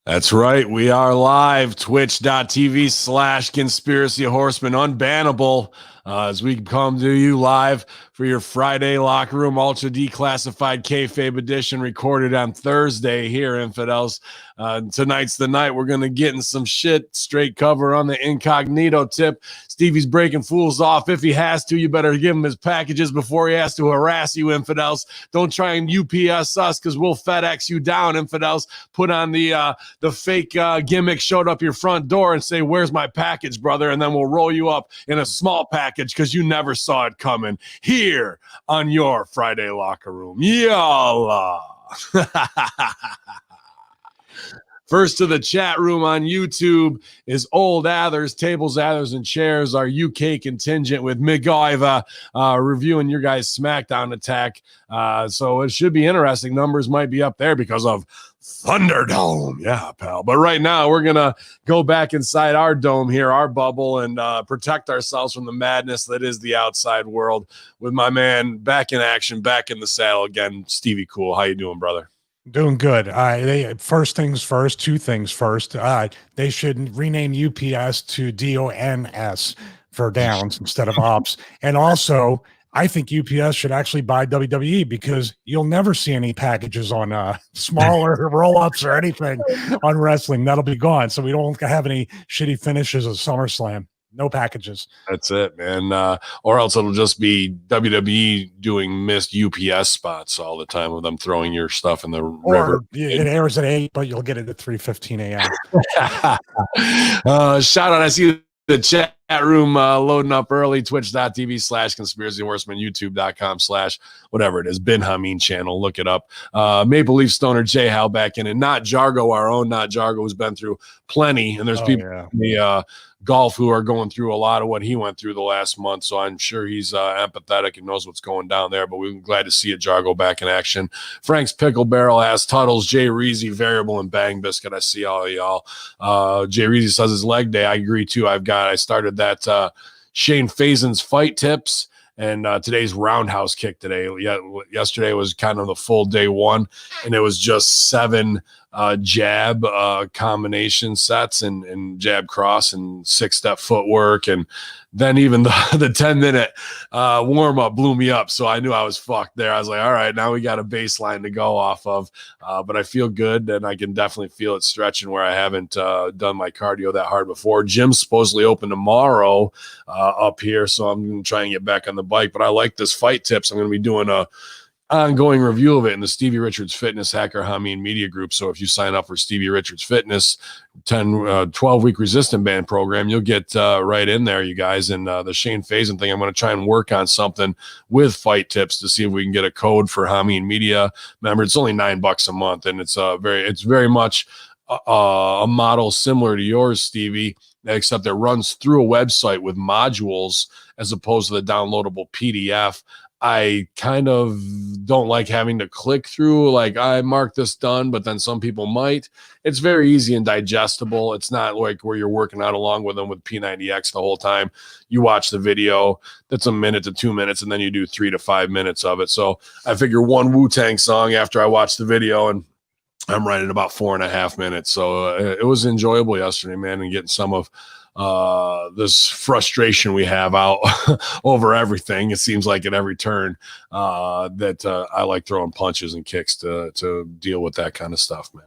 That's right. We are live. Twitch.tv/Conspiracy Horseman Unbannable. As we come to you live for your Friday Locker Room Ultra Declassified Kayfabe edition, recorded on Thursday here, Infidels. Tonight's the night we're going to get in some shit. Straight cover on the incognito tip. Stevie's breaking fools off. If he has to, you better give him his packages before he has to harass you, Infidels. Don't try and UPS us because we'll FedEx you down, Infidels. Put on the fake gimmick, showed up your front door and say, "Where's my package, brother?" And then we'll roll you up in a small package because you never saw it coming here on your Friday Locker Room. Yalla. First to the chat room on YouTube is Old Athers, Tables, Athers, and Chairs, our UK contingent with MacGyver reviewing your guys' SmackDown attack. So it should be interesting. Numbers might be up there because of Thunderdome. Yeah, pal. But right now, we're going to go back inside our dome here, our bubble, and protect ourselves from the madness that is the outside world with my man back in action, back in the saddle again. Stevie Cool, how you doing, brother? Doing good. First things first, two things first. They should rename UPS to DONS for downs instead of ops. And also, I think UPS should actually buy WWE because you'll never see any packages on smaller roll-ups or anything on wrestling. That'll be gone. So we don't have any shitty finishes of SummerSlam. No packages. That's it, man. Or else it'll just be WWE doing missed UPS spots all the time with them throwing your stuff in the river. It airs at 8, but you'll get it at 3:15 a.m. Shout out. I see the chat room loading up early. Twitch.tv/Conspiracy Horseman, YouTube.com/whatever it is. Bin Hamin channel. Look it up. Maple Leaf Stoner J Hal back in it. Not Jargo, our own. Not Jargo, who's been through plenty. And there's people in the golf who are going through a lot of what he went through the last month. So I'm sure he's empathetic and knows what's going down there. But we're glad to see a Jargo back in action. Frank's Pickle Barrel has Tuttles, Jay Reezy, Variable, and Bang Biscuit. I see all of y'all. Jay Reezy says his leg day. I agree too. I started that Shane Fazen's fight tips. And today's roundhouse kick today. Yesterday was kind of the full day one, and it was just 7 jab combination sets and jab cross and 6-step footwork. And then even the 10-minute warm up blew me up. So I knew I was fucked there. I was like, all right, now we got a baseline to go off of. But I feel good, and I can definitely feel it stretching where I haven't done my cardio that hard before. Gym's supposedly open tomorrow up here, so I'm going to try and get back on the bike. But I like this fight tips. I'm going to be doing a ongoing review of it in the Stevie Richards Fitness Hacker Hamin Media Group. So if you sign up for Stevie Richards Fitness 12-week resistant band program, you'll get right in there, you guys. And the Shane Fazen thing, I'm going to try and work on something with fight tips to see if we can get a code for Hamin Media. Remember, it's only $9 a month, and it's very much a model similar to yours, Stevie, except it runs through a website with modules as opposed to the downloadable PDF. I kind of don't like having to click through, like I mark this done, but then some people might. It's very easy and digestible. It's not like where you're working out along with them with P90X the whole time. You watch the video, that's 1 minute to 2 minutes, and then you do 3 to 5 minutes of it. So I figure one Wu-Tang song after I watch the video, and I'm writing about 4.5 minutes. So it was enjoyable yesterday, man, and getting some of this frustration we have out over everything. It seems like at every turn that I like throwing punches and kicks to deal with that kind of stuff, man.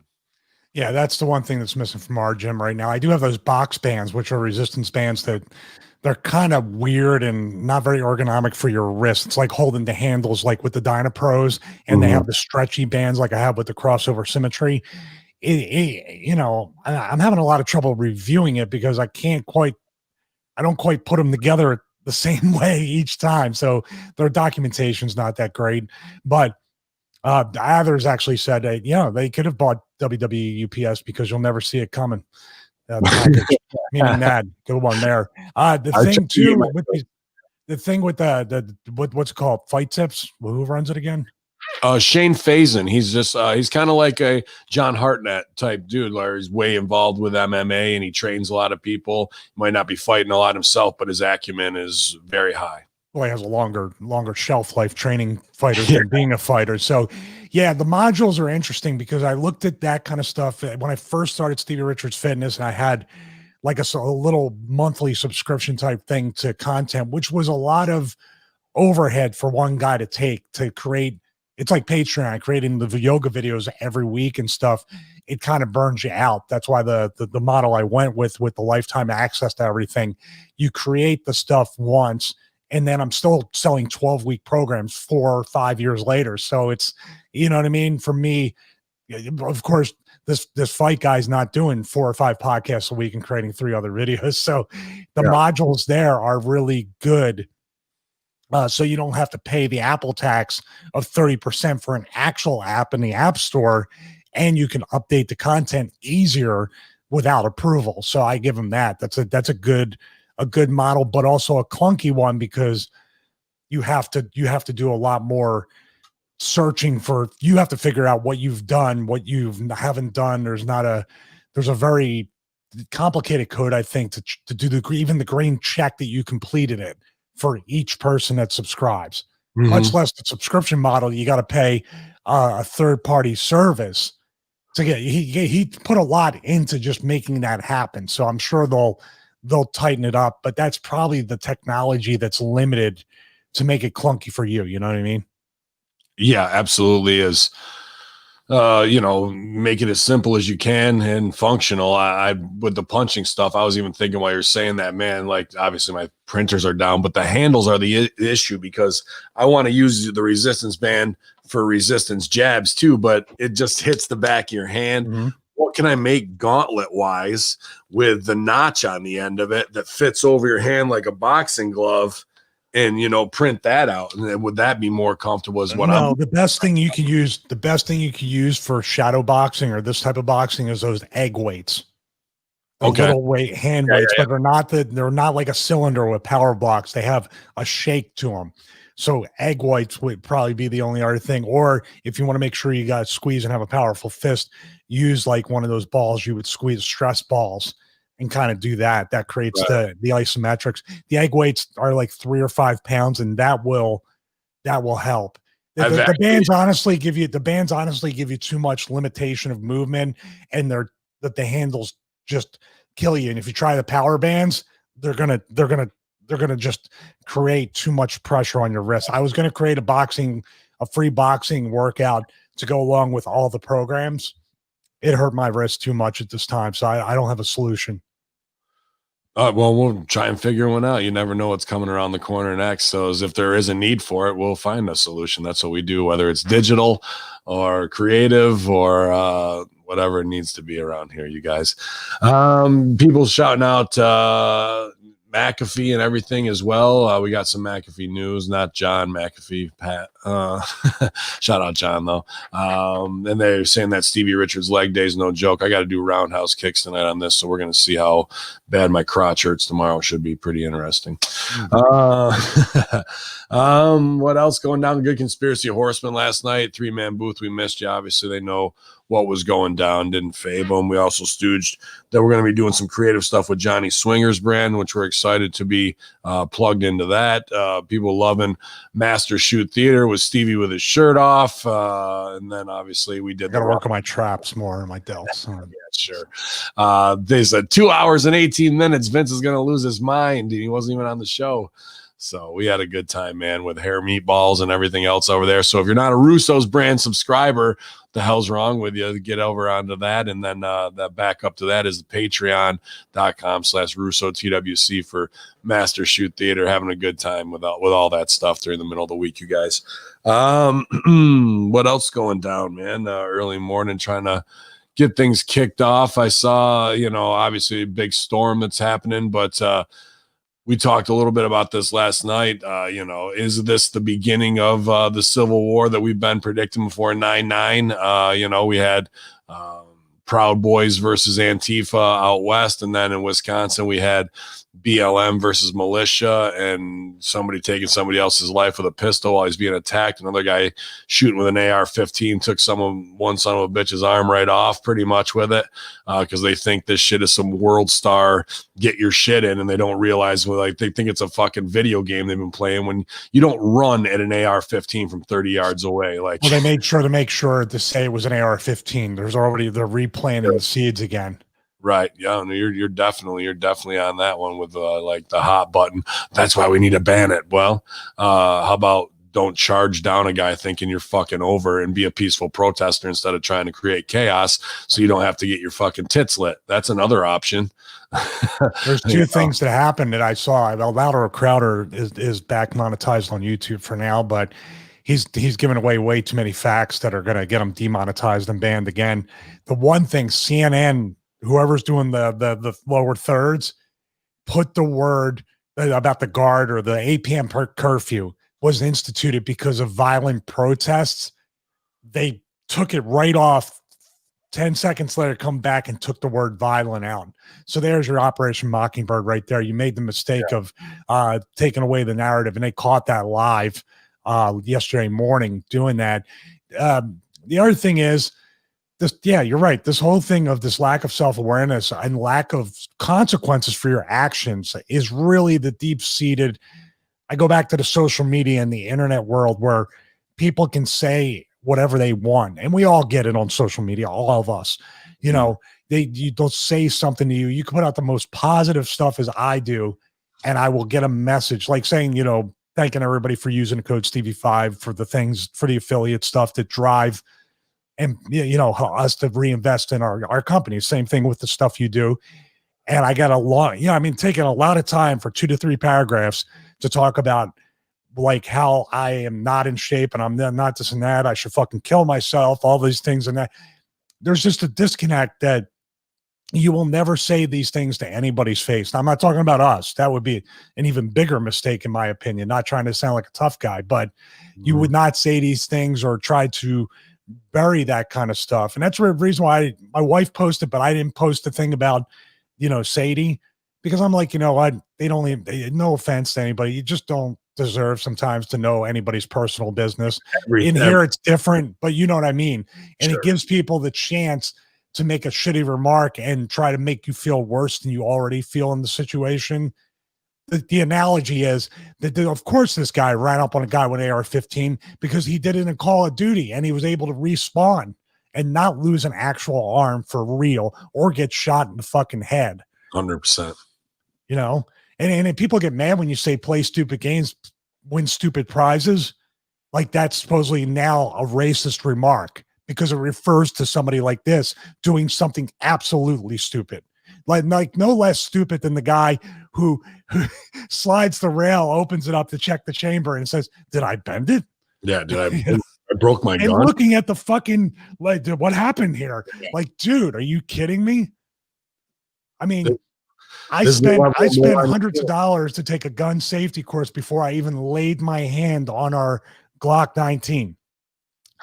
Yeah, that's the one thing that's missing from our gym right now. I do have those box bands, which are resistance bands that they're kind of weird and not very ergonomic for your wrist. It's like holding the handles like with the Dynapros, and they have the stretchy bands like I have with the crossover symmetry. I'm having a lot of trouble reviewing it because I don't quite put them together the same way each time. So their documentation's not that great. But others actually said, they could have bought WWE UPS because you'll never see it coming. Meaning that good one there. The thing with what's it called? Fight tips. Who runs it again? Shane Fazen. He's just he's kind of like a John Hartnett type dude, where he's way involved with MMA and he trains a lot of people. He might not be fighting a lot himself, but his acumen is very high. Well, he has a longer shelf life training fighters than being a fighter. So Yeah, the modules are interesting because I looked at that kind of stuff when I first started Stevie Richards Fitness, and I had like a little monthly subscription type thing to content, which was a lot of overhead for one guy to take to create. It's like Patreon, creating the yoga videos every week and stuff. It kind of burns you out. That's why the model I went with the lifetime access to everything. You create the stuff once, and then I'm still selling 12-week programs 4 or 5 years later. So it's, you know what I mean? For me, of course, this fight guy's not doing 4 or 5 podcasts a week and creating 3 other videos. So the modules there are really good. So you don't have to pay the Apple tax of 30% for an actual app in the App Store, and you can update the content easier without approval. So I give them that. That's a good model, but also a clunky one because you have to do a lot more searching for. You have to figure out what you've done, what you haven't done. There's a very complicated code, I think, to do even the green check that you completed it for each person that subscribes. Much less the subscription model. You got to pay a third-party service to get. He put a lot into just making that happen. So I'm sure they'll tighten it up. But that's probably the technology that's limited to make it clunky for you. You know what I mean? Yeah, absolutely is. Make it as simple as you can and functional. I with the punching stuff, I was even thinking while you're saying that, man, like obviously my printers are down, but the handles are the issue because I want to use the resistance band for resistance jabs too, but it just hits the back of your hand. What can I make gauntlet wise with the notch on the end of it that fits over your hand like a boxing glove? And print that out, and would that be more comfortable? Is what the best thing you can use for shadow boxing or this type of boxing is those egg weights. Little hand weights, but they're not like a cylinder with power blocks. They have a shake to them. So egg weights would probably be the only other thing. Or if you want to make sure you got to squeeze and have a powerful fist, use like one of those balls you would squeeze, stress balls, and kind of do that. That creates the isometrics. The egg weights are like 3 or 5 pounds, and that will help. The bands honestly give you too much limitation of movement, and the handles just kill you. And if you try the power bands, they're gonna just create too much pressure on your wrist. I was gonna create a free boxing workout to go along with all the programs. It hurt my wrist too much at this time, so I don't have a solution. Well, we'll try and figure one out. You never know what's coming around the corner next. So as if there is a need for it, we'll find a solution. That's what we do, whether it's digital or creative or whatever it needs to be around here, you guys. People shouting out McAfee and everything as well. We got some McAfee news, not John McAfee, Pat. Shout out John though. And they're saying that Stevie Richards leg day is no joke. I got to do roundhouse kicks tonight on this, so we're going to see how bad my crotch hurts tomorrow. Should be pretty interesting. What else going down? The Good Conspiracy Horseman last night, 3-man booth. We missed you. Obviously, they know what was going down, didn't fave them. We also stooged that we're going to be doing some creative stuff with Johnny Swinger's brand, which we're excited to be plugged into that. People loving Master Shoot Theater with Stevie with his shirt off. And then obviously we did. I got to work on my traps more, my delts. Yeah, sure. They said 2 hours and 18 minutes. Vince is going to lose his mind. He wasn't even on the show. So we had a good time, man, with hair meatballs and everything else over there. So if you're not a Russo's brand subscriber, the hell's wrong with you? Get over onto that. And then that back up to that is the patreon.com/RussoTWC for Master Shoot Theater. Having a good time with all that stuff during the middle of the week, you guys. What else going down, man? Early morning trying to get things kicked off. I saw, obviously a big storm that's happening, but we talked a little bit about this last night. Is this the beginning of the Civil War that we've been predicting before 9/9? We had Proud Boys versus Antifa out west, and then in Wisconsin we had BLM versus militia and somebody taking somebody else's life with a pistol while he's being attacked. Another guy shooting with an AR-15 took one son of a bitch's arm right off pretty much with it because they think this shit is some world star get your shit in, and they don't realize they think it's a fucking video game they've been playing when you don't run at an AR-15 from 30 yards away. Well, they made sure to say it was an AR-15. They're replanting the seeds again. Right. Yeah. No, you're definitely on that one with the hot button. That's why we need to ban it. Well, how about don't charge down a guy thinking you're fucking over and be a peaceful protester instead of trying to create chaos so you don't have to get your fucking tits lit. That's another option. There's two things that happened that I saw. Louder Crowder is back monetized on YouTube for now, but he's giving away way too many facts that are going to get him demonetized and banned again. The one thing CNN, whoever's doing the lower thirds, put the word about the guard or the 8 p.m. curfew was instituted because of violent protests. They took it right off. 10 seconds later, come back and took the word violent out. So there's your Operation Mockingbird right there. You made the mistake of taking away the narrative, and they caught that live yesterday morning doing that. The other thing is, you're right. This whole thing of this lack of self-awareness and lack of consequences for your actions is really the deep-seated. I go back to the social media and the internet world where people can say whatever they want, and we all get it on social media, all of us. You know, they'll say something to you. You can put out the most positive stuff as I do, and I will get a message like saying, thanking everybody for using the code Stevie5 for the things, for the affiliate stuff that drive and us to reinvest in our company. Same thing with the stuff you do. And I got taking a lot of time for 2 to 3 paragraphs to talk about like how I am not in shape and I'm not this and that. I should fucking kill myself, all these things and that. There's just a disconnect that you will never say these things to anybody's face. Now, I'm not talking about us. That would be an even bigger mistake, in my opinion, not trying to sound like a tough guy, but you would not say these things or try to bury that kind of stuff. And that's the reason why my wife posted, but I didn't post the thing about, Sadie, because I'm like, what? No offense to anybody. You just don't deserve sometimes to know anybody's personal business. Here it's different, but you know what I mean? And It gives people the chance to make a shitty remark and try to make you feel worse than you already feel in the situation. The analogy is that, of course, this guy ran up on a guy with an AR-15 because he did it in Call of Duty and he was able to respawn and not lose an actual arm for real or get shot in the fucking head. 100%. And people get mad when you say play stupid games, win stupid prizes. Like that's supposedly now a racist remark because it refers to somebody like this doing something absolutely stupid. Like no less stupid than the guy who slides the rail, opens it up to check the chamber and says, did I bend it? Yeah, did I broke my gun? And looking at the fucking, like, what happened here? Like, dude, are you kidding me? I mean, I spent hundreds of dollars to take a gun safety course before I even laid my hand on our Glock 19.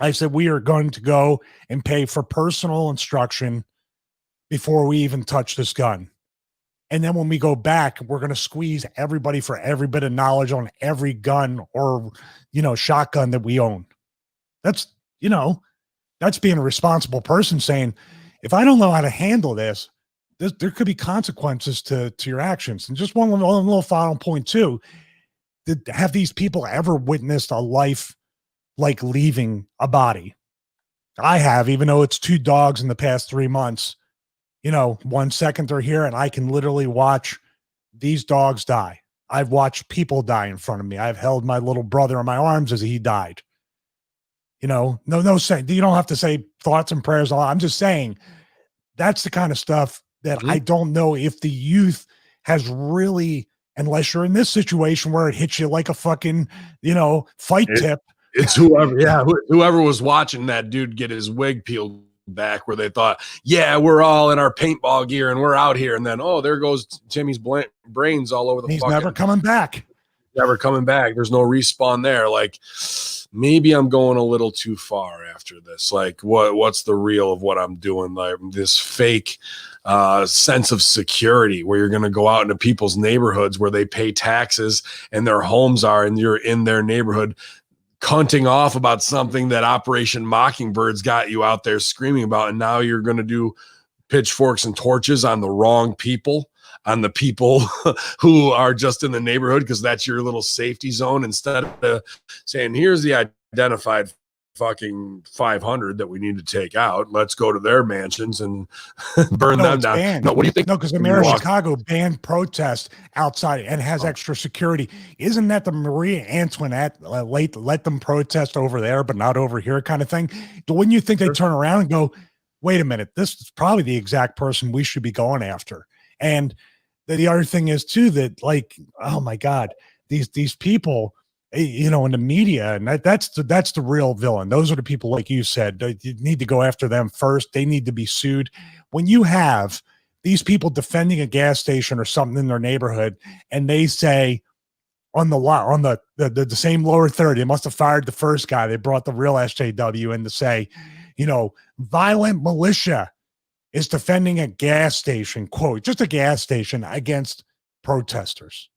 I said, we are going to go and pay for personal instruction before we even touch this gun. And then when we go back, we're going to squeeze everybody for every bit of knowledge on every gun or, shotgun that we own. That's being a responsible person saying, if I don't know how to handle this, there could be consequences to your actions. And just one little final point too, have these people ever witnessed a life like leaving a body? I have, even though it's 2 dogs in the past 3 months. 1 second they're here and I can literally watch these dogs die. I've watched people die in front of me. I've held my little brother in my arms as he died. No saying, you don't have to say thoughts and prayers. I'm just saying that's the kind of stuff that I don't know if the youth has really, unless you're in this situation where it hits you like a fucking, fight tip. It's whoever was watching that dude get his wig peeled back where they thought, we're all in our paintball gear and we're out here. And then, there goes Jimmy's brains all over the He's never coming back. Never coming back. There's no respawn there. Like, maybe I'm going a little too far after this. Like, what's the real of what I'm doing? Like this fake sense of security where you're going to go out into people's neighborhoods where they pay taxes and their homes are, and you're in their neighborhood cunting off about something that Operation Mockingbird's got you out there screaming about. And now you're going to do pitchforks and torches on the wrong people, on the people who are just in the neighborhood, because that's your little safety zone, instead of saying, here's the identified fucking 500 that we need to take out. Let's go to their mansions and burn them down. Banned. No, what do you think? No, because the mayor of Chicago banned protest outside and has extra security. Isn't that the Maria Antoinette let them protest over there, but not over here kind of thing? Wouldn't you think they turn around and go, wait a minute, this is probably the exact person we should be going after? And the other thing is too, that like, oh my God, these people, you know, in the media, and that's the real villain. Those are the people, like you said, you need to go after them first. They need to be sued. When you have these people defending a gas station or something in their neighborhood, and they say on the same lower third, they must have fired the first guy. They brought the real SJW in to say, you know, violent militia is defending a gas station, quote, just a gas station, against protesters.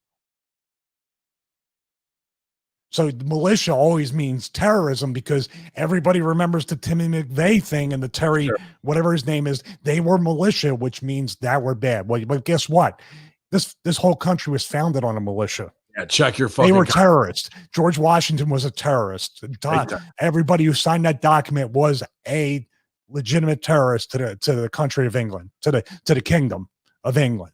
So militia always means terrorism, because everybody remembers the Timmy McVeigh thing and the Terry, whatever his name is. They were militia, which means that we're bad. Well, but guess what? This whole country was founded on a militia. Yeah, check your fucking. They were terrorists. George Washington was a terrorist. Everybody who signed that document was a legitimate terrorist to the country of England, to the kingdom of England.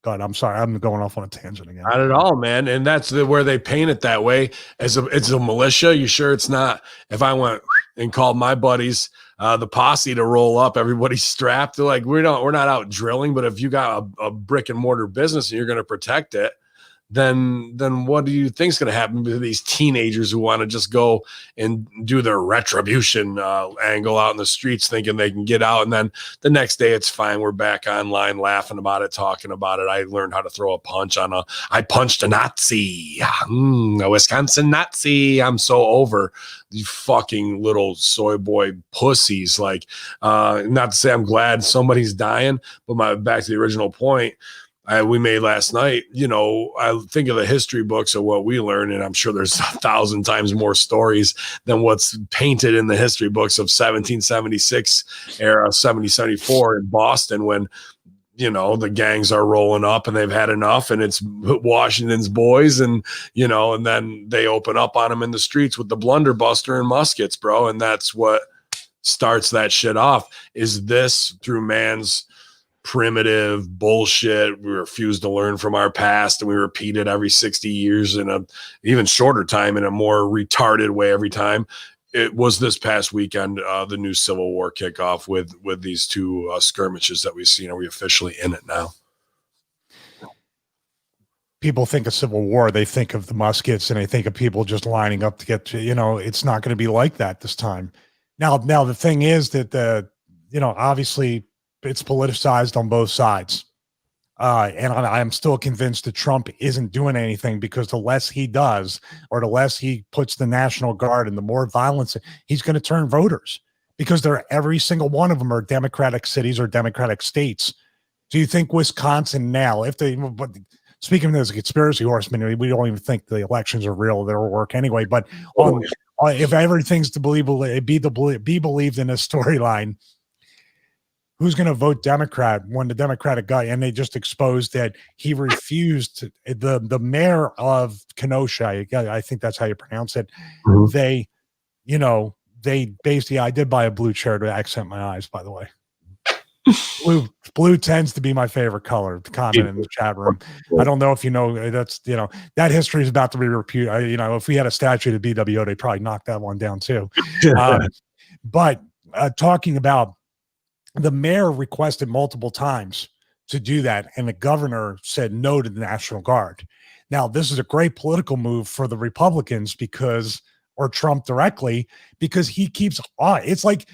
God, I'm sorry, I'm going off on a tangent again. Not at all, man. And that's where they paint it that way, as it's a militia. You sure it's not? If I went and called my buddies, the posse, to roll up, everybody's strapped. They're like, we're not out drilling, but if you got a brick and mortar business and you're going to protect it, then what do you think is going to happen to these teenagers who want to just go and do their retribution angle out in the streets, thinking they can get out, and then the next day it's fine, we're back online laughing about it, talking about it. I learned how to throw a punch I punched a Nazi, a Wisconsin Nazi. I'm so over you fucking little soy boy pussies. Like, not to say I'm glad somebody's dying, but back to the original point we made last night. You know, I think of the history books of what we learned, and I'm sure there's 1,000 times more stories than what's painted in the history books of 1776 era, 1774 in Boston, when, you know, the gangs are rolling up and they've had enough, and it's Washington's boys, and, you know, and then they open up on them in the streets with the blunderbuster and muskets, bro. And that's what starts that shit off. Is this through man's primitive bullshit? We refuse to learn from our past, and we repeat it every 60 years in a even shorter time, in a more retarded way every time. It was this past weekend, the new Civil War kickoff with these two skirmishes that we've seen. Are we officially in it now? People think of Civil War, they think of the muskets, and they think of people just lining up to get to, you know, it's not going to be like that this time. Now the thing is that you know, obviously it's politicized on both sides. And I'm still convinced that Trump isn't doing anything, because the less he does, or the less he puts the National Guard and the more violence, he's going to turn voters, because every single one of them are Democratic cities or Democratic states. Do you think Wisconsin now, but speaking as a conspiracy horseman, we don't even think the elections are real, they'll work anyway. But if everything's to be believed in a storyline, who's going to vote Democrat when the Democratic guy, and they just exposed that he refused the mayor of Kenosha, I think that's how you pronounce it. Mm-hmm. They basically, I did buy a blue chair to accent my eyes, by the way. Blue tends to be my favorite color. Comment in the chat room. I don't know if you know, that's, you know, that history is about to be repeated. You know, if we had a statue to BWO, they'd probably knock that one down too. But talking about, the mayor requested multiple times to do that, and the governor said no to the National Guard. Now, this is a great political move for the Republicans, or Trump directly, because he keeps on. It's like,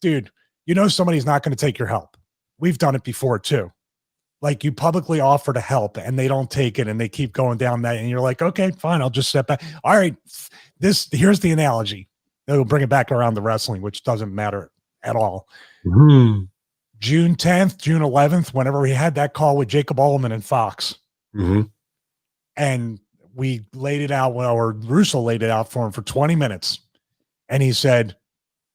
dude, you know, somebody's not going to take your help. We've done it before too. Like you publicly offer to help and they don't take it and they keep going down that. And you're like, okay, fine. I'll just step back. All right. Here's the analogy. It'll bring it back around the wrestling, which doesn't matter at all. Mm-hmm. June 10th, June 11th, whenever we had that call with Jacob Ullman and Fox. Mm-hmm. And we laid it out, or Russo laid it out for him for 20 minutes. And he said,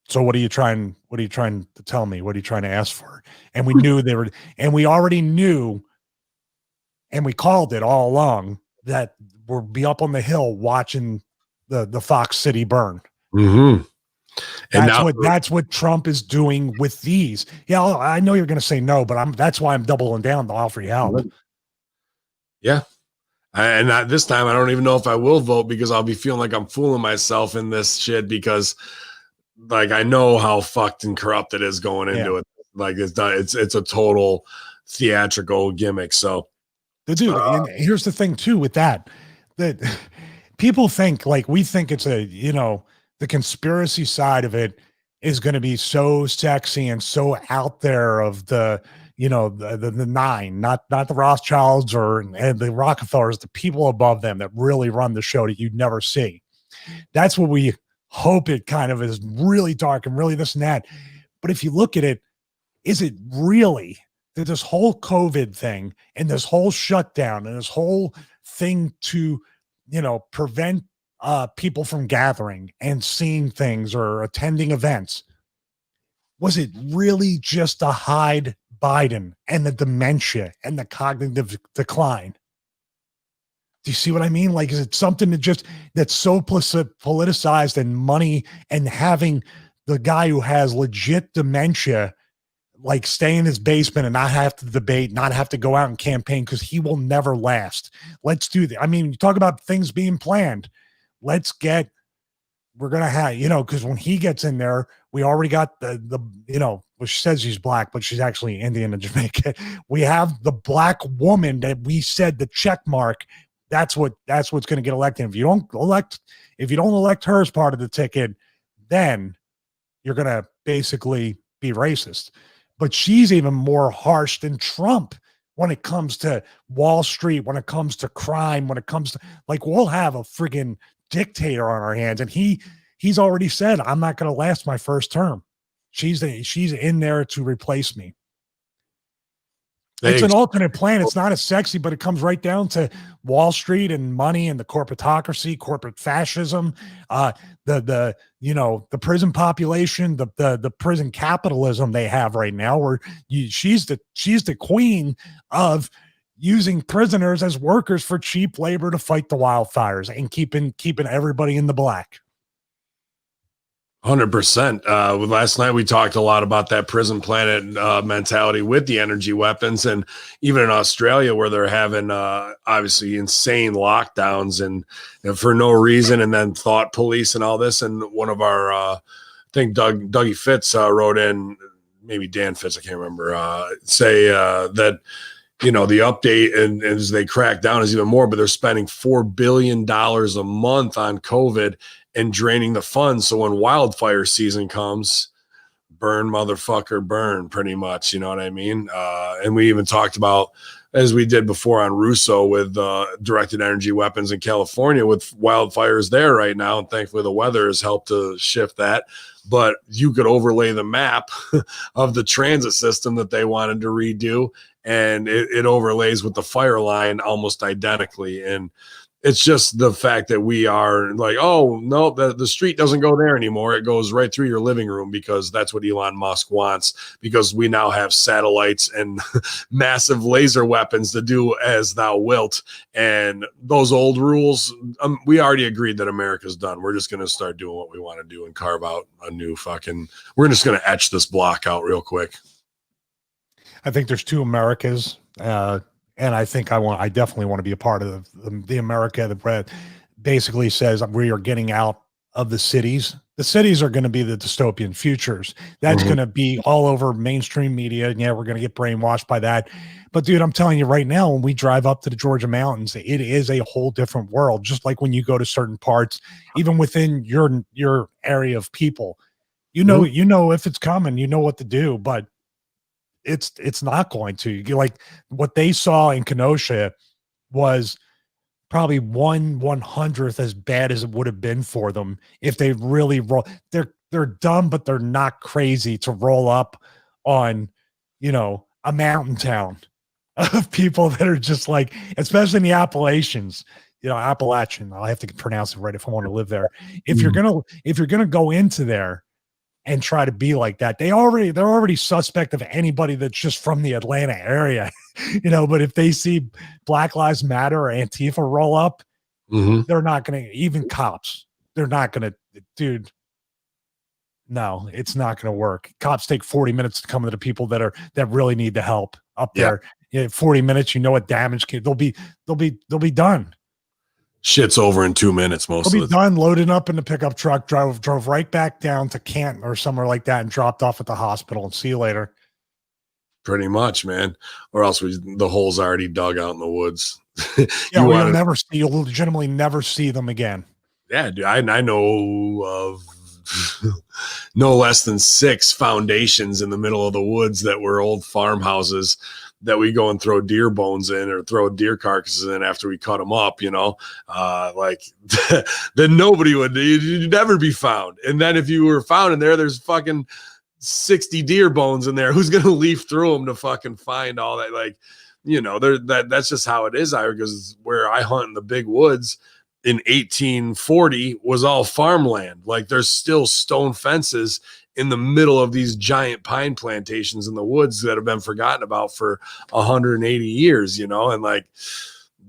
so what are you trying to tell me? What are you trying to ask for? And we knew we already knew, and we called it all along, that we'll be up on the hill watching the Fox City burn. Mm-hmm. And that's what Trump is doing with these. Yeah, I know you're going to say no, but that's why I'm doubling down to offer you help. Yeah. And this time, I don't even know if I will vote, because I'll be feeling like I'm fooling myself in this shit, because like I know how fucked and corrupt it is going into it. Like it's a total theatrical gimmick. So, dude, and here's the thing too with that people think, like, we think it's the conspiracy side of it is going to be so sexy and so out there of the nine, not the Rothschilds and the Rockefellers, the people above them that really run the show that you'd never see. That's what we hope it kind of is, really dark and really this and that. But if you look at it, is it really that this whole COVID thing and this whole shutdown and this whole thing to, prevent people from gathering and seeing things or attending events, was it really just to hide Biden and the dementia and the cognitive decline? Do you see what I mean? Like, is it something that's so politicized, and money, and having the guy who has legit dementia, like, stay in his basement and not have to debate, not have to go out and campaign, because he will never last. Let's do that. I mean, you talk about things being planned. We're going to have, because when he gets in there, we already got well, she says she's black, but she's actually Indian and Jamaican. We have the black woman that we said the check mark. That's what's going to get elected. If you don't elect her as part of the ticket, then you're going to basically be racist. But she's even more harsh than Trump when it comes to Wall Street, when it comes to crime, when it comes to, like, we'll have a friggin' dictator on our hands. And he's already said, I'm not going to last my first term. She's in there to replace me. It's an alternate plan. It's not as sexy, but it comes right down to Wall Street and money and the corporatocracy, corporate fascism, the prison population, the prison capitalism they have right now, where she's the queen of using prisoners as workers for cheap labor to fight the wildfires and keeping everybody in the black. 100%. Last night we talked a lot about that prison planet mentality with the energy weapons, and even in Australia, where they're having obviously insane lockdowns and for no reason, and then thought police and all this. And one of our, I think Dougie Fitz wrote in, maybe Dan Fitz, I can't remember, say that the update and as they crack down is even more, but they're spending $4 billion a month on COVID and draining the funds. So when wildfire season comes, burn, motherfucker, burn, pretty much. You know what I mean? And we even talked about, as we did before on Russo, with directed energy weapons in California with wildfires there right now. And thankfully the weather has helped to shift that. But you could overlay the map of the transit system that they wanted to redo, and it overlays with the fire line almost identically. And it's just the fact that we are like, oh, no, the street doesn't go there anymore. It goes right through your living room, because that's what Elon Musk wants, because we now have satellites and massive laser weapons to do as thou wilt. And those old rules, we already agreed that America's done. We're just going to start doing what we want to do and carve out a new we're just going to etch this block out real quick. I think there's two Americas. And I think I definitely want to be a part of the America that basically says we are getting out of the cities. The cities are going to be the dystopian futures. That's going to be all over mainstream media. And yeah, we're going to get brainwashed by that. But dude, I'm telling you right now, when we drive up to the Georgia mountains, it is a whole different world. Just like when you go to certain parts, even within your area of people, you know if it's coming, you know what to do. But it's not going to. Like what they saw in Kenosha was probably 1/100th as bad as it would have been for them if they really roll. They're dumb, but they're not crazy to roll up on, a mountain town of people that are just like, especially in the Appalachians, Appalachian. I'll have to pronounce it right if I want to live there. If you're gonna go into there and try to be like that, they're already suspect of anybody that's just from the Atlanta area, but if they see Black Lives Matter or Antifa roll up, they're not going to, even cops, they're not going to, dude. No, it's not going to work. Cops take 40 minutes to come to the people that really need the help up there. 40 minutes, what damage they'll be done. Shit's over in 2 minutes. They'll be done, loaded up in the pickup truck, drove right back down to Canton or somewhere like that and dropped off at the hospital and see you later. Pretty much, man. Or else the hole's already dug out in the woods. You'll legitimately never see them again. Yeah, dude, I know of no less than 6 foundations in the middle of the woods that were old farmhouses that we go and throw deer bones in or throw deer carcasses in after we cut them up, like then nobody you'd never be found. And then if you were found in there's fucking 60 deer bones in there. Who's going to leaf through them to fucking find all that? Like, that's just how it is. Because where I hunt in the big woods in 1840 was all farmland. Like there's still stone fences in the middle of these giant pine plantations in the woods that have been forgotten about for 180 years, and like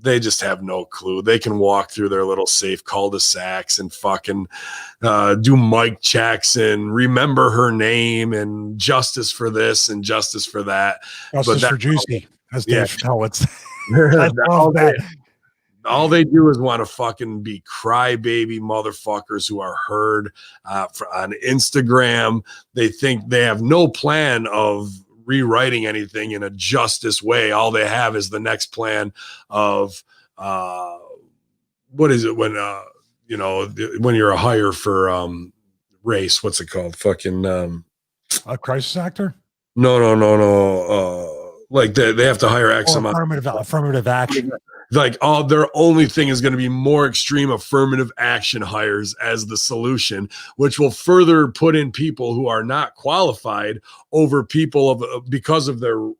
they just have no clue. They can walk through their little safe cul-de-sacs and fucking do mic checks and remember her name and justice for this and justice for that. Justice for Juicy, as Dave Chappelle would say. All they do is want to fucking be crybaby motherfuckers who are heard on Instagram. They think they have no plan of rewriting anything in a justice way. All they have is the next plan of what is it when when you're a hire for race, what's it called? Fucking a crisis actor? No. Like they have to hire X amount. Affirmative action. Like their only thing is going to be more extreme affirmative action hires as the solution, which will further put in people who are not qualified over people because of their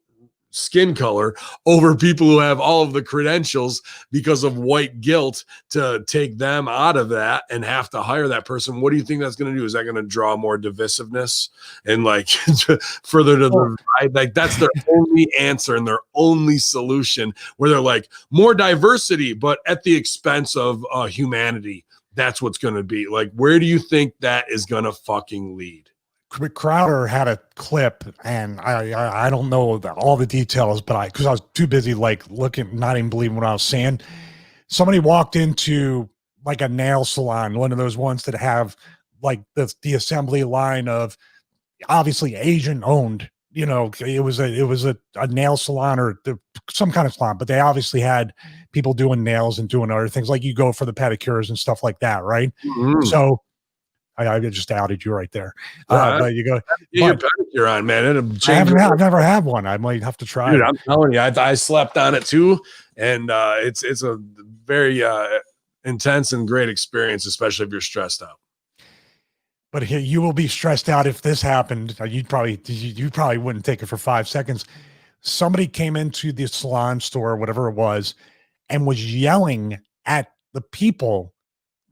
skin color, over people who have all of the credentials because of white guilt, to take them out of that and have to hire that person. What do you think that's going to do? Is that going to draw more divisiveness and like further to the right? Like that's their only answer and their only solution, where they're like more diversity, but at the expense of humanity. That's what's going to be. Like, where do you think that is going to fucking lead? Crowder had a clip, and I don't know all the details, but because I was too busy like looking, not even believing what I was saying. Somebody walked into like a nail salon, one of those ones that have like the assembly line of obviously Asian owned. It was a nail salon or some kind of salon, but they obviously had people doing nails and doing other things, like you go for the pedicures and stuff like that, right? Mm-hmm. So I just outed you right there. But you go, your pedicure on, man. I've never had one. I might have to try. Dude, I'm telling you, I slept on it too, and it's a very intense and great experience, especially if you're stressed out. But you will be stressed out if this happened. You probably wouldn't take it for 5 seconds. Somebody came into the salon store, or whatever it was, and was yelling at the people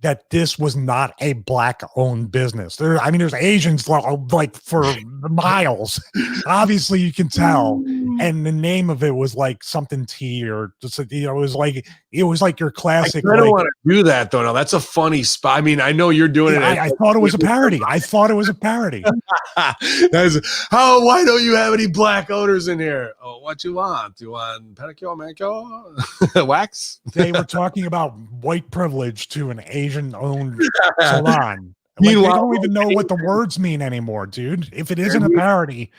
that this was not a black-owned business. There's Asians like for miles. Obviously, you can tell. And the name of it was like something tea, or just it was like your classic. I don't want to do that though. Now that's a funny spot. I mean, I know you're doing it. I thought it was a parody. Why don't you have any black owners in here? Oh, what you want? You want pedicure, manicure, wax? They were talking about white privilege to an Asian-owned salon. Like, they don't even know what the words mean anymore, dude. If it isn't a parody.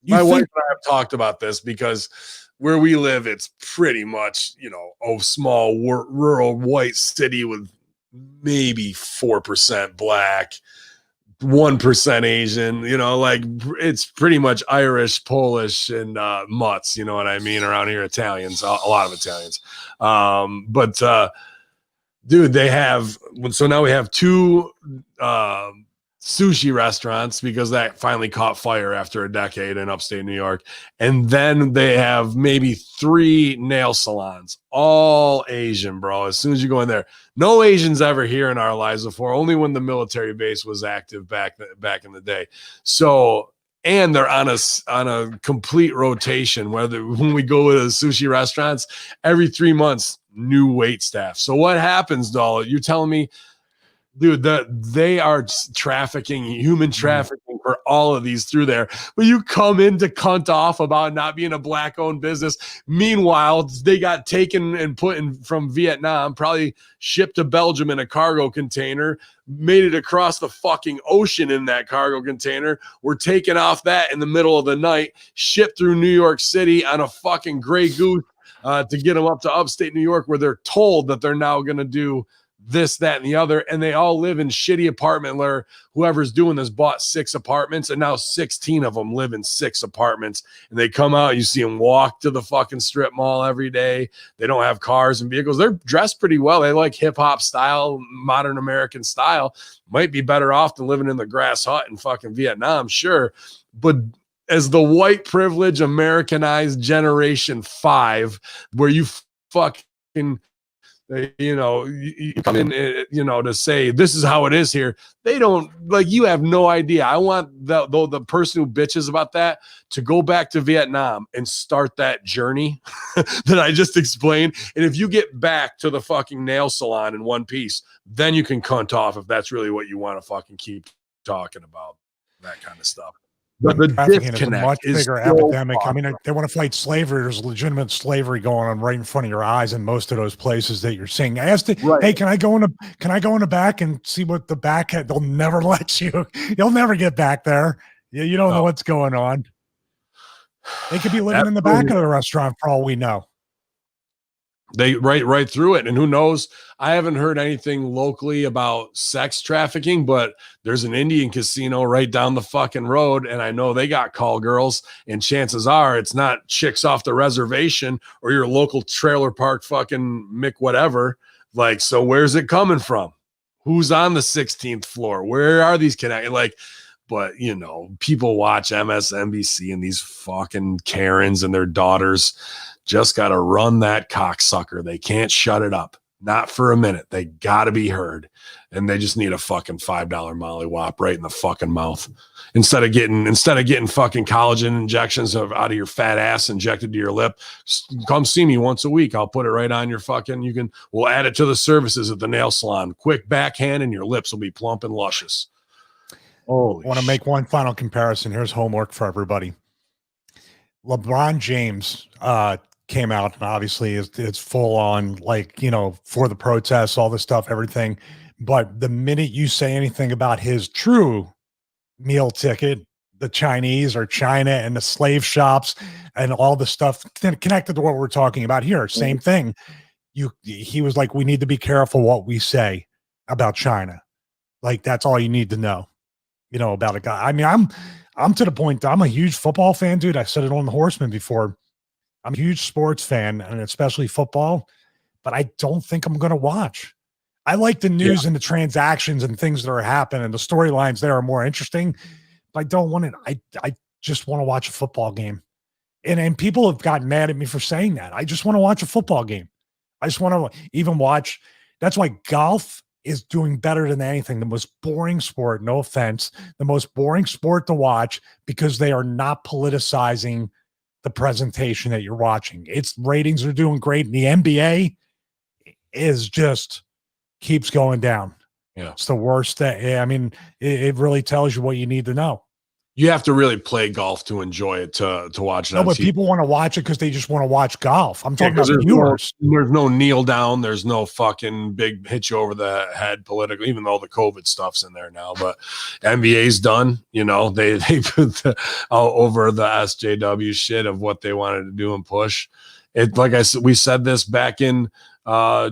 My wife and I have talked about this because where we live, it's pretty much, a small rural white city with maybe 4% black, 1% Asian, like it's pretty much Irish, Polish, and mutts, you know what I mean? Around here, Italians, a lot of Italians. But dude, they have, so now we have two sushi restaurants because that finally caught fire after a decade in upstate New York. And then they have maybe 3 nail salons, all Asian, bro. As soon as you go in there, no Asians ever here in our lives before, only when the military base was active back in the day. So, and they're on a complete rotation, when we go to the sushi restaurants, every 3 months, new wait staff. So what happens, doll? You're telling me, dude, they are human trafficking for all of these through there. But you come in to cunt off about not being a black-owned business. Meanwhile, they got taken and put in from Vietnam, probably shipped to Belgium in a cargo container, made it across the fucking ocean in that cargo container. We're taken off that in the middle of the night, shipped through New York City on a fucking Grey Goose to get them up to upstate New York, where they're told that they're now going to do this, that, and the other, and they all live in shitty apartment where whoever's doing this bought 6 apartments, and now 16 of them live in 6 apartments, and they come out, you see them walk to the fucking strip mall every day. They don't have cars and vehicles. They're dressed pretty well. They like hip-hop style, modern American style. Might be better off than living in the grass hut in fucking Vietnam, sure, but as the white privilege Americanized generation 5, where you fucking, you come in, to say this is how it is here. They don't, like, you have no idea. I want the person who bitches about that to go back to Vietnam and start that journey that I just explained. And if you get back to the fucking nail salon in one piece, then you can cunt off if that's really what you want to fucking keep talking about, that kind of stuff. But the disconnect is a much bigger epidemic. I mean, they want to fight slavery. There's legitimate slavery going on right in front of your eyes in most of those places that you're seeing. I asked, hey, can I go in the back and see what the back had? They'll never let you. You'll never get back there. You don't know what's going on. They could be living in the back of the restaurant for all we know. They right through it. And who knows? I haven't heard anything locally about sex trafficking, but there's an Indian casino right down the fucking road. And I know they got call girls, and chances are it's not chicks off the reservation or your local trailer park fucking Mick whatever. Like, so where's it coming from? Who's on the 16th floor? Where are these connected? Like, but people watch MSNBC, and these fucking Karens and their daughters just got to run that cocksucker. They can't shut it up. Not for a minute. They got to be heard. And they just need a fucking $5 Molly Wop right in the fucking mouth. Instead of getting fucking collagen injections out of your fat ass injected to your lip, come see me once a week. I'll put it right on your fucking, we'll add it to the services at the nail salon. Quick backhand and your lips will be plump and luscious. I want to make one final comparison. Here's homework for everybody. LeBron James came out, and obviously it's full on, like, for the protests, all this stuff, everything. But the minute you say anything about his true meal ticket, the Chinese or China and the slave shops and all the stuff connected to what we're talking about here, same thing. He was like, we need to be careful what we say about China. Like, that's all you need to know, about a guy. I mean, I'm to the point that I'm a huge football fan, dude. I said it on the Horseman before. I'm a huge sports fan, and especially football, but I don't think I'm going to watch. I like the news and the transactions and things that are happening. The storylines there are more interesting, but I don't want it. I just want to watch a football game. And people have gotten mad at me for saying that. I just want to watch a football game. I just want to even watch. That's why golf is doing better than anything. The most boring sport, no offense, the most boring sport to watch, because they are not politicizing the presentation that you're watching. Its ratings are doing great. And the NBA is just keeps going down. Yeah. It's the worst. It really tells you what you need to know. You have to really play golf to enjoy it, to watch it. No, but people want to watch it because they just want to watch golf. I'm talking about viewers. There's no kneel down. There's no fucking big hit you over the head politically, even though the COVID stuff's in there now. But NBA's done. They put over the SJW shit of what they wanted to do and push it. Like I said, we said this back in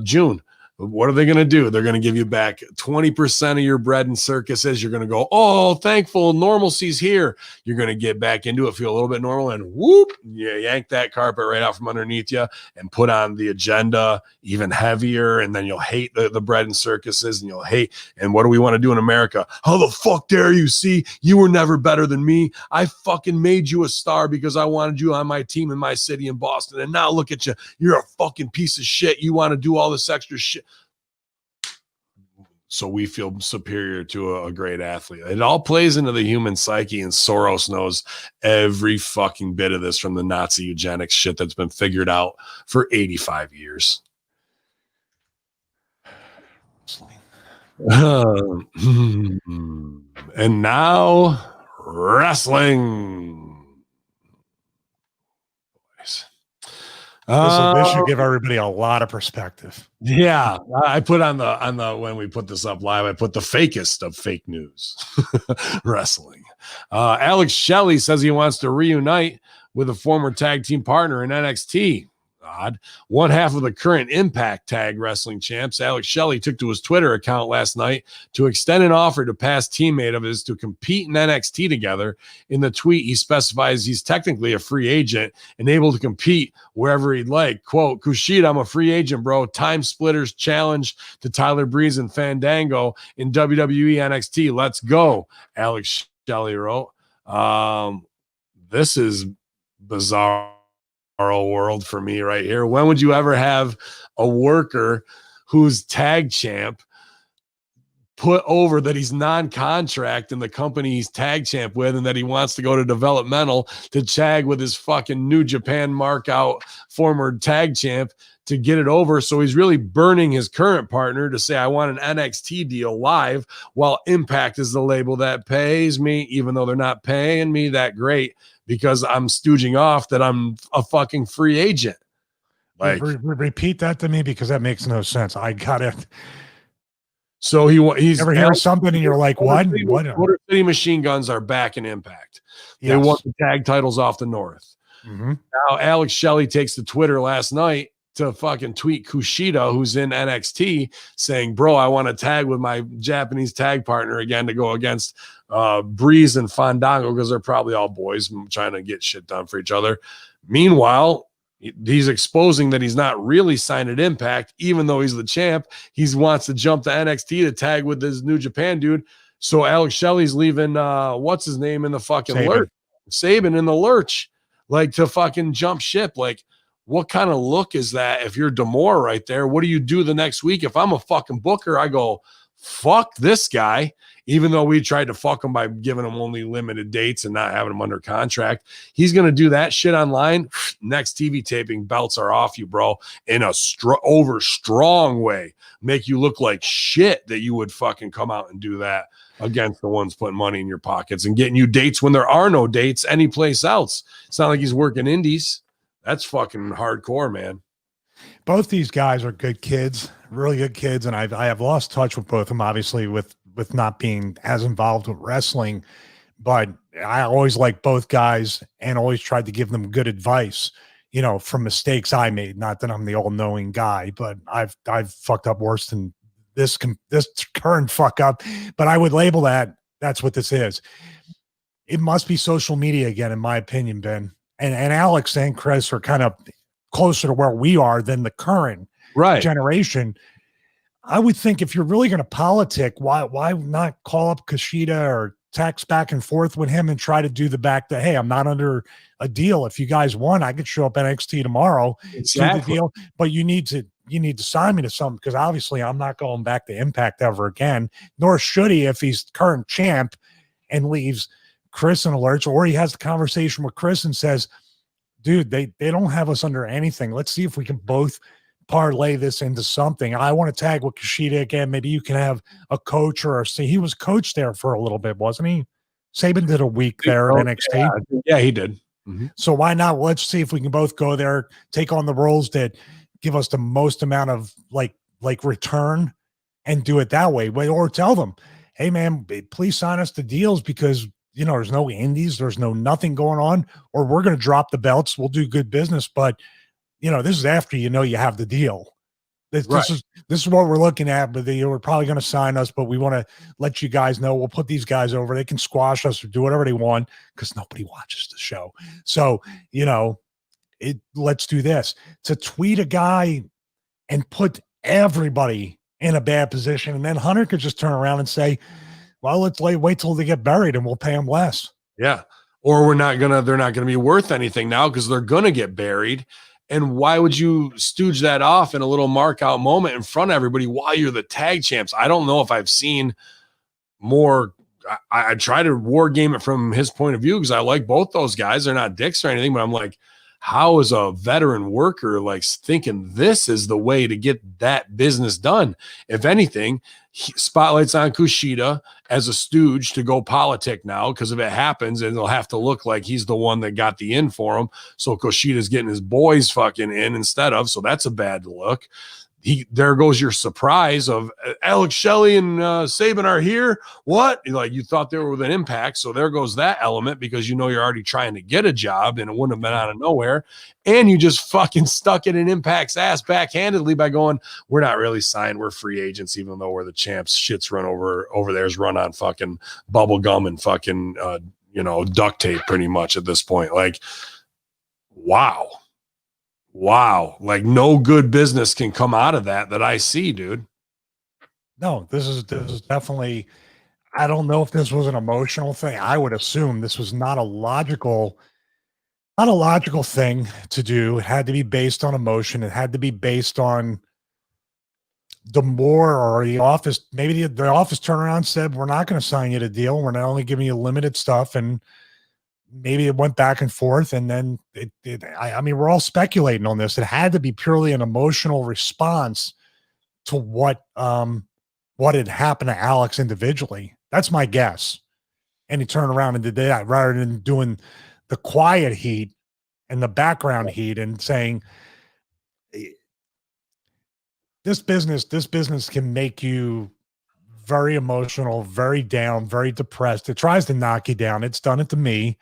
June. What are they going to do? They're going to give you back 20% of your bread and circuses. You're going to go, oh, thankful normalcy's here. You're going to get back into it, feel a little bit normal, and whoop, you yank that carpet right out from underneath you and put on the agenda even heavier. And then you'll hate the bread and circuses, and you'll hate. And what do we want to do in America? How the fuck dare you? See, you were never better than me. I fucking made you a star because I wanted you on my team in my city in Boston. And now look at you. You're a fucking piece of shit. You want to do all this extra shit. So we feel superior to a great athlete. It all plays into the human psyche, and Soros knows every fucking bit of this from the Nazi eugenics shit that's been figured out for 85 years. And now wrestling. This should give everybody a lot of perspective. Yeah, I put on the when we put this up live, I put the fakest of fake news wrestling. Alex Shelley says he wants to reunite with a former tag team partner in NXT. God. One half of the current Impact Tag Wrestling champs, Alex Shelley, took to his Twitter account last night to extend an offer to past teammate of his to compete in NXT together. In the tweet, he specifies he's technically a free agent and able to compete wherever he'd like. Quote, Kushida, I'm a free agent, bro. Time Splitters challenge to Tyler Breeze and Fandango in WWE NXT. Let's go, Alex Shelley wrote. This is bizarre world for me right here. When would you ever have a worker who's tag champ put over that he's non-contract in the company he's tag champ with, and that he wants to go to developmental to tag with his fucking New Japan mark out former tag champ to get it over? So he's really burning his current partner to say, I want an NXT deal live, while Impact is the label that pays me, even though they're not paying me that great, because I'm stooging off that I'm a fucking free agent. Like, repeat that to me, because that makes no sense. I got it. So he's ever hear something and you're like, what? Motor City Machine Guns are back in Impact. Yes. They won the tag titles off the North. Mm-hmm. Now Alex Shelley takes to Twitter last night to fucking tweet Kushida, who's in NXT, saying, bro, I want to tag with my Japanese tag partner again to go against Breeze and Fandango, because they're probably all boys trying to get shit done for each other. Meanwhile, he's exposing that he's not really signed at Impact, even though he's the champ. He wants to jump to NXT to tag with this New Japan dude. So Alex Shelley's leaving, what's his name, in the fucking lurch. Saban in the lurch, like, to fucking jump ship. Like, what kind of look is that if you're D'Amore right there? What do you do the next week? If I'm a fucking booker, I go, fuck this guy, even though we tried to fuck him by giving him only limited dates and not having him under contract. He's going to do that shit online. Next TV taping, belts are off you, bro, in a over strong way. Make you look like shit that you would fucking come out and do that against the ones putting money in your pockets and getting you dates when there are no dates anyplace else. It's not like he's working indies. That's fucking hardcore, man. Both these guys are good kids, really good kids, and I have lost touch with both of them, obviously, with not being as involved with wrestling. But I always liked both guys and always tried to give them good advice, you know, from mistakes I made. Not that I'm the all-knowing guy, but I've fucked up worse than this current fuck up. But I would label that's what this is. It must be social media again, in my opinion, Ben. And Alex and Chris are kind of closer to where we are than the current generation. I would think if you're really going to politic, why not call up Kushida or text back and forth with him and try to do hey, I'm not under a deal. If you guys want, I could show up NXT tomorrow, exactly. Do the deal, but you need to sign me to something, because obviously I'm not going back to Impact ever again, nor should he if he's current champ and leaves Chris in a lurch, or he has the conversation with Chris and says, dude, they don't have us under anything. Let's see if we can both parlay this into something. I want to tag with Kushida again. Maybe you can have a coach he was coach there for a little bit, wasn't he? Saban did a week there at NXT. Yeah, he did. Mm-hmm. So why not? Let's see if we can both go there, take on the roles that give us the most amount of like return, and do it that way. Or tell them, hey man, please sign us the deals, because you know, there's no indies, there's no nothing going on, or we're going to drop the belts. We'll do good business, but you know, this is after you know you have the deal. This is what we're looking at, but we're probably going to sign us, but we want to let you guys know we'll put these guys over. They can squash us or do whatever they want because nobody watches the show. So, let's do this. To tweet a guy and put everybody in a bad position, and then Hunter could just turn around and say, well, let's wait till they get buried and we'll pay them less. Yeah. Or they're not gonna be worth anything now because they're gonna get buried. And why would you stooge that off in a little mark out moment in front of everybody while you're the tag champs? I don't know if I've seen more. I try to war game it from his point of view because I like both those guys. They're not dicks or anything, but I'm like, how is a veteran worker like thinking this is the way to get that business done? If anything, spotlights on Kushida as a stooge to go politic now, because if it happens, and it'll have to look like he's the one that got the in for him. So Kushida's getting his boys fucking in instead of, so that's a bad look. There goes your surprise of Alex, Shelley, and Sabin are here. What? Like, you thought they were with an Impact, so there goes that element because you're already trying to get a job and it wouldn't have been out of nowhere. And you just fucking stuck it in Impact's ass backhandedly by going, we're not really signed, we're free agents, even though we're the champs. Shit's run over there's run on fucking bubble gum and fucking duct tape pretty much at this point. Like, wow. Like, no good business can come out of that I see, dude. No, this is definitely, I don't know if this was an emotional thing. I would assume this was not a logical thing to do. It had to be based on emotion. It had to be based on the office. Maybe the office turned around and said, we're not going to sign you the deal. We're not only giving you limited stuff. And maybe it went back and forth, and then I mean, we're all speculating on this. It had to be purely an emotional response to what had happened to Alex individually. That's my guess. And he turned around and did that rather than doing the quiet heat and the background heat and saying, this business can make you very emotional, very down, very depressed. It tries to knock you down. It's done it to me.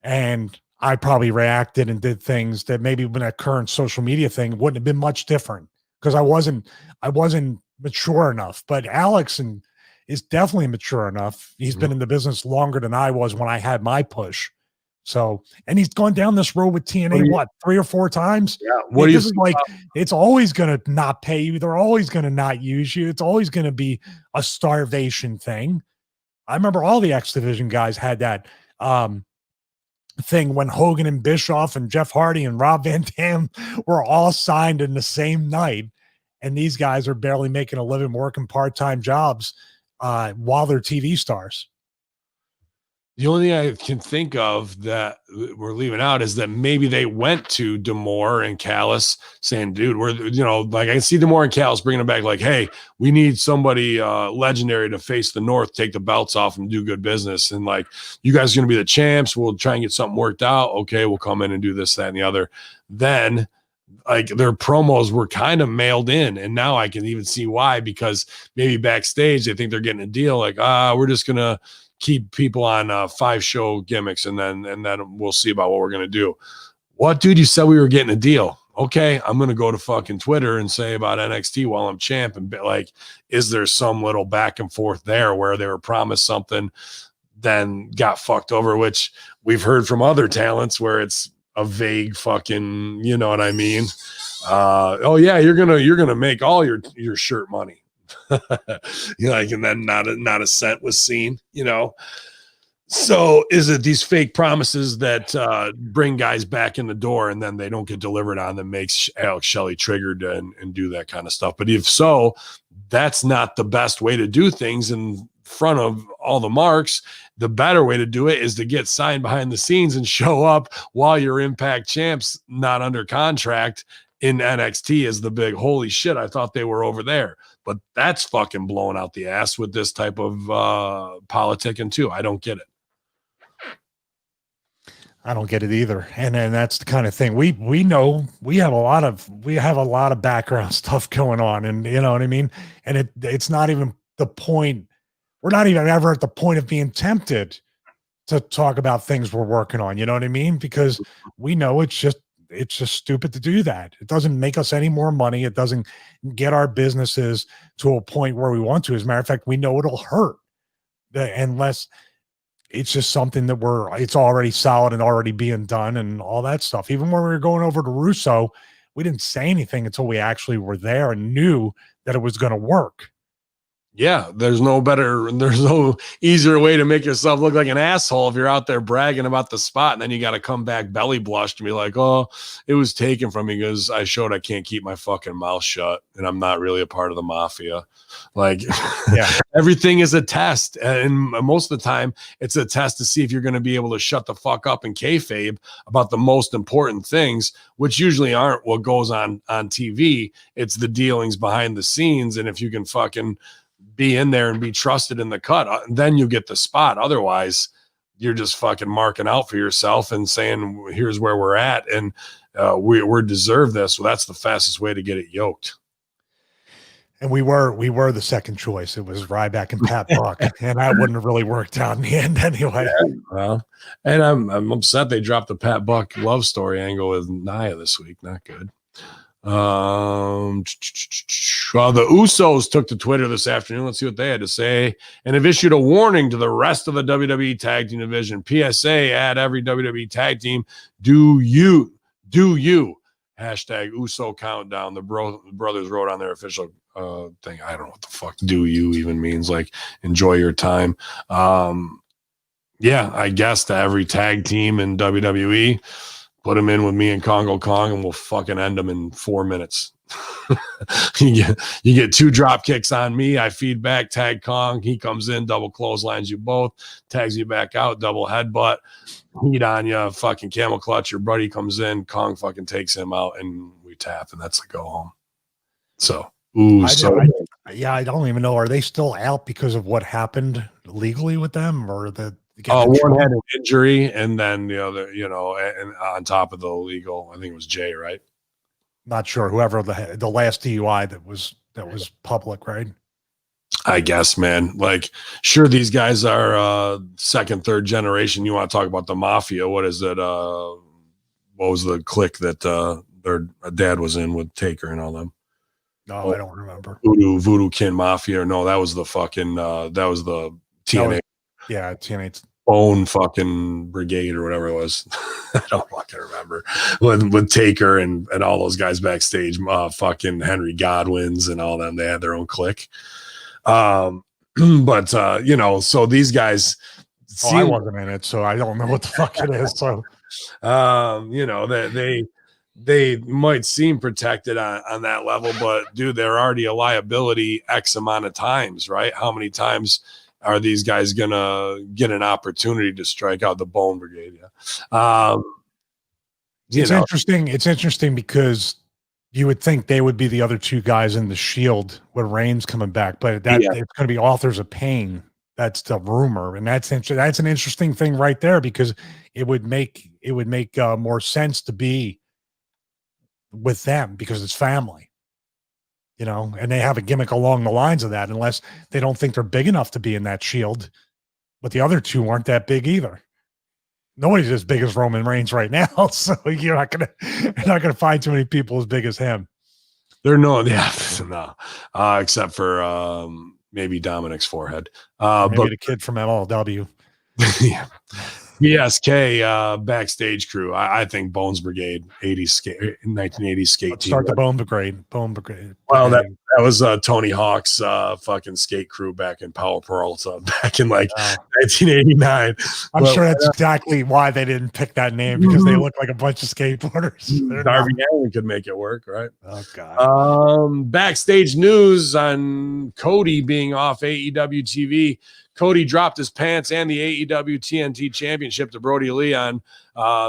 And I probably reacted and did things that maybe when that current social media thing wouldn't have been much different because I wasn't mature enough. But Alex is definitely mature enough. He's been in the business longer than I was when I had my push. So, and he's gone down this road with TNA, 3 or 4 times? Yeah. It's always going to not pay you. They're always going to not use you. It's always going to be a starvation thing. I remember all the X Division guys had that thing when Hogan and Bischoff and Jeff Hardy and Rob Van Dam were all signed in the same night. And these guys are barely making a living working part-time jobs while they're TV stars. The only thing I can think of that we're leaving out is that maybe they went to D'Amore and Callis saying, dude, we're, like I can see D'Amore and Callis bringing them back like, hey, we need somebody legendary to face the North, take the belts off and do good business. And like, you guys are going to be the champs. We'll try and get something worked out. Okay, we'll come in and do this, that, and the other. Then like their promos were kind of mailed in. And now I can even see why, because maybe backstage they think they're getting a deal. Like, we're just going to keep people on 5-show gimmicks and then we'll see about what we're going to do. What, dude? You said we were getting a deal. Okay, I'm going to go to fucking Twitter and say about NXT while I'm champ and be like, is there some little back and forth there where they were promised something then got fucked over, which we've heard from other talents where it's a vague fucking, you know what I mean? Oh yeah, you're going to make all your shirt money. And then not a cent was seen, So is it these fake promises that bring guys back in the door and then they don't get delivered on that makes Alex Shelley triggered and do that kind of stuff? But if so, that's not the best way to do things in front of all the marks. The better way to do it is to get signed behind the scenes and show up while you're Impact champs, not under contract in NXT as the big, holy shit, I thought they were over there. But that's fucking blown out the ass with this type of politicking too. I don't get it. I don't get it either. And that's the kind of thing we know we have a lot of background stuff going on, and you know what I mean? And it's not even the point. We're not even ever at the point of being tempted to talk about things we're working on. You know what I mean? Because we know it's just it's just stupid to do that. It doesn't make us any more money. It doesn't get our businesses to a point where we want to. As a matter of fact, we know it'll hurt unless it's just something that it's already solid and already being done and all that stuff. Even when we were going over to Russo, we didn't say anything until we actually were there and knew that it was going to work. Yeah, there's no easier way to make yourself look like an asshole if you're out there bragging about the spot and then you got to come back belly blushed and be like, oh, it was taken from me because I showed I can't keep my fucking mouth shut and I'm not really a part of the mafia. Like, yeah, everything is a test. And most of the time it's a test to see if you're going to be able to shut the fuck up and kayfabe about the most important things, which usually aren't what goes on TV. It's the dealings behind the scenes. And if you can fucking be in there and be trusted in the cut, then you get the spot. Otherwise, you're just fucking marking out for yourself and saying, here's where we're at. And we deserve this. So that's the fastest way to get it yoked. And we were the second choice. It was Ryback and Pat Buck, and that wouldn't have really worked out in the end anyway. Yeah, well, and I'm upset they dropped the Pat Buck love story angle with Nia this week. Not good. Well, the Usos took to Twitter this afternoon. Let's see what they had to say, and have issued a warning to the rest of the WWE Tag Team division. PSA at every WWE Tag Team: do you? Hashtag Uso countdown. The brothers wrote on their official thing. I don't know what the fuck "do you" even means. Like, enjoy your time. Yeah, I guess to every tag team in WWE. Put him in with me and Congo Kong, and we'll fucking end him in 4 minutes. you get 2 drop kicks on me. I feed back, tag Kong. He comes in, double clotheslines you both, tags you back out, double headbutt, heat on you, fucking camel clutch. Your buddy comes in, Kong fucking takes him out, and we tap, and that's the go home. So, I don't even know. Are they still out because of what happened legally with them, or one had an injury, and then the other, and on top of the legal, I think it was Jay, right? Not sure. Whoever the last DUI that was public, right? I guess, man. Like, sure, these guys are second, third generation. You want to talk about the mafia? What is it? What was the clique that their dad was in with Taker and all them? No, I don't remember. Voodoo Kin Mafia. No, that was the fucking that was the TNA. Yeah, TNA Bone fucking Brigade or whatever it was. I don't fucking remember. With Taker and all those guys backstage, fucking Henry Godwins and all them, they had their own clique. But so these guys. I wasn't in it, so I don't know what the fuck it is. So, they might seem protected on that level, but dude, they're already a liability X amount of times, right? How many times are these guys gonna get an opportunity to strike out the Bone Brigade? It's interesting. It's interesting because you would think they would be the other 2 guys in the Shield when Reigns coming back, but it's going to be Authors of Pain. That's the rumor, and that's an interesting thing right there, because it would make more sense to be with them because it's family. And they have a gimmick along the lines of that, unless they don't think they're big enough to be in that Shield. But the other 2 aren't that big either. Nobody's as big as Roman Reigns right now, so you're not gonna find too many people as big as him. No, except for maybe Dominic's forehead. Maybe the kid from MLW. Yeah. BSK backstage crew. I think Bones Brigade 1980s skate Let's team. start the Bone Brigade. Well, that was Tony Hawk's fucking skate crew back in Power Pearl, back in 1989. I'm sure that's exactly why they didn't pick that name, because they look like a bunch of skateboarders. Darby Allin could make it work, right? Oh god. Backstage news on Cody being off AEW TV. Cody dropped his pants and the AEW TNT Championship to Brody Lee on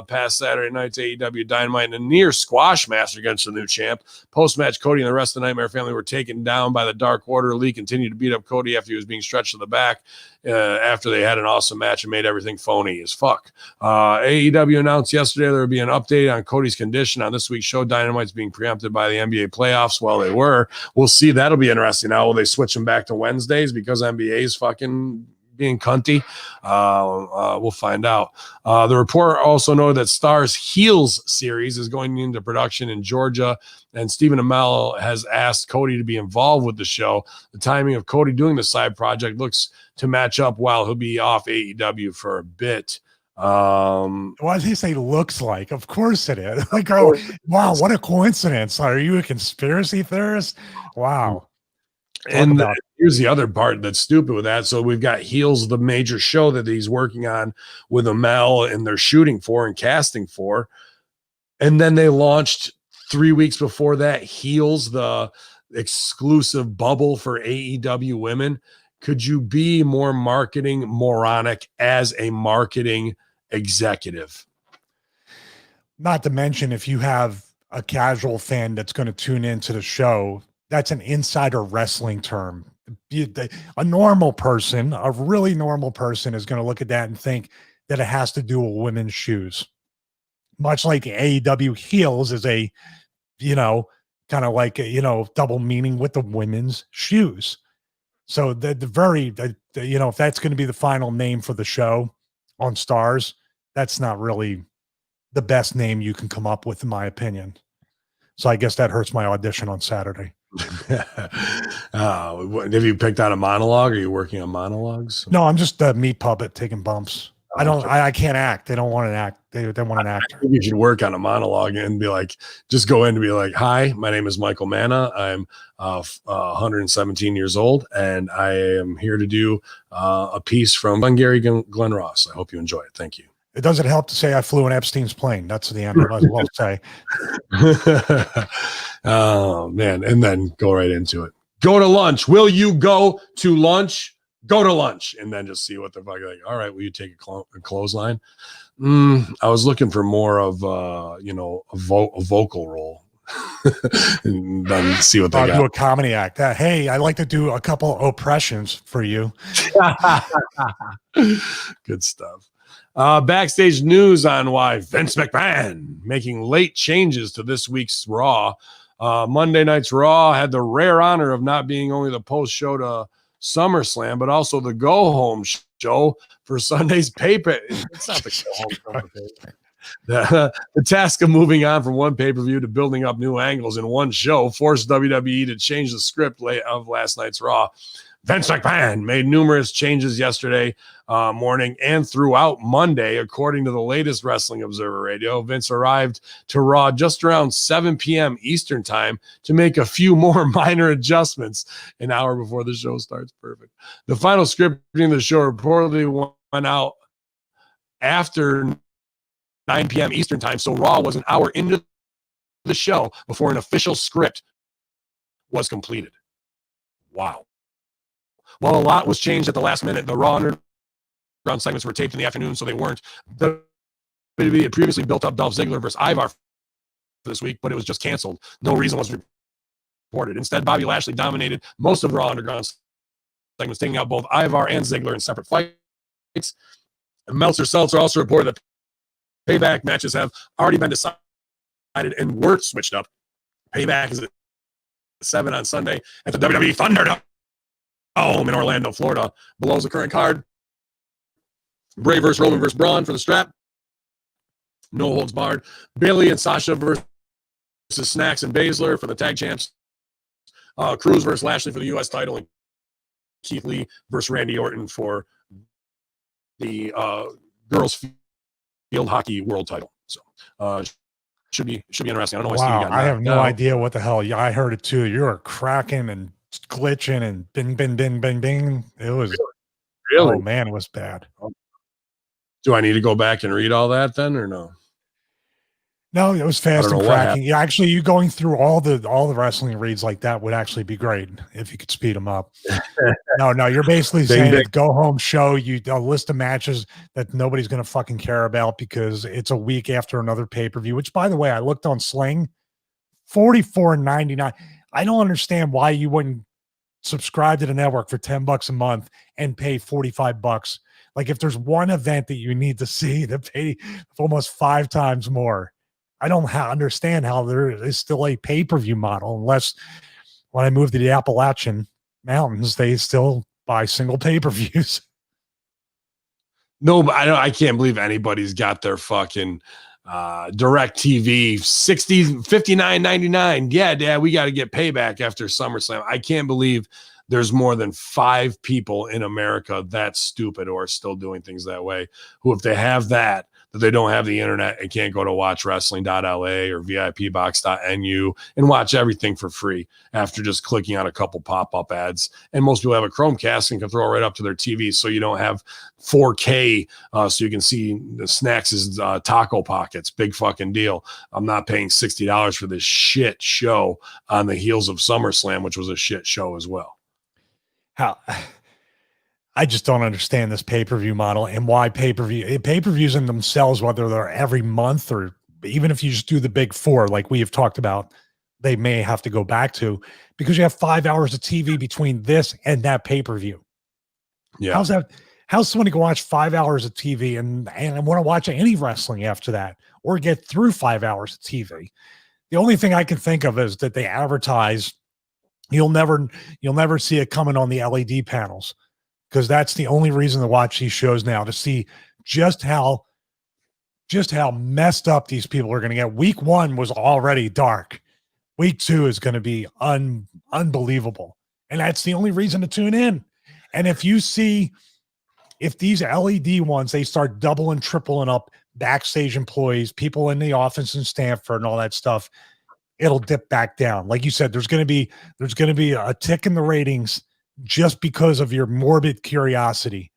past Saturday night's AEW Dynamite in a near squash match against the new champ. Post-match, Cody and the rest of the Nightmare family were taken down by the Dark Order. Lee continued to beat up Cody after he was being stretched to the back after they had an awesome match and made everything phony as fuck. AEW announced yesterday there would be an update on Cody's condition on this week's show. Dynamite's being preempted by the NBA playoffs. Well, they were. We'll see. That'll be interesting. Now, will they switch them back to Wednesdays because NBA's fucking being cunty. We'll find out. The report also noted that Star's Heels series is going into production in Georgia, and Stephen Amell has asked Cody to be involved with the show. The timing of Cody doing the side project looks to match up while he'll be off AEW for a bit. Why does he say looks like? Of course it is. Like, oh, wow, what a coincidence. Are you a conspiracy theorist? Wow. And here's the other part that's stupid with that. So we've got Heels, the major show that he's working on with Amell and they're shooting for and casting for. And then they launched 3 weeks before that, Heels, the exclusive bubble for AEW women. Could you be more marketing moronic as a marketing executive? Not to mention, if you have a casual fan that's going to tune into the show, that's an insider wrestling term. A normal person, a really normal person, is going to look at that and think that it has to do with women's shoes. Much like AEW Heels is a, kind of like a, double meaning with the women's shoes. So if that's going to be the final name for the show on Stars, that's not really the best name you can come up with, in my opinion. So I guess that hurts my audition on Saturday. Have you picked out a monologue? Are you working on monologues? No, I'm just a meat puppet taking bumps. I can't act. They don't want an act. They want an actor. I think you should work on a monologue and be like, just go in and be like, hi, my name is Michael Manna. I'm 117 years old, and I am here to do a piece from Glengarry Glen Ross. I hope you enjoy it. Thank you. It doesn't help to say I flew in Epstein's plane. That's the end. I might as well say. Oh, man. And then go right into it. Go to lunch. Will you go to lunch? Go to lunch. And then just see what the fuck. Like, all right, will you take a clothesline? I was looking for more of, a vocal role. And then see what they got. Do a comedy act. Hey, I'd like to do a couple oppressions for you. Good stuff. Backstage news on why Vince McMahon making late changes to this week's Raw. Monday night's Raw had the rare honor of not being only the post show to SummerSlam, but also the go home show for Sunday's pay-per. It's not the go home show. The task of moving on from one pay-per-view to building up new angles in one show forced WWE to change the script of last night's Raw. Vince McMahon made numerous changes yesterday morning and throughout Monday. According to the latest Wrestling Observer Radio, Vince arrived to Raw just around 7 p.m. Eastern time to make a few more minor adjustments an hour before the show starts. Perfect. The final scripting of the show reportedly went out after 9 p.m. Eastern time, so Raw was an hour into the show before an official script was completed. Wow. While a lot was changed at the last minute, the Raw Underground segments were taped in the afternoon, so they weren't. WWE had previously built up Dolph Ziggler versus Ivar for this week, but it was just canceled. No reason was reported. Instead, Bobby Lashley dominated most of the Raw Underground segments, taking out both Ivar and Ziggler in separate fights. And Meltzer-Seltzer also reported that Payback matches have already been decided and were switched up. Payback is at 7 on Sunday at the WWE Thunderdome in Orlando, Florida. Below is the current card. Bray versus Roman versus Braun for the strap. No holds barred. Bayley and Sasha versus Snacks and Baszler for the tag champs. Cruz versus Lashley for the U.S. title. And Keith Lee versus Randy Orton for the girls field hockey world title. So should be interesting. I don't know. Wow, I have no idea what the hell. Yeah, I heard it too. You were cracking and glitching and bing, bing, bing, bing, bing. It was really, oh man, it was bad. Do I need to go back and read all that then, or no? No, it was fast and cracking. Yeah, actually, you going through all the wrestling reads like that would actually be great if you could speed them up. No, you're basically saying that go home show, a list of matches that nobody's going to fucking care about because it's a week after another pay-per-view, which by the way, I looked on Sling, $44.99. I don't understand why you wouldn't subscribe to the network for $10 a month and pay $45. Like if there's one event that you need to see, to pay almost 5 times more. I don't understand how there is still a pay-per-view model unless when I moved to the Appalachian Mountains, they still buy single pay-per-views. No, but I can't believe anybody's got their fucking direct TV 59.99. Yeah, Dad, we got to get payback after SummerSlam. I can't believe there's more than 5 people in America that stupid or are still doing things that way, who, if they have that they don't have the internet and can't go to watchwrestling.la or vipbox.nu and watch everything for free after just clicking on a couple pop-up ads. And most people have a Chromecast and can throw it right up to their TV, so you don't have 4K so you can see the Snacks' taco pockets. Big fucking deal. I'm not paying $60 for this shit show on the heels of SummerSlam, which was a shit show as well. How I just don't understand this pay-per-view model and why pay-per-views in themselves, whether they're every month or even if you just do the big 4, like we have talked about, they may have to go back to, because you have 5 hours of TV between this and that pay-per-view. Yeah. How's somebody can watch 5 hours of TV and want to watch any wrestling after that or get through 5 hours of TV? The only thing I can think of is that they advertise. You'll never see it coming on the LED panels, because that's the only reason to watch these shows now, to see just how messed up these people are going to get. Week 1 was already dark. Week 2 is going to be unbelievable. And that's the only reason to tune in. And if these LED ones, they start doubling, tripling up backstage employees, people in the office in Stanford and all that stuff, it'll dip back down. Like you said, there's going to be a tick in the ratings just because of your morbid curiosity.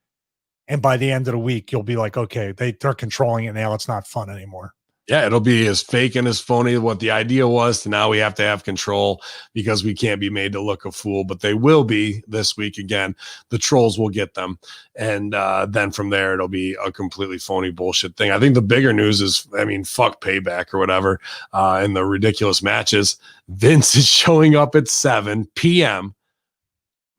And by the end of the week, you'll be like, okay, they're controlling it now. It's not fun anymore. Yeah, it'll be as fake and as phony what the idea was to now we have to have control because we can't be made to look a fool. But they will be this week again. The trolls will get them. And then from there, it'll be a completely phony bullshit thing. I think the bigger news is, fuck Payback or whatever, in the ridiculous matches. Vince is showing up at 7 p.m.,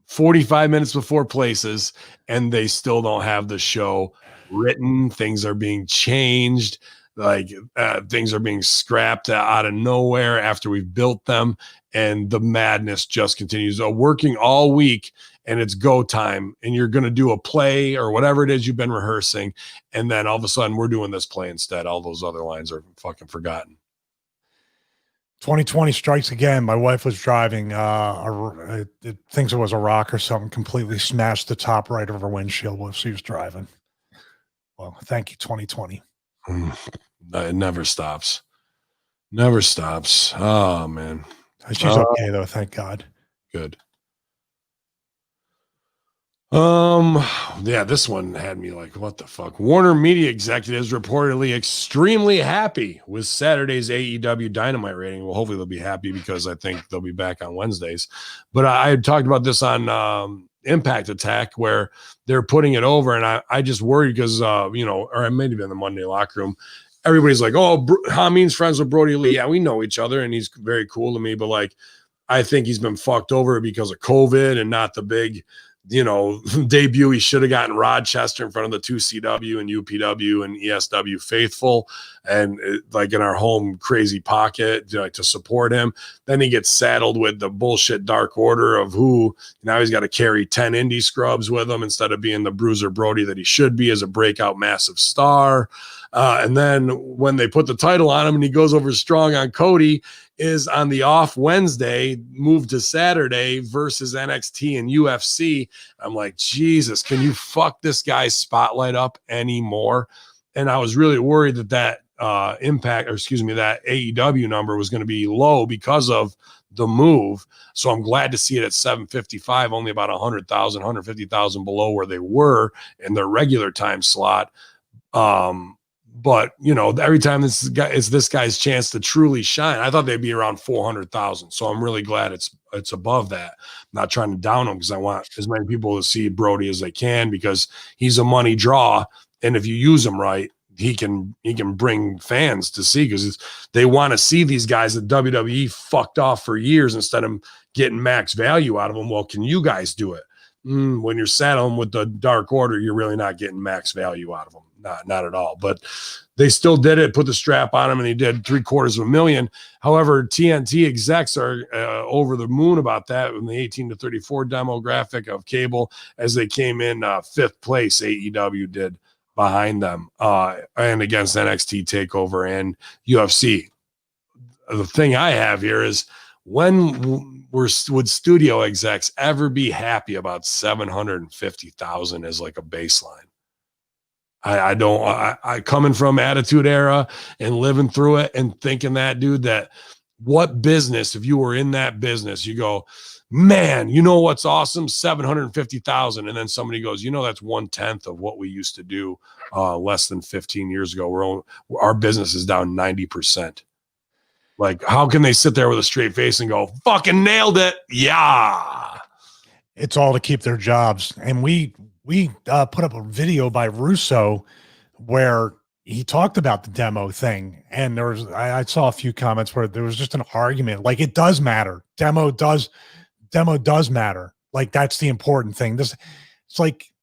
45 minutes before places, and they still don't have the show written. Things are being changed. Things are being scrapped out of nowhere after we've built them, and the madness just continues. Working all week, and it's go time, and you're going to do a play or whatever it is you've been rehearsing, and then all of a sudden we're doing this play instead. All those other lines are fucking forgotten. 2020 strikes again. My wife was driving. I think it was a rock or something, completely smashed the top right of her windshield while she was driving. Well, thank you, 2020. It never stops. Never stops. Oh, man. She's okay, though. Thank God. Good. Yeah, this one had me like, what the fuck? Warner Media executives reportedly extremely happy with Saturday's AEW Dynamite rating. Well, hopefully they'll be happy because I think they'll be back on Wednesdays. But I had talked about this on Impact Attack, where they're putting it over, and I just worried because or I may have been in the Monday locker room. Everybody's like, oh, Hamin's friends with Brody Lee. Yeah, we know each other, and he's very cool to me. But like, I think he's been fucked over because of COVID and not the big, debut he should have gotten Rochester in front of the 2CW and UPW and ESW faithful, and like in our home crazy pocket to support him. Then he gets saddled with the bullshit Dark Order of who now he's got to carry 10 indie scrubs with him instead of being the Bruiser Brody that he should be as a breakout massive star. And then when they put the title on him and he goes over strong on Cody, is on the off Wednesday, moved to Saturday versus NXT and UFC. I'm like, Jesus, can you fuck this guy's spotlight up anymore? And I was really worried that Impact, or excuse me, that AEW number was going to be low because of the move. So I'm glad to see it at 755, only about 100,000, 150,000 below where they were in their regular time slot. But every time it's this guy's chance to truly shine. I thought they'd be around 400,000. So I'm really glad it's above that. I'm not trying to down him because I want as many people to see Brody as they can, because he's a money draw. And if you use him right, he can bring fans to see, because they want to see these guys that WWE fucked off for years instead of getting max value out of them. Well, can you guys do it? When you're saddling with the Dark Order, you're really not getting max value out of them. Not at all. But they still did it, put the strap on him, and he did $750,000. However, TNT execs are over the moon about that in the 18 to 34 demographic of cable, as they came in 5th place. AEW did behind them, and against NXT TakeOver and UFC. The thing I have here is, when would studio execs ever be happy about 750,000 as like a baseline? I don't. I coming from Attitude Era and living through it and thinking that, dude, that what business, if you were in that business, you go, man, you know what's awesome? 750,000. And then somebody goes, that's 1/10 of what we used to do less than 15 years ago. Our business is down 90%. Like, how can they sit there with a straight face and go, fucking nailed it? Yeah. It's all to keep their jobs. And we put up a video by Russo where he talked about the demo thing. And I saw a few comments where there was just an argument. Like, it does matter. Demo does matter. Like, that's the important thing. It's like,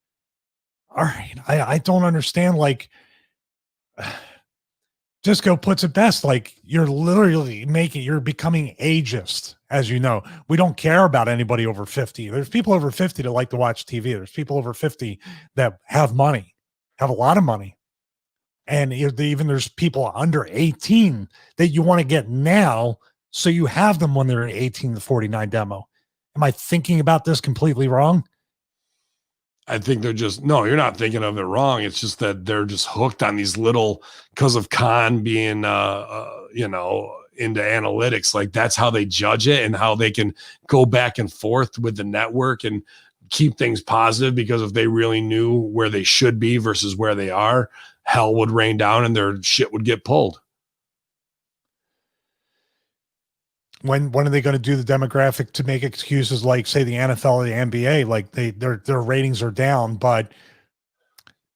all right, I don't understand. Like, Disco puts it best. Like, you're becoming ageist, as you know. We don't care about anybody over 50. There's people over 50 that like to watch TV. There's people over 50 that have money, have a lot of money. And even there's people under 18 that you want to get now, so you have them when they're an 18 to 49 demo. Am I thinking about this completely wrong? I think no, you're not thinking of it wrong. It's just that they're just hooked on these little, because of Khan being, into analytics. Like, that's how they judge it and how they can go back and forth with the network and keep things positive, because if they really knew where they should be versus where they are, hell would rain down and their shit would get pulled. When are they going to do the demographic to make excuses like, say, the NFL or the NBA? Like, their ratings are down, but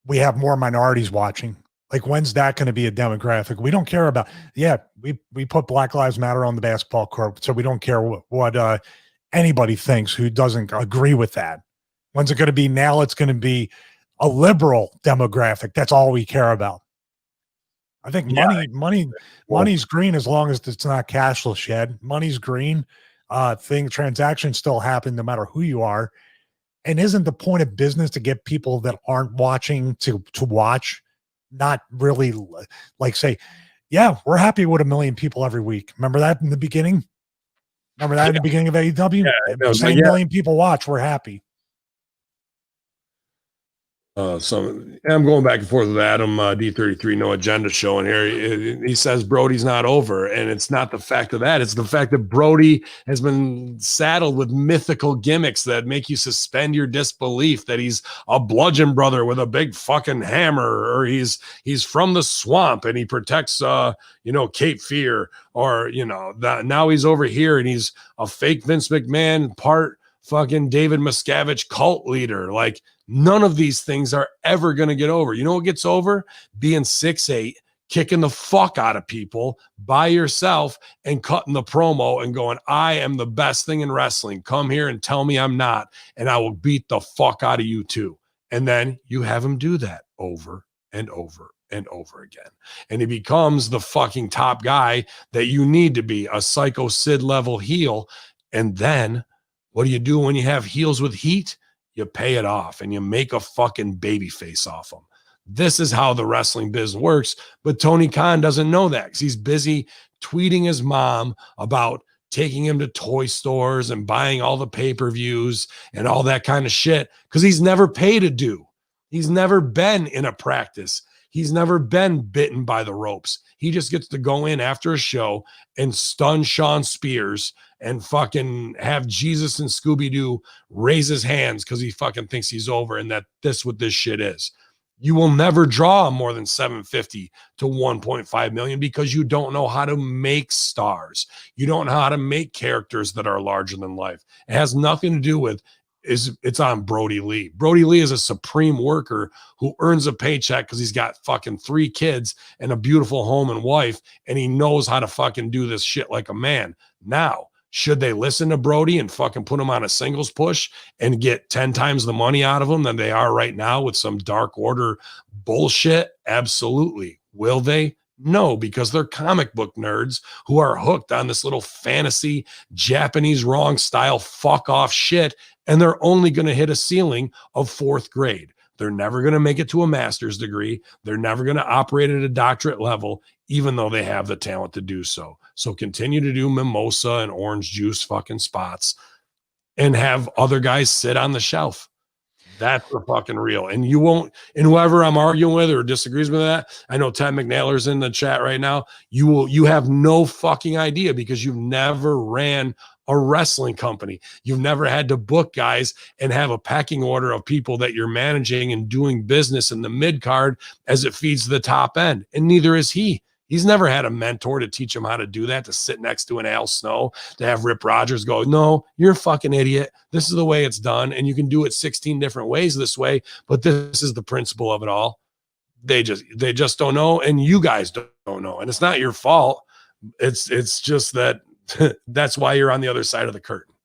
we have more minorities watching. Like, when's that going to be a demographic? We don't care about. Yeah, we put Black Lives Matter on the basketball court, so we don't care what anybody thinks who doesn't agree with that. When's it going to be? Now it's going to be a liberal demographic. That's all we care about. I think money's green as long as it's not cashless yet. Money's green. Transactions still happen no matter who you are. And isn't the point of business to get people that aren't watching to watch? Not really, like, say, yeah, we're happy with 1 million people every week. Remember that in the beginning? In the beginning of AEW? Yeah, saying 1 million people watch, we're happy. So I'm going back and forth with Adam D33 No Agenda showing here. He says Brody's not over, and it's not the fact of that. It's the fact that Brody has been saddled with mythical gimmicks that make you suspend your disbelief that he's a bludgeon brother with a big fucking hammer, or he's from the swamp and he protects Cape Fear, or that now he's over here and he's a fake Vince McMahon, part fucking David Miscavige cult leader. Like, none of these things are ever going to get over. You know what gets over? Being 6'8", kicking the fuck out of people by yourself and cutting the promo and going, I am the best thing in wrestling. Come here and tell me I'm not, and I will beat the fuck out of you too. And then you have him do that over and over and over again. And he becomes the fucking top guy that you need to be, a Psycho Sid level heel. And then what do you do when you have heels with heat? You pay it off and you make a fucking baby face off them. This is how the wrestling biz works. But Tony Khan doesn't know that, because he's busy tweeting his mom about taking him to toy stores and buying all the pay-per-views and all that kind of shit, because he's never paid a due. He's never been in a practice. He's never been bitten by the ropes. He just gets to go in after a show and stun Sean Spears and fucking have Jesus and Scooby-Doo raise his hands because he fucking thinks he's over, and that's what this shit is. You will never draw more than 750 to 1.5 million because you don't know how to make stars. You don't know how to make characters that are larger than life. It has nothing to do with it's on Brody Lee. Brody Lee is a supreme worker who earns a paycheck because he's got fucking 3 kids and a beautiful home and wife, and he knows how to fucking do this shit like a man. Now, should they listen to Brody and fucking put him on a singles push and get 10 times the money out of him than they are right now with some Dark Order bullshit? Absolutely. Will they? No, because they're comic book nerds who are hooked on this little fantasy Japanese wrong style fuck off shit, and they're only going to hit a ceiling of 4th grade. They're never going to make it to a master's degree. They're never going to operate at a doctorate level, even though they have the talent to do so. So continue to do mimosa and orange juice fucking spots and have other guys sit on the shelf. That's the fucking real. And you won't, and whoever I'm arguing with or disagrees with that, I know Ted McNailer's in the chat right now. You have no fucking idea because you've never ran a wrestling company. You've never had to book guys and have a pecking order of people that you're managing and doing business in the mid card as it feeds the top end. And neither is he. He's never had a mentor to teach him how to do that, to sit next to an Al Snow, to have Rip Rogers go, no, you're a fucking idiot. This is the way it's done. And you can do it 16 different ways this way, but this is the principle of it all. They just don't know. And you guys don't know. And it's not your fault. It's just that that's why you're on the other side of the curtain.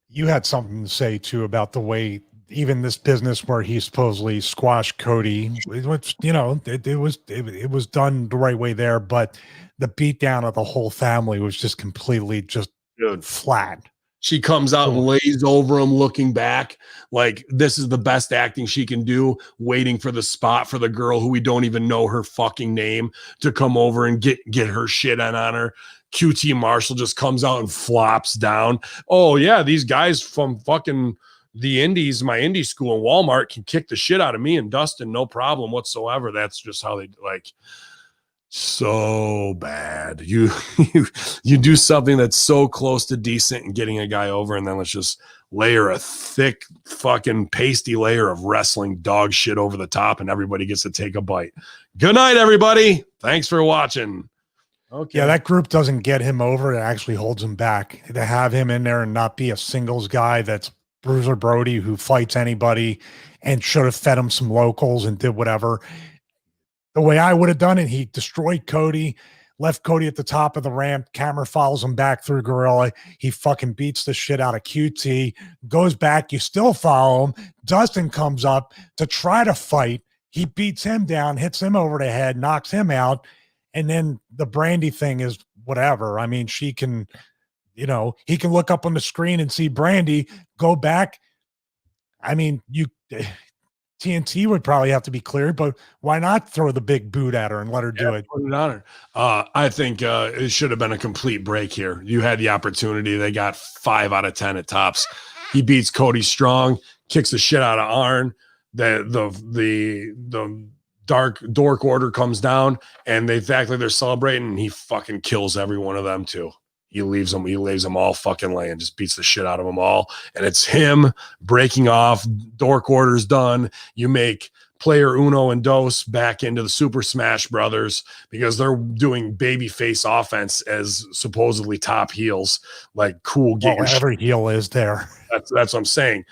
You had something to say too about the way even this business where he supposedly squashed Cody, which, you know, it was done the right way there, but the beatdown of the whole family was just completely just flat. She comes out and lays over him looking back like this is the best acting she can do, waiting for the spot for the girl who we don't even know her fucking name to come over and get her shit on her. QT Marshall just comes out and flops down. Oh yeah, these guys from fucking the indies, my indie school in Walmart can kick the shit out of me and Dustin, no problem whatsoever. That's just how they like. So bad. You do something that's so close to decent and getting a guy over, and then let's just layer a thick fucking pasty layer of wrestling dog shit over the top, and everybody gets to take a bite. Good night, everybody. Thanks for watching. Okay. Yeah, that group doesn't get him over. It actually holds him back. To have him in there and not be a singles guy that's Bruiser Brody who fights anybody and should have fed him some locals and did whatever. The way I would have done it, he destroyed Cody, left Cody at the top of the ramp. Camera follows him back through Gorilla. He fucking beats the shit out of QT, goes back. You still follow him. Dustin comes up to try to fight. He beats him down, hits him over the head, knocks him out. And then the Brandy thing is whatever. I mean, she can, you know, he can look up on the screen and see Brandy, go back. I mean, TNT would probably have to be cleared, but why not throw the big boot at her and let her do it? Put it on her. I think it should have been a complete break here. You had the opportunity. They got 5 out of 10 at tops. He beats Cody strong, kicks the shit out of Arn. The dork order comes down, and they're celebrating, and he fucking kills every one of them too. He lays them all fucking laying, just beats the shit out of them all. And it's him breaking off. Dork order's done. You make player Uno and Dos back into the Super Smash Brothers because they're doing babyface offense as supposedly top heels. Like, cool. Every heel is there. That's what I'm saying.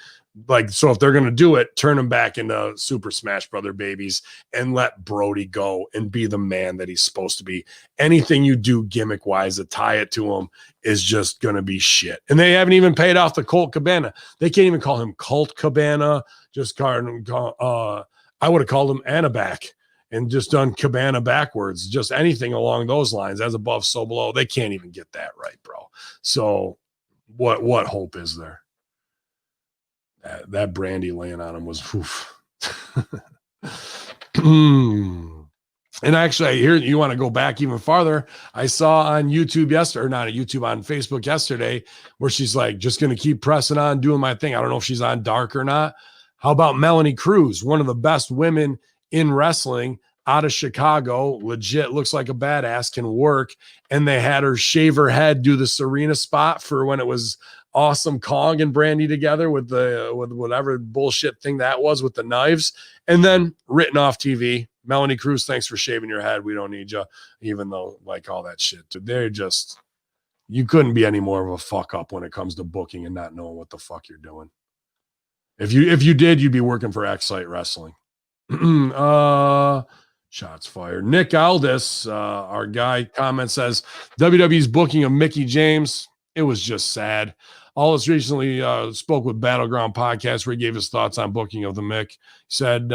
Like, so if they're going to do it, turn them back into Super Smash Brother babies and let Brody go and be the man that he's supposed to be. Anything you do gimmick wise to tie it to him is just going to be shit. And they haven't even paid off the Colt Cabana. They can't even call him Colt Cabana. Just I would have called him Anabac and just done Cabana backwards. Just anything along those lines, as above, so below. They can't even get that right, bro. So what hope is there? That Brandy laying on him was oof. And actually, I hear you want to go back even farther. I saw on YouTube yesterday, or not on YouTube, on Facebook yesterday, where she's like, just going to keep pressing on, doing my thing. I don't know if she's on Dark or not. How about Melanie Cruz, one of the best women in wrestling out of Chicago, legit looks like a badass, can work. And they had her shave her head, do the Serena spot for when it was Awesome Kong and Brandy together with whatever bullshit thing that was with the knives, and then written off TV. Melanie Cruz, thanks for shaving your head. We don't need you. Even though, like, all that shit, they're just, you couldn't be any more of a fuck up when it comes to booking and not knowing what the fuck you're doing. If you did, you'd be working for Excite Wrestling. Shots fired. Nick Aldis, our guy, comment says WWE's booking of Mickie James. It was just sad. Aldis recently spoke with Battleground Podcast where he gave his thoughts on booking of the Mick. He said,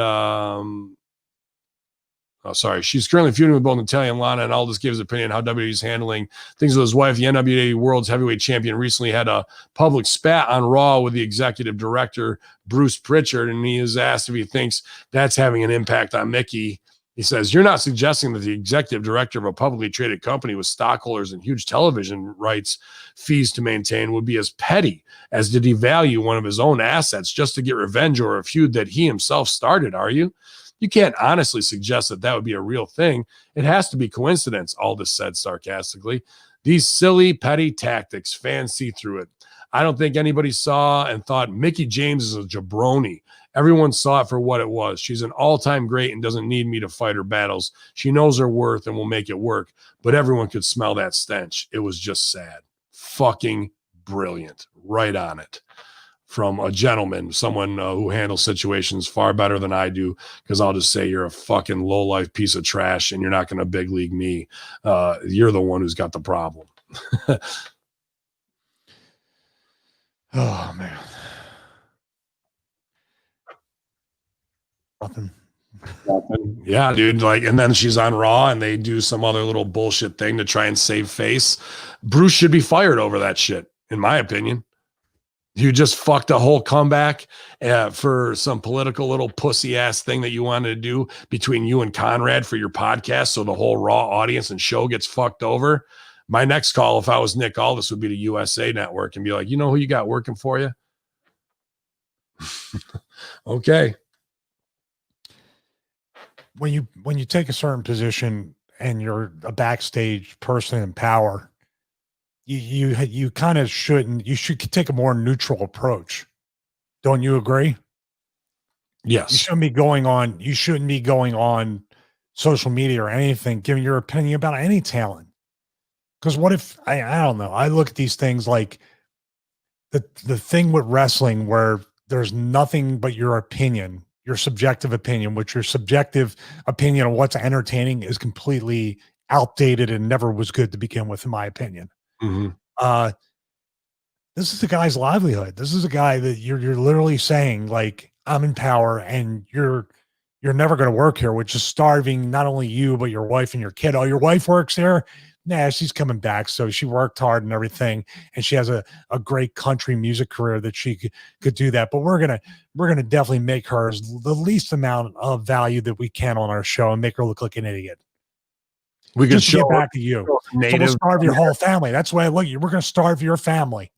sorry. She's currently feuding with both Natalia and Lana, and Aldis gives his opinion on how WWE is handling things with his wife. The NWA World's Heavyweight Champion recently had a public spat on Raw with the executive director, Bruce Pritchard, and he is asked if he thinks that's having an impact on Mickey. He says, "You're not suggesting that the executive director of a publicly traded company with stockholders and huge television rights fees to maintain would be as petty as to devalue one of his own assets just to get revenge or a feud that he himself started, are you? You can't honestly suggest that that would be a real thing. It has to be coincidence," Aldis said sarcastically. "These silly, petty tactics, fans see through it. I don't think anybody saw and thought Mickey James is a jabroni. Everyone saw it for what it was. She's an all-time great and doesn't need me to fight her battles. She knows her worth and will make it work, but everyone could smell that stench. It was just sad." Fucking brilliant. Right on it. From a gentleman, someone who handles situations far better than I do, because I'll just say you're a fucking low-life piece of trash and you're not going to big league me. You're the one who's got the problem. Oh, man. Nothing. Yeah, dude. Like, and then she's on Raw and they do some other little bullshit thing to try and save face. Bruce should be fired over that shit, in my opinion. You just fucked a whole comeback for some political little pussy ass thing that you wanted to do between you and Conrad for your podcast. So the whole Raw audience and show gets fucked over. My next call, if I was Nick Aldis, would be to USA Network and be like, "You know who you got working for you?" Okay. When you take a certain position and you're a backstage person in power, you kind of shouldn't. You should take a more neutral approach. Don't you agree? Yes. You shouldn't be going on social media or anything, giving your opinion about any talent. Because what if I don't know? I look at these things like the thing with wrestling where there's nothing but your opinion, your subjective opinion, which your subjective opinion of what's entertaining is completely outdated and never was good to begin with, in my opinion. Mm-hmm. This is a guy's livelihood. This is a guy that you're literally saying, like, I'm in power and you're never going to work here, which is starving not only you, but your wife and your kid. Oh, your wife works here? Nah, she's coming back. So she worked hard and everything. And she has a great country music career that she could do that. But we're going to definitely make her the least amount of value that we can on our show and make her look like an idiot. We can get back to you. So we'll starve your whole family. That's the way I look at you. We're going to starve your family.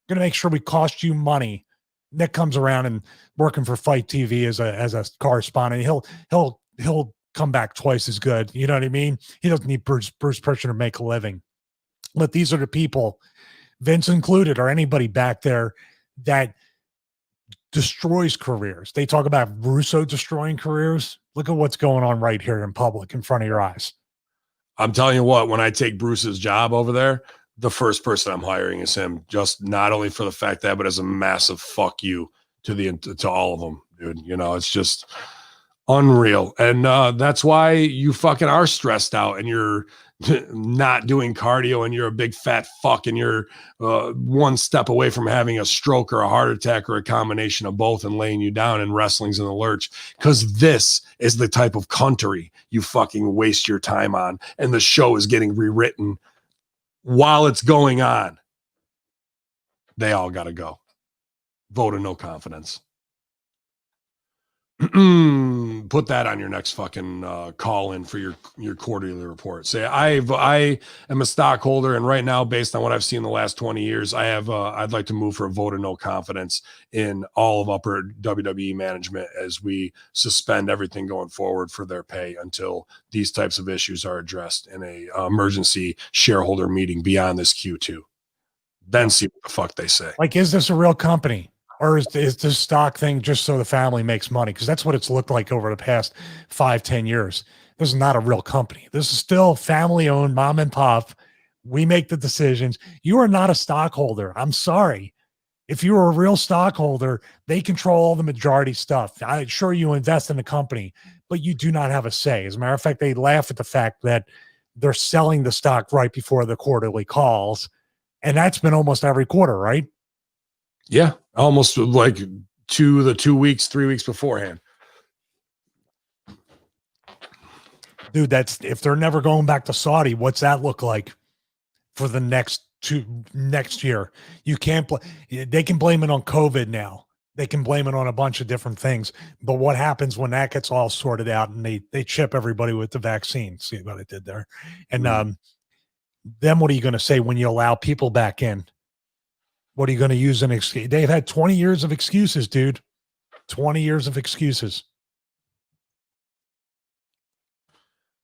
We're going to make sure we cost you money. Nick comes around and working for Fight TV as a correspondent. He'll come back twice as good. You know what I mean? He doesn't need Bruce Pritchard to make a living. But these are the people, Vince included, or anybody back there that destroys careers. They talk about Russo destroying careers. Look at what's going on right here in public in front of your eyes. I'm telling you what, when I take Bruce's job over there, the first person I'm hiring is him, just not only for the fact that, but as a massive fuck you to all of them, dude. You know, it's just unreal. And that's why you fucking are stressed out and you're not doing cardio and you're a big fat fuck and you're one step away from having a stroke or a heart attack or a combination of both and laying you down, and wrestling's in the lurch, because this is the type of country you fucking waste your time on, and the show is getting rewritten while it's going on. They all got to go. Vote of no confidence. Put that on your next fucking call in for your quarterly report. Say, I am a stockholder, and right now, based on what I've seen the last 20 years, I'd like to move for a vote of no confidence in all of upper WWE management as we suspend everything going forward for their pay until these types of issues are addressed in a emergency shareholder meeting beyond this Q2. Then see what the fuck they say. Like, is this a real company? Or is this stock thing just so the family makes money? Because that's what it's looked like over the past 5-10 years. This is not a real company. This is still family-owned, mom and pop. We make the decisions. You are not a stockholder. I'm sorry. If you were a real stockholder, they control all the majority stuff. I'm sure you invest in the company, but you do not have a say. As a matter of fact, they laugh at the fact that they're selling the stock right before the quarterly calls. And that's been almost every quarter, right? Yeah, almost like 3 weeks beforehand. Dude, that's if they're never going back to Saudi, what's that look like for the next year? You can't they can blame it on COVID now. They can blame it on a bunch of different things. But what happens when that gets all sorted out and they chip everybody with the vaccine? See what I did there? And then what are you going to say when you allow people back in? What are you going to use an excuse? They've had 20 years of excuses, dude. 20 years of excuses.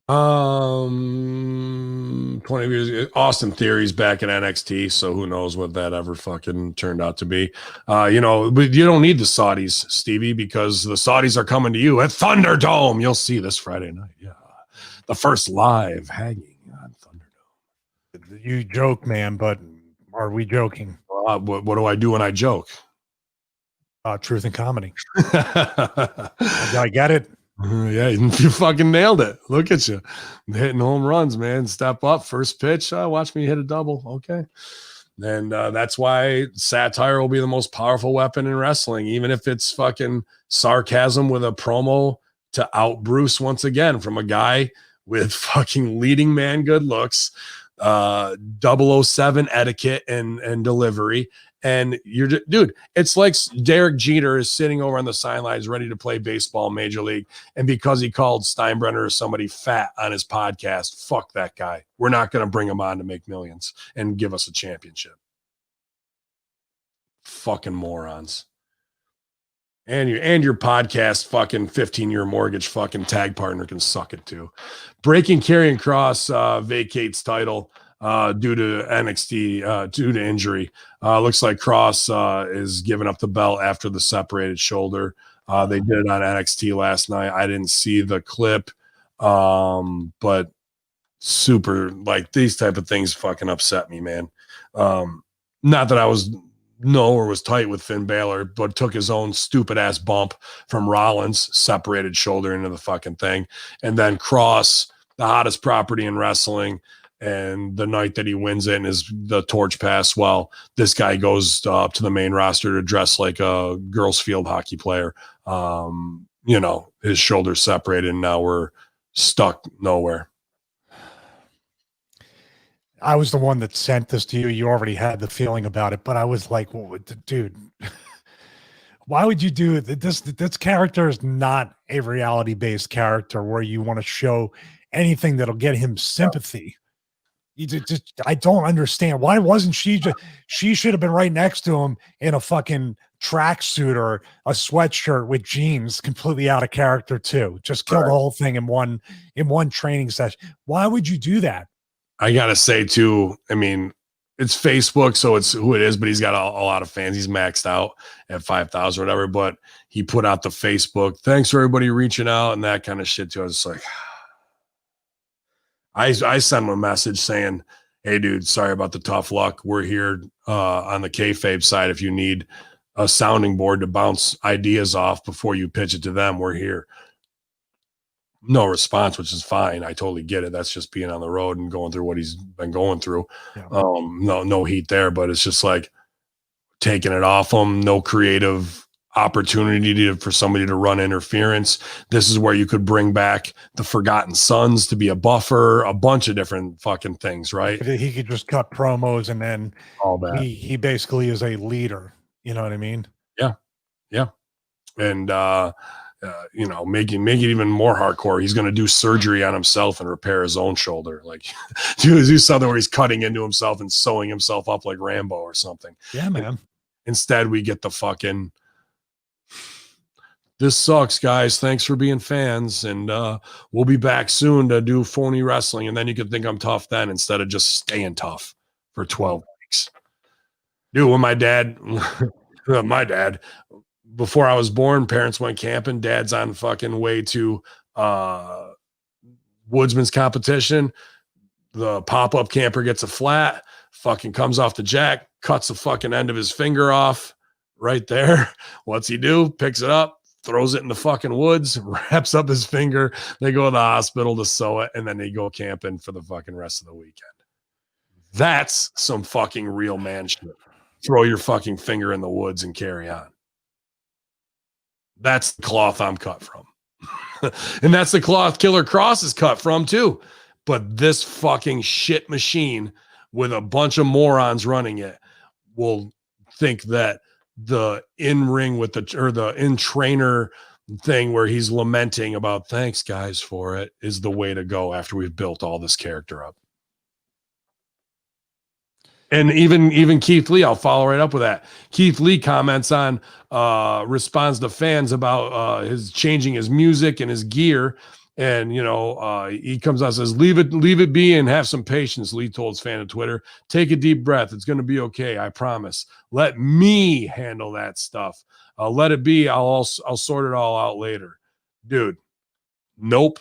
20 years. Austin Theory's back in NXT, so who knows what that ever fucking turned out to be. But you don't need the Saudis, Stevie, because the Saudis are coming to you at Thunderdome. You'll see this Friday night. Yeah, the first live hanging on Thunderdome. You joke, man, but are we joking? What do I do when I joke? Truth and comedy. I get it. Yeah, you fucking nailed it. Look at you hitting home runs, man. Step up, first pitch. Watch me hit a double. Okay. And that's why satire will be the most powerful weapon in wrestling, even if it's fucking sarcasm with a promo to out Bruce once again from a guy with fucking leading man good looks, 007 etiquette and delivery. And dude, it's like Derek Jeter is sitting over on the sidelines ready to play baseball Major League. And because he called Steinbrenner or somebody fat on his podcast, fuck that guy. We're not going to bring him on to make millions and give us a championship. Fucking morons. And your podcast fucking 15-year mortgage fucking tag partner can suck it too. Breaking Karrion Kross vacates title due to NXT, due to injury. Looks like Kross is giving up the belt after the separated shoulder. They did it on NXT last night. I didn't see the clip, but super, like, these type of things fucking upset me, man. Not that I was tight with Finn Balor, but took his own stupid ass bump from Rollins, separated shoulder into the fucking thing. And then Kross, the hottest property in wrestling, and the night that he wins it and is the torch pass, well, this guy goes up to the main roster to dress like a girls field hockey player. His shoulder's separated and now we're stuck nowhere. I was the one that sent this to you. You already had the feeling about it, but I was like, well, dude, why would you do it? This character is not a reality-based character where you want to show anything that'll get him sympathy. I don't understand. Why wasn't she should have been right next to him in a fucking tracksuit or a sweatshirt with jeans, completely out of character too. Just kill the whole thing in one training session. Why would you do that? I gotta say too, I mean, it's Facebook, so it's who it is, but he's got a lot of fans. He's maxed out at 5,000 or whatever, but he put out the Facebook, thanks for everybody reaching out and that kind of shit too. I was just like, I sent him a message saying, hey dude, sorry about the tough luck. We're here on the kayfabe side. If you need a sounding board to bounce ideas off before you pitch it to them, we're here. No response, which is fine. I totally get it. That's just being on the road and going through what he's been going through. Yeah. No heat there, but it's just like taking it off him. No creative opportunity for somebody to run interference. This is where you could bring back the Forgotten Sons to be a buffer, a bunch of different fucking things, right? He could just cut promos and then all that. He basically is a leader. You know what I mean? Yeah. Yeah. And, make it even more hardcore. He's going to do surgery on himself and repair his own shoulder. Like do something where he's cutting into himself and sewing himself up like Rambo or something. Yeah, man. Instead, we get the fucking, this sucks, guys. Thanks for being fans. And we'll be back soon to do phony wrestling. And then you could think I'm tough then instead of just staying tough for 12 weeks. Dude, when my dad, before I was born, parents went camping. Dad's on fucking way to Woodsman's competition. The pop-up camper gets a flat, fucking comes off the jack, cuts the fucking end of his finger off right there. What's he do? Picks it up, throws it in the fucking woods, wraps up his finger. They go to the hospital to sew it, and then they go camping for the fucking rest of the weekend. That's some fucking real man shit. Throw your fucking finger in the woods and carry on. That's the cloth I'm cut from. And that's the cloth Killer Cross is cut from too. But this fucking shit machine with a bunch of morons running it will think that the in-ring with the in-trainer thing where he's lamenting about thanks guys for it is the way to go after we've built all this character up. And even Keith Lee, I'll follow right up with that. Keith Lee comments on, responds to fans about his changing his music and his gear. And, he comes out and says, leave it be and have some patience. Lee told his fan on Twitter, take a deep breath. It's going to be okay. I promise. Let me handle that stuff. Let it be. I'll sort it all out later. Dude, nope.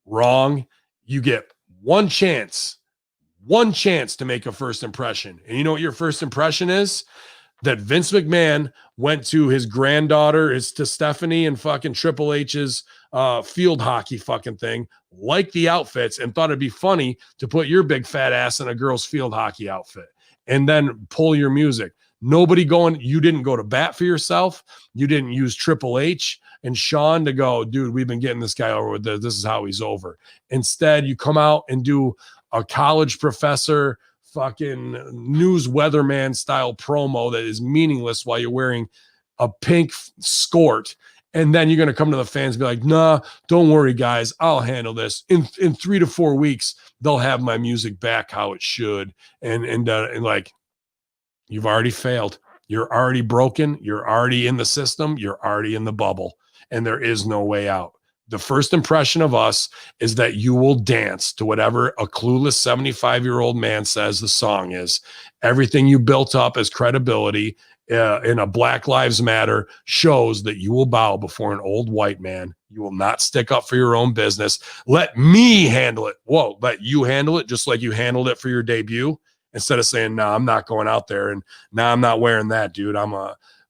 Wrong. You get one chance to make a first impression. And you know what your first impression is? That Vince McMahon went to his granddaughter, to Stephanie and fucking Triple H's field hockey fucking thing, liked the outfits and thought it'd be funny to put your big fat ass in a girl's field hockey outfit and then pull your music. You didn't go to bat for yourself. You didn't use Triple H and Sean to go, dude, we've been getting this guy over with this. This is how he's over. Instead, you come out and do a college professor fucking news weatherman style promo that is meaningless while you're wearing a pink skort. And then you're going to come to the fans and be like, nah, don't worry, guys. I'll handle this. In 3 to 4 weeks, they'll have my music back how it should. And like, you've already failed. You're already broken. You're already in the system. You're already in the bubble. And there is no way out. The first impression of us is that you will dance to whatever a clueless 75-year-old man says the song is. Everything you built up as credibility in a Black Lives Matter shows that you will bow before an old white man. You will not stick up for your own business. Let me handle it. Whoa, let you handle it just like you handled it for your debut. Instead of saying, no, I'm not going out there and now I'm not wearing that, dude.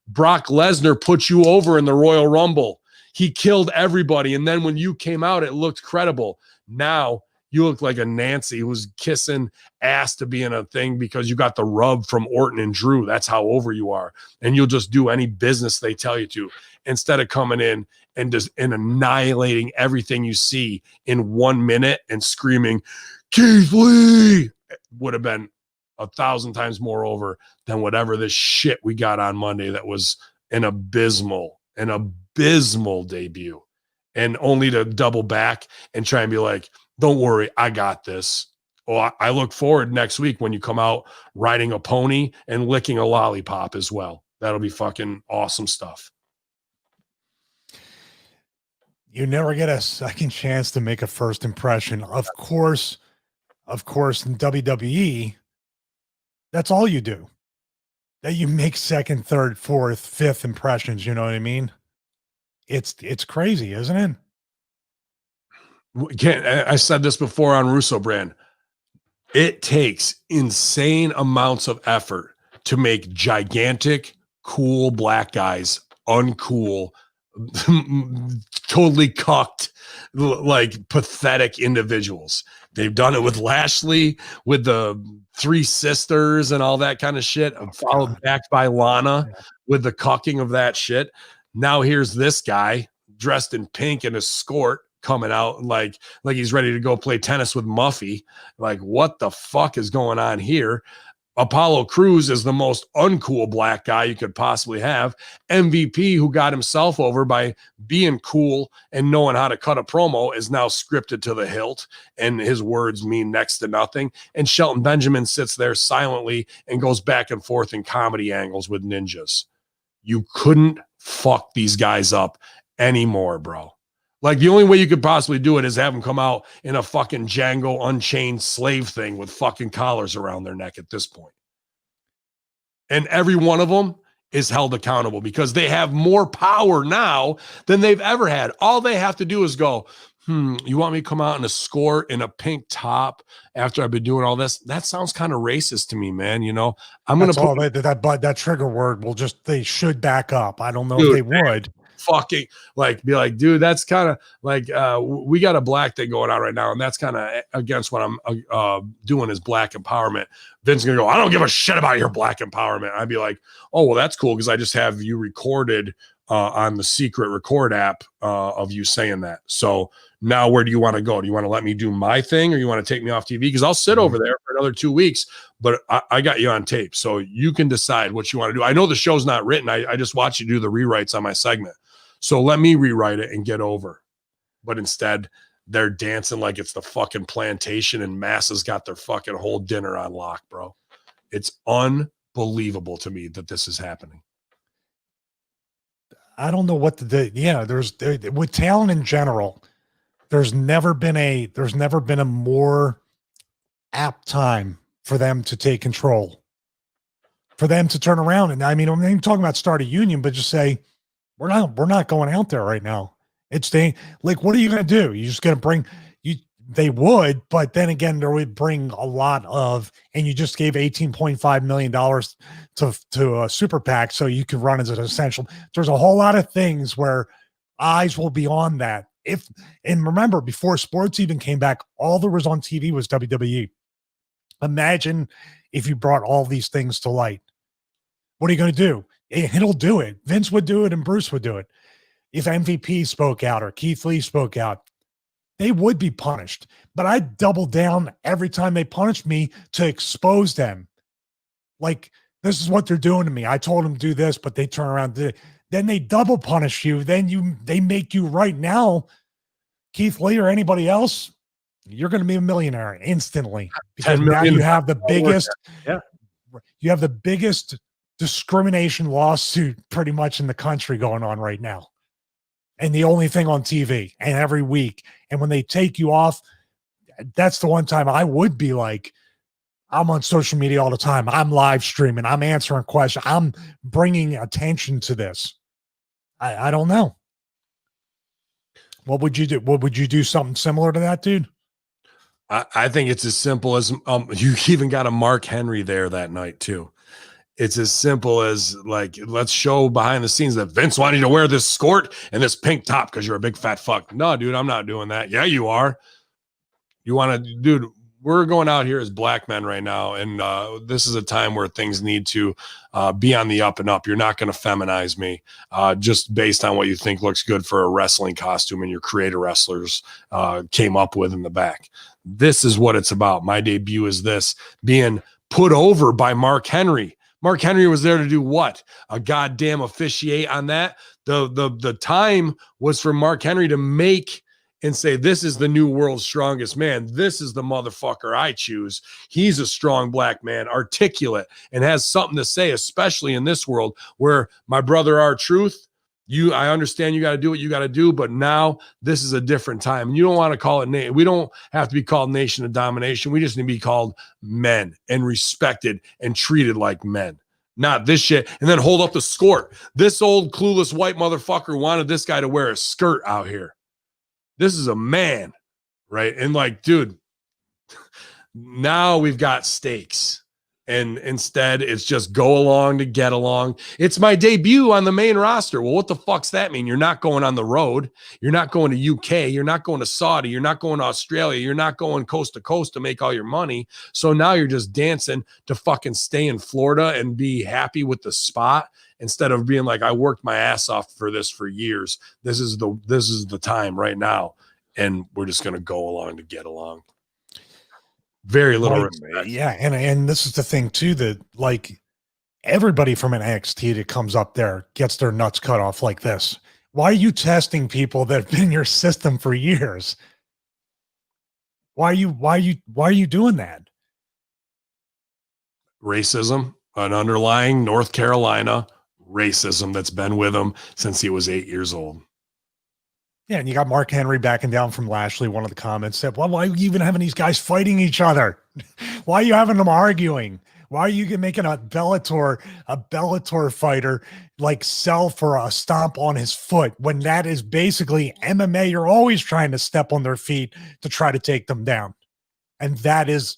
Brock Lesnar put you over in the Royal Rumble. He killed everybody. And then when you came out, it looked credible. Now you look like a Nancy who's kissing ass to be in a thing because you got the rub from Orton and Drew. That's how over you are. And you'll just do any business they tell you to instead of coming in and just annihilating everything you see in 1 minute and screaming, Keith Lee, it would have been 1,000 times more over than whatever this shit we got on Monday that was an abysmal debut, and only to double back and try and be like, don't worry, I got this. Well, I look forward next week when you come out riding a pony and licking a lollipop as well. That'll be fucking awesome stuff. You never get a second chance to make a first impression. Of course, in WWE, that's all you do. That you make second, third, fourth, fifth impressions. You know what I mean? It's crazy, isn't it? I said this before on Russo Brand. It takes insane amounts of effort to make gigantic, cool black guys uncool, totally cucked, like pathetic individuals. They've done it with Lashley, with the Three Sisters and all that kind of shit, followed back by Lana with the cucking of that shit. Now here's this guy dressed in pink in a skort coming out like he's ready to go play tennis with Muffy. Like, what the fuck is going on here? Apollo Crews is the most uncool black guy you could possibly have. MVP, who got himself over by being cool and knowing how to cut a promo, is now scripted to the hilt, and his words mean next to nothing. And Shelton Benjamin sits there silently and goes back and forth in comedy angles with ninjas. You couldn't fuck these guys up anymore, bro. Like, the only way you could possibly do it is have them come out in a fucking Django Unchained slave thing with fucking collars around their neck at this point. And every one of them is held accountable because they have more power now than they've ever had. All they have to do is go, you want me to come out in a skort in a pink top after I've been doing all this? That sounds kind of racist to me, man. You know, I'm going to that trigger word will just, they should back up. I don't know if they would. Fucking be like, dude, that's kind of like we got a black thing going on right now, and that's kind of against what I'm doing is black empowerment. Vince gonna go, I don't give a shit about your black empowerment. I'd be like, oh well, that's cool because I just have you recorded on the secret record app of you saying that. So now where do you want to go? Do you want to let me do my thing, or you want to take me off TV? Because I'll sit over there for another 2 weeks, but I got you on tape. So you can decide what you want to do. I know the show's not written. I just watch you do the rewrites on my segment. So let me rewrite it and get over. But instead, they're dancing like it's the fucking plantation and Massa's got their fucking whole dinner on lock, bro. It's unbelievable to me that this is happening. I don't know what to do. Yeah, with talent in general, there's never been a more apt time for them to take control, for them to turn around. And I mean, I'm not even talking about start a union, but just say, we're not going out there right now. It's like, what are you going to do? You're just going to bring they would, but then again, there would bring a lot of, and you just gave $18.5 million to a super PAC so you can run as an essential. There's a whole lot of things where eyes will be on that. And remember, before sports even came back, all there was on TV was WWE. Imagine if you brought all these things to light. What are you going to do? It'll do it. Vince would do it and Bruce would do it. If MVP spoke out or Keith Lee spoke out, they would be punished. But I doubled down every time they punished me to expose them. Like, this is what they're doing to me. I told them to do this, but they turn around and do it. Then they double punish you. Then they make you right now, Keith Lee or anybody else, you're going to be a millionaire instantly. Because now you have the biggest, you have the biggest discrimination lawsuit pretty much in the country going on right now. And the only thing on TV and every week. And when they take you off, that's the one time I would be like, I'm on social media all the time. I'm live streaming. I'm answering questions. I'm bringing attention to this. I don't know. What would you do? Would you do something similar to that, dude? I think it's as simple as you even got a Mark Henry there that night too. It's as simple as, like, let's show behind the scenes that Vince wanted you to wear this skirt and this pink top because you're a big fat fuck. No, dude, I'm not doing that. Yeah, you are. You want to, dude, we're going out here as black men right now. And this is a time where things need to be on the up and up. You're not going to feminize me just based on what you think looks good for a wrestling costume and your creator wrestlers came up with in the back. This is what it's about. My debut is this, being put over by Mark Henry. Mark Henry was there to do what? A goddamn officiate on that. The time was for Mark Henry to make and say, this is the new world's strongest man. This is the motherfucker I choose. He's a strong black man, articulate, and has something to say, especially in this world where my brother, R-Truth, I understand you got to do what you got to do, but now this is a different time. And you don't want to call it, we don't have to be called nation of domination. We just need to be called men and respected and treated like men, not this shit. And then hold up the skirt. This old clueless white motherfucker wanted this guy to wear a skirt out here. This is a man, right? And like, dude, now we've got stakes. And instead, it's just go along to get along. It's my debut on the main roster. Well, what the fuck's that mean? You're not going on the road. You're not going to UK. You're not going to Saudi. You're not going to Australia. You're not going coast to coast to make all your money. So now you're just dancing to fucking stay in Florida and be happy with the spot instead of being like, I worked my ass off for this for years. This is the time right now. And we're just going to go along to get along. Very little respect. Yeah, and this is the thing too, that like everybody from an NXT that comes up there gets their nuts cut off like this. Why are you testing people that have been in your system for years? Why are you doing that? Racism, an underlying North Carolina racism that's been with him since he was 8 years old. Yeah, and you got Mark Henry backing down from Lashley. One of the comments said, well, why are you even having these guys fighting each other? Why are you having them arguing? Why are you making a Bellator fighter like sell for a stomp on his foot when that is basically MMA? You're always trying to step on their feet to try to take them down. And that is,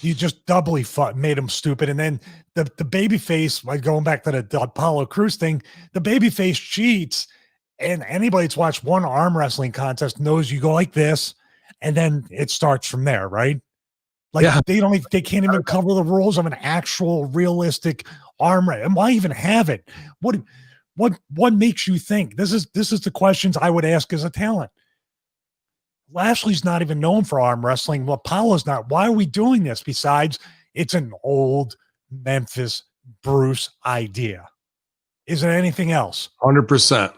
you just doubly made him stupid. And then the babyface, like going back to the Apollo Crews thing, the babyface cheats. And anybody that's watched one arm wrestling contest knows you go like this, and then it starts from there, right? Like they can't even cover the rules of an actual realistic arm wrestle. And why even have it? What makes you think this is the questions I would ask as a talent? Lashley's not even known for arm wrestling. Well, Apollo's not. Why are we doing this? Besides, it's an old Memphis Bruce idea. Is it anything else? 100%.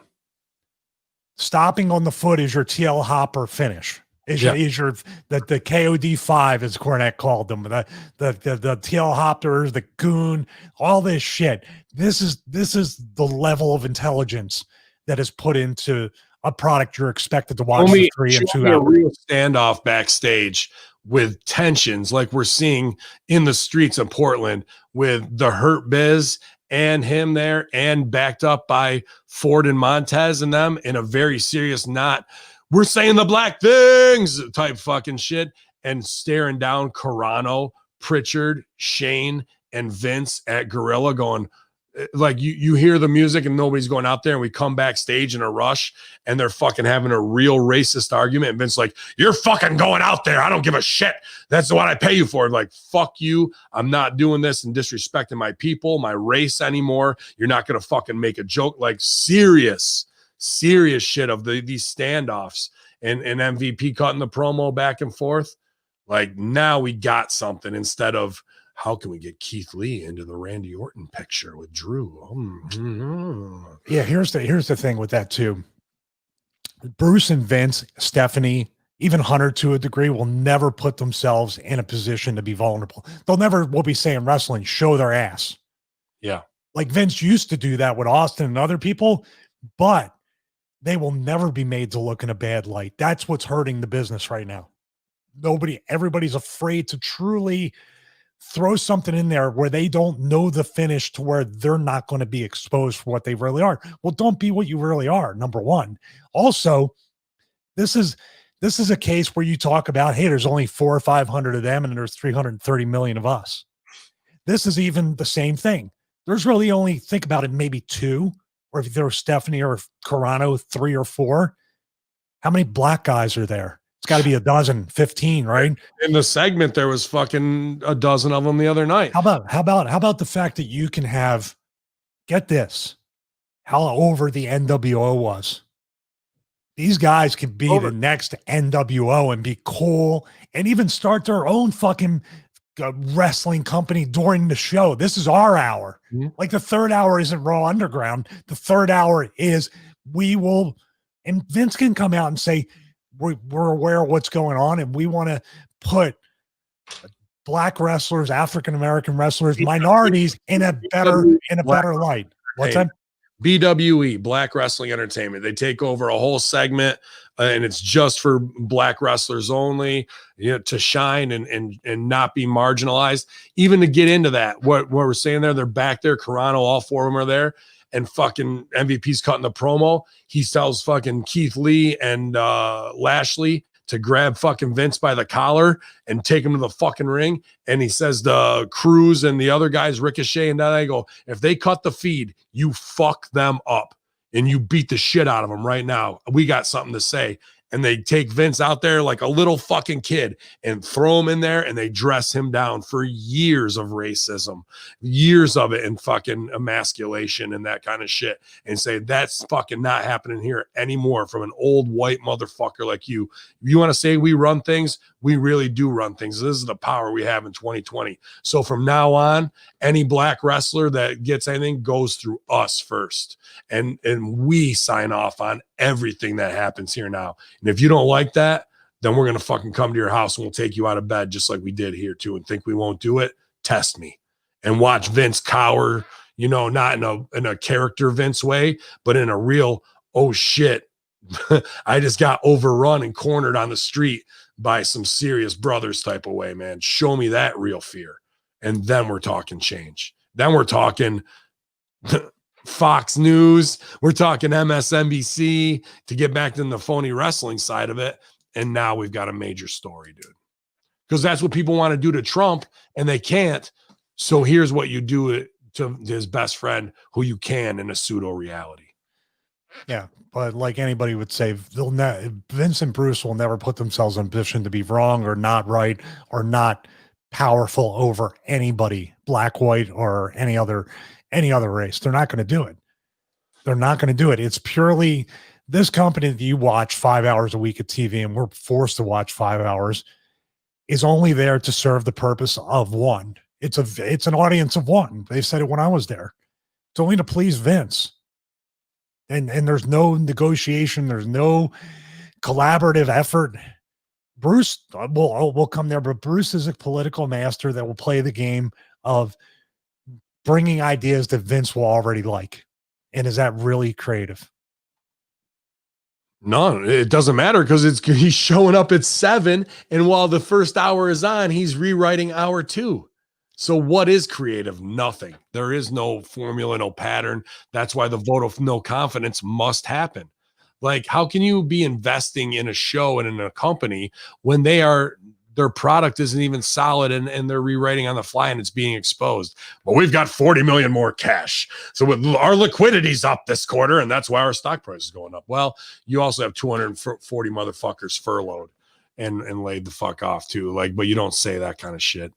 Stopping on the foot is your TL Hopper finish. Is your the KOD 5, as Cornette called them, the TL Hoppers, the Goon, all this shit. This is the level of intelligence that is put into a product you're expected to watch for 3 and 2 hours. A real standoff backstage with tensions like we're seeing in the streets of Portland with the Hurt Biz and him there, and backed up by Ford and Montez and them in a very serious, not we're saying the black things type fucking shit, and staring down Carano, Pritchard, Shane, and Vince at Gorilla going, like you hear the music and nobody's going out there, and we come backstage in a rush and they're fucking having a real racist argument, and Vince like, you're fucking going out there, I don't give a shit, that's what I pay you for. Like, fuck you, I'm not doing this and disrespecting my people, my race anymore. You're not gonna fucking make a joke. Like serious shit of these standoffs, and MVP cutting the promo back and forth. Like, now we got something instead of how can we get Keith Lee into the Randy Orton picture with Drew? Yeah, here's the thing with that too. Bruce and Vince, Stephanie, even Hunter to a degree, will never put themselves in a position to be vulnerable. They'll never, we'll be saying wrestling, show their ass. Yeah. Like Vince used to do that with Austin and other people, but they will never be made to look in a bad light. That's what's hurting the business right now. Everybody's afraid to truly throw something in there where they don't know the finish, to where they're not going to be exposed for what they really are. Well, don't be what you really are, number one. Also, this is a case where you talk about, hey, there's only 400 or 500 of them and there's 330 million of us. This is even the same thing. There's really only, think about it, maybe 2, or if there was Stephanie or Carano, 3 or 4. How many black guys are there? It's got to be a dozen, 15, right? In the segment, there was fucking a dozen of them the other night. How about the fact that you can have, get this, how over the NWO was. These guys can be the next NWO and be cool and even start their own fucking wrestling company during the show. This is our hour. Mm-hmm. Like, the third hour isn't Raw Underground. The third hour is and Vince can come out and say, we're aware of what's going on, and we want to put black wrestlers, African-American wrestlers, minorities in a better light. What's that? BWE, Black Wrestling Entertainment. They take over a whole segment, and it's just for black wrestlers only, to shine and not be marginalized. Even to get into that, what we're saying there, they're back there. Carano, all 4 of them are there. And fucking MVP's cutting the promo. He tells fucking Keith Lee and Lashley to grab fucking Vince by the collar and take him to the fucking ring. And he says the Cruz and the other guys, Ricochet, and they go, if they cut the feed, you fuck them up and you beat the shit out of them right now. We got something to say. And they take Vince out there like a little fucking kid and throw him in there, and they dress him down for years of racism, years of it, and fucking emasculation and that kind of shit, and say that's fucking not happening here anymore from an old white motherfucker like you. If you want to say we run things, we really do run things. This is the power we have in 2020. So from now on, any black wrestler that gets anything goes through us first. And we sign off on everything that happens here now. And if you don't like that, then we're going to fucking come to your house and we'll take you out of bed just like we did here too, and think we won't do it. Test me and watch Vince cower, not in a character Vince way, but in a real, oh shit, I just got overrun and cornered on the street by some serious brothers type of way, man. Show me that real fear. And then we're talking change. Then we're talking Fox News. We're talking MSNBC to get back to the phony wrestling side of it. And now we've got a major story, dude. Because that's what people want to do to Trump, and they can't. So here's what you do to his best friend, who you can in a pseudo reality. Yeah, but like anybody would say, Vince and Bruce will never put themselves in a position to be wrong or not right or not powerful over anybody, black, white, or any other race. They're not going to do it. They're not going to do it. It's purely this company that you watch 5 hours a week of TV, and we're forced to watch 5 hours, is only there to serve the purpose of one. It's an audience of one. They said it when I was there. It's only to please Vince. And there's no negotiation. There's no collaborative effort. Bruce will come there, but Bruce is a political master that will play the game of bringing ideas that Vince will already like. And is that really creative? No, it doesn't matter because he's showing up at 7, and while the first hour is on, he's rewriting hour 2. So what is creative? Nothing. There is no formula, no pattern. That's why the vote of no confidence must happen. Like, how can you be investing in a show and in a company when their product isn't even solid and they're rewriting on the fly and it's being exposed? Well, we've got 40 million more cash. So our liquidity's up this quarter, and that's why our stock price is going up. Well, you also have 240 motherfuckers furloughed and laid the fuck off too. Like, but you don't say that kind of shit,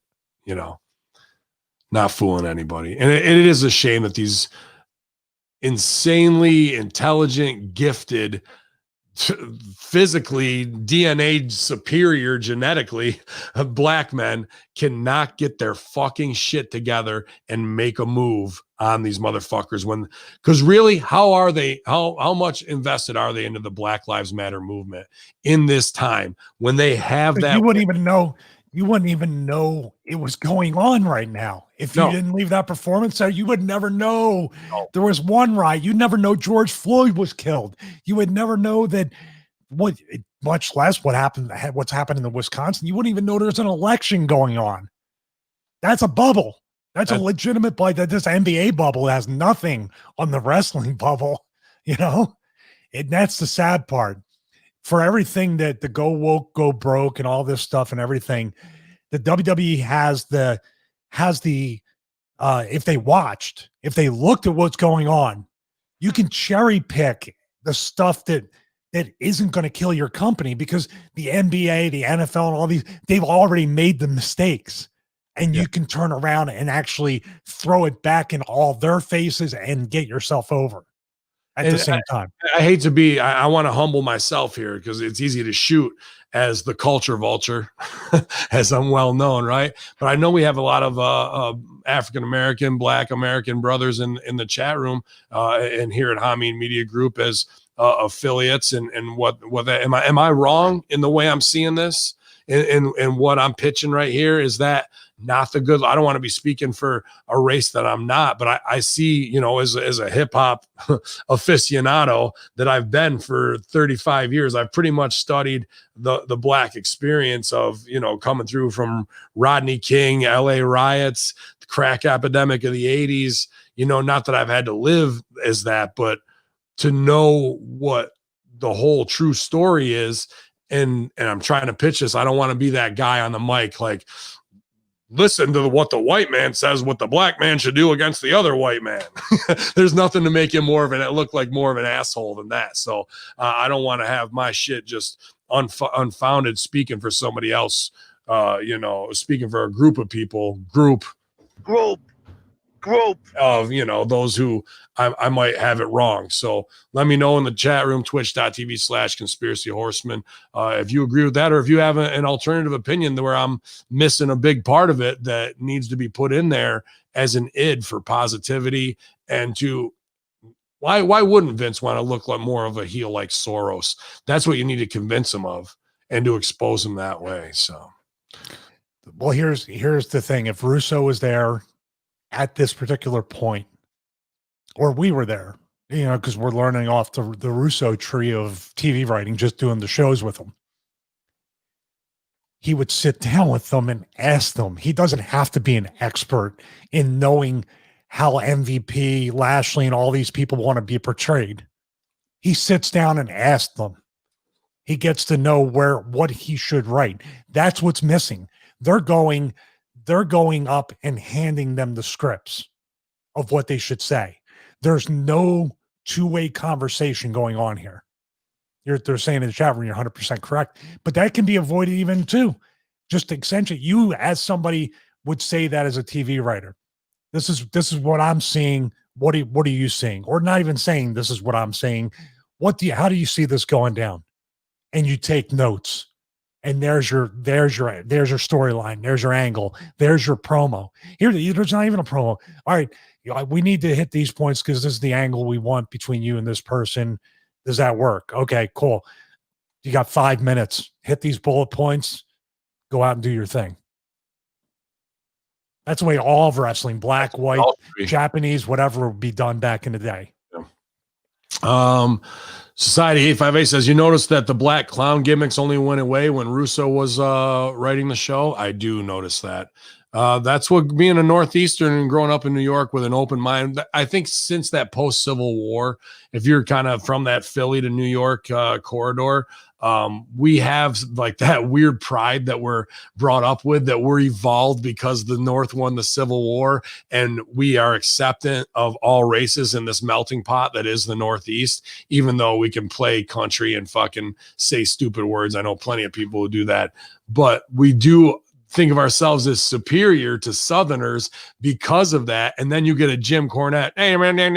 you know, not fooling anybody. And it is a shame that these insanely intelligent, gifted, physically DNA superior genetically black men cannot get their fucking shit together and make a move on these motherfuckers because really, how much invested are they into the Black Lives Matter movement in this time when they have that? You wouldn't even know it was going on right now. If you didn't leave that performance there, you would never know there was one riot. You'd never know George Floyd was killed. You would never know that much less what's happened in Wisconsin. You wouldn't even know there's an election going on. That's a bubble. That's a legitimate bubble. This NBA bubble has nothing on the wrestling bubble, and that's the sad part. For everything that the go woke, go broke, and all this stuff and everything, the WWE has the if they looked at what's going on, you can cherry pick the stuff that isn't going to kill your company because the NBA, the NFL, and all these, they've already made the mistakes. And you can turn around and actually throw it back in all their faces and get yourself over. At the same time, I hate to be, I want to humble myself here because it's easy to shoot as the culture vulture, as I'm well known, right? But I know we have a lot of African-American, Black American brothers in the chat room and here at Hamin Media Group as affiliates. And what that, am I wrong in the way I'm seeing this? And what I'm pitching right here is that not the good. I don't want to be speaking for a race that I'm not, but I see, as a hip hop aficionado that I've been for 35 years, I've pretty much studied the Black experience of, coming through from Rodney King, LA riots, the crack epidemic of the 80s, not that I've had to live as that, but to know what the whole true story is. And I'm trying to pitch this. I don't want to be that guy on the mic, like, listen to what the white man says, what the black man should do against the other white man. There's nothing to make him look like more of an asshole than that. So I don't want to have my shit just unfounded speaking for somebody else, speaking for a group of people, group of, those who I might have it wrong. So let me know in the chat room, twitch.tv/conspiracy horseman. If you agree with that, or if you have an alternative opinion where I'm missing a big part of it that needs to be put in there as an id for positivity and to why wouldn't Vince want to look like more of a heel like Soros? That's what you need to convince him of and to expose him that way. So, well, here's the thing. If Russo was there at this particular point, or we were there, because we're learning off the Russo tree of TV writing, just doing the shows with them. He would sit down with them and ask them. He doesn't have to be an expert in knowing how MVP, Lashley, and all these people want to be portrayed. He sits down and asks them. He gets to know what he should write. That's what's missing. They're going up and handing them the scripts of what they should say. There's no two-way conversation going on here. They're saying in the chat room, you're 100% correct, but that can be avoided even too. Just essentially, you as somebody would say that as a TV writer. This is what I'm seeing what are you seeing? Or not even saying this is what I'm saying. How do you see this going down? And you take notes. And there's your storyline. There's your angle. There's your promo. There's not even a promo. All right, we need to hit these points because this is the angle we want between you and this person. Does that work? Okay, cool. You got 5 minutes. Hit these bullet points. Go out and do your thing. That's the way all of wrestling, black, white, Japanese, whatever, would be done back in the day. Society 858 says, you notice that the black clown gimmicks only went away when Russo was writing the show. I do notice that. That's what being a Northeastern and growing up in New York with an open mind. I think since that post-Civil War, if you're kind of from that Philly to New York corridor, we have like that weird pride that we're brought up with, that we're evolved because the North won the Civil War, and we are acceptant of all races in this melting pot that is the Northeast, even though we can play country and fucking say stupid words. I know plenty of people who do that, but we do think of ourselves as superior to Southerners because of that. And then you get a Jim Cornette, hey man, and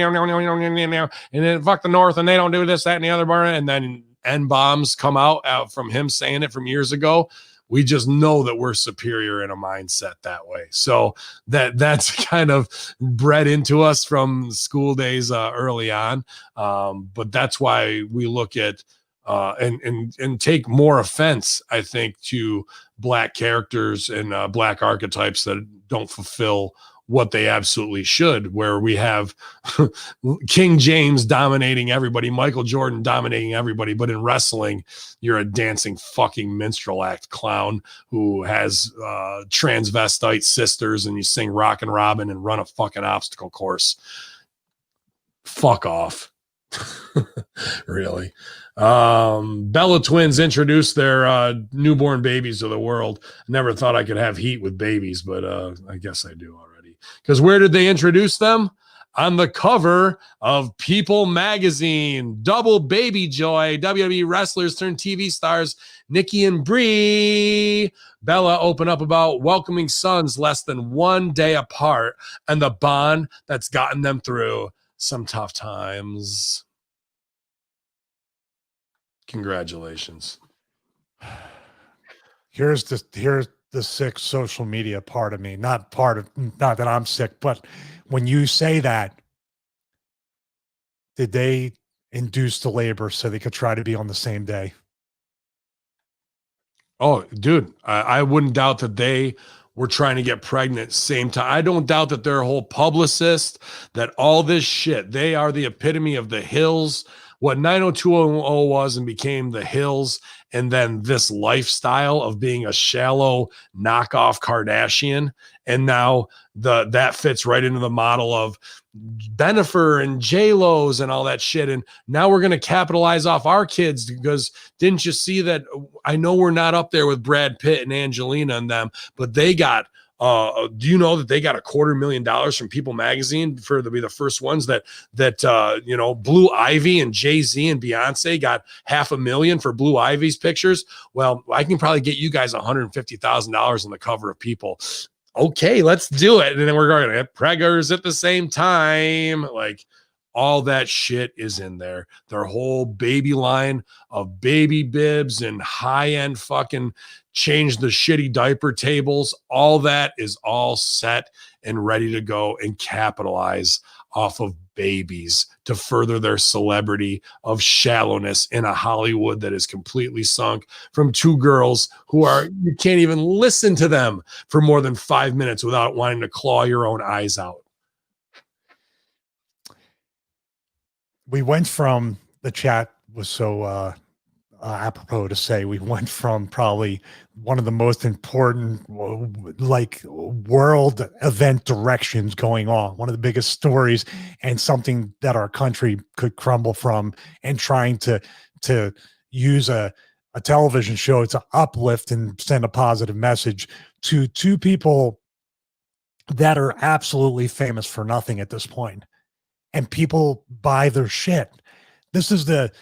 then fuck the North and they don't do this, that, and the other bar. And then N-bombs come out from him saying it from years ago. We just know that we're superior in a mindset that way. So that's kind of bred into us from school days early on. But that's why we look at and take more offense, I think, to black characters and black archetypes that don't fulfill what they absolutely should, where we have King James dominating everybody, Michael Jordan dominating everybody, but in wrestling, you're a dancing fucking minstrel act clown who has transvestite sisters and you sing Rockin' Robin and run a fucking obstacle course. Fuck off. Really. Bella Twins introduced their newborn babies to the world. I never thought I could have heat with babies, but I guess I do already. Because where did they introduce them? On the cover of People magazine. Double baby joy. WWE wrestlers turned TV stars Nikki and Brie. Bella opened up about welcoming sons less than 1 day apart and the bond that's gotten them through some tough times. Congratulations. Here's the sick social media part of me. Not that I'm sick, but when you say that, did they induce the labor so they could try to be on the same day? Oh, dude, I wouldn't doubt that they were trying to get pregnant same time. I don't doubt that they're a whole publicist, that all this shit, they are the epitome of the Hills, what 90210 was and became the Hills, and then this lifestyle of being a shallow knockoff Kardashian. And now that fits right into the model of Bennifer and J-Lo's and all that shit. And now we're going to capitalize off our kids because didn't you see that? I know we're not up there with Brad Pitt and Angelina and them, but they got do you know that they got $250,000 from People magazine for to be the first ones that Blue Ivy and Jay-Z and Beyonce got $500,000 for Blue Ivy's pictures? Well, I can probably get you guys $150,000 on the cover of People. Okay, let's do it. And then we're going to get preggers at the same time. Like, all that shit is in there. Their whole baby line of baby bibs and high-end fucking change the shitty diaper tables. All that is all set and ready to go and capitalize off of babies to further their celebrity of shallowness in a Hollywood that is completely sunk from two girls who you can't even listen to them for more than 5 minutes without wanting to claw your own eyes out. We went from, the chat was so apropos to say, we went from probably one of the most important like world event directions going on, one of the biggest stories, and something that our country could crumble from, and trying to use a television show to uplift and send a positive message to two people that are absolutely famous for nothing at this point. And people buy their shit. This is the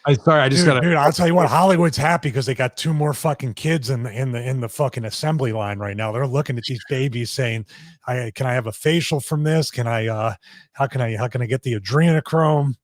I just Dude, gotta. I'll tell you what, Hollywood's happy because they got 2 more fucking kids in the fucking assembly line right now. They're looking at these babies saying, can I have a facial from this? Can I how can I get the adrenochrome?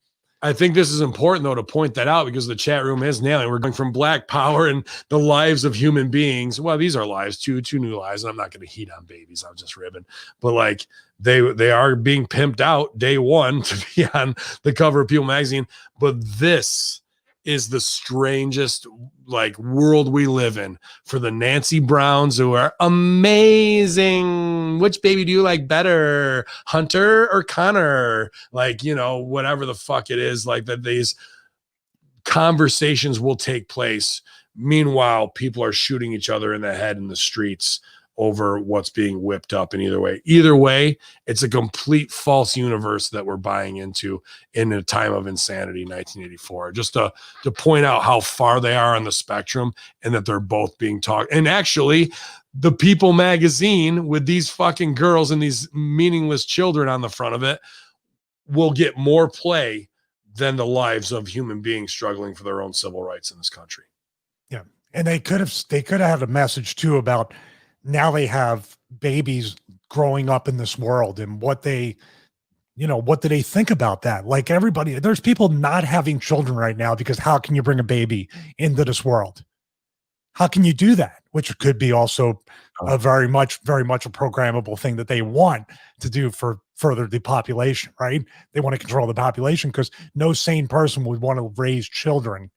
I think this is important though to point that out because the chat room is nailing. We're going from Black Power and the lives of human beings. Well, these are lives, two new lives, and I'm not going to heat on babies. I was just ribbing, but like they are being pimped out day one to be on the cover of People magazine. But this is the strangest like world we live in for the Nancy Browns, who are amazing. Which baby do you like better, Hunter or Connor? Like, you know, whatever the fuck it is, like that these conversations will take place. Meanwhile, people are shooting each other in the head in the streets over what's being whipped up in either way. It's a complete false universe that we're buying into in a time of insanity, 1984, just to point out how far they are on the spectrum and that they're both being talked. And actually the People magazine with these fucking girls and these meaningless children on the front of it will get more play than the lives of human beings struggling for their own civil rights in this country. Yeah. And they could have had a message too about now they have babies growing up in this world and what do they think about that? Like everybody, there's people not having children right now because how can you bring a baby into this world? How can you do that? Which could be also a very much a programmable thing that they want to do for further depopulation, right? They want to control the population because no sane person would want to raise children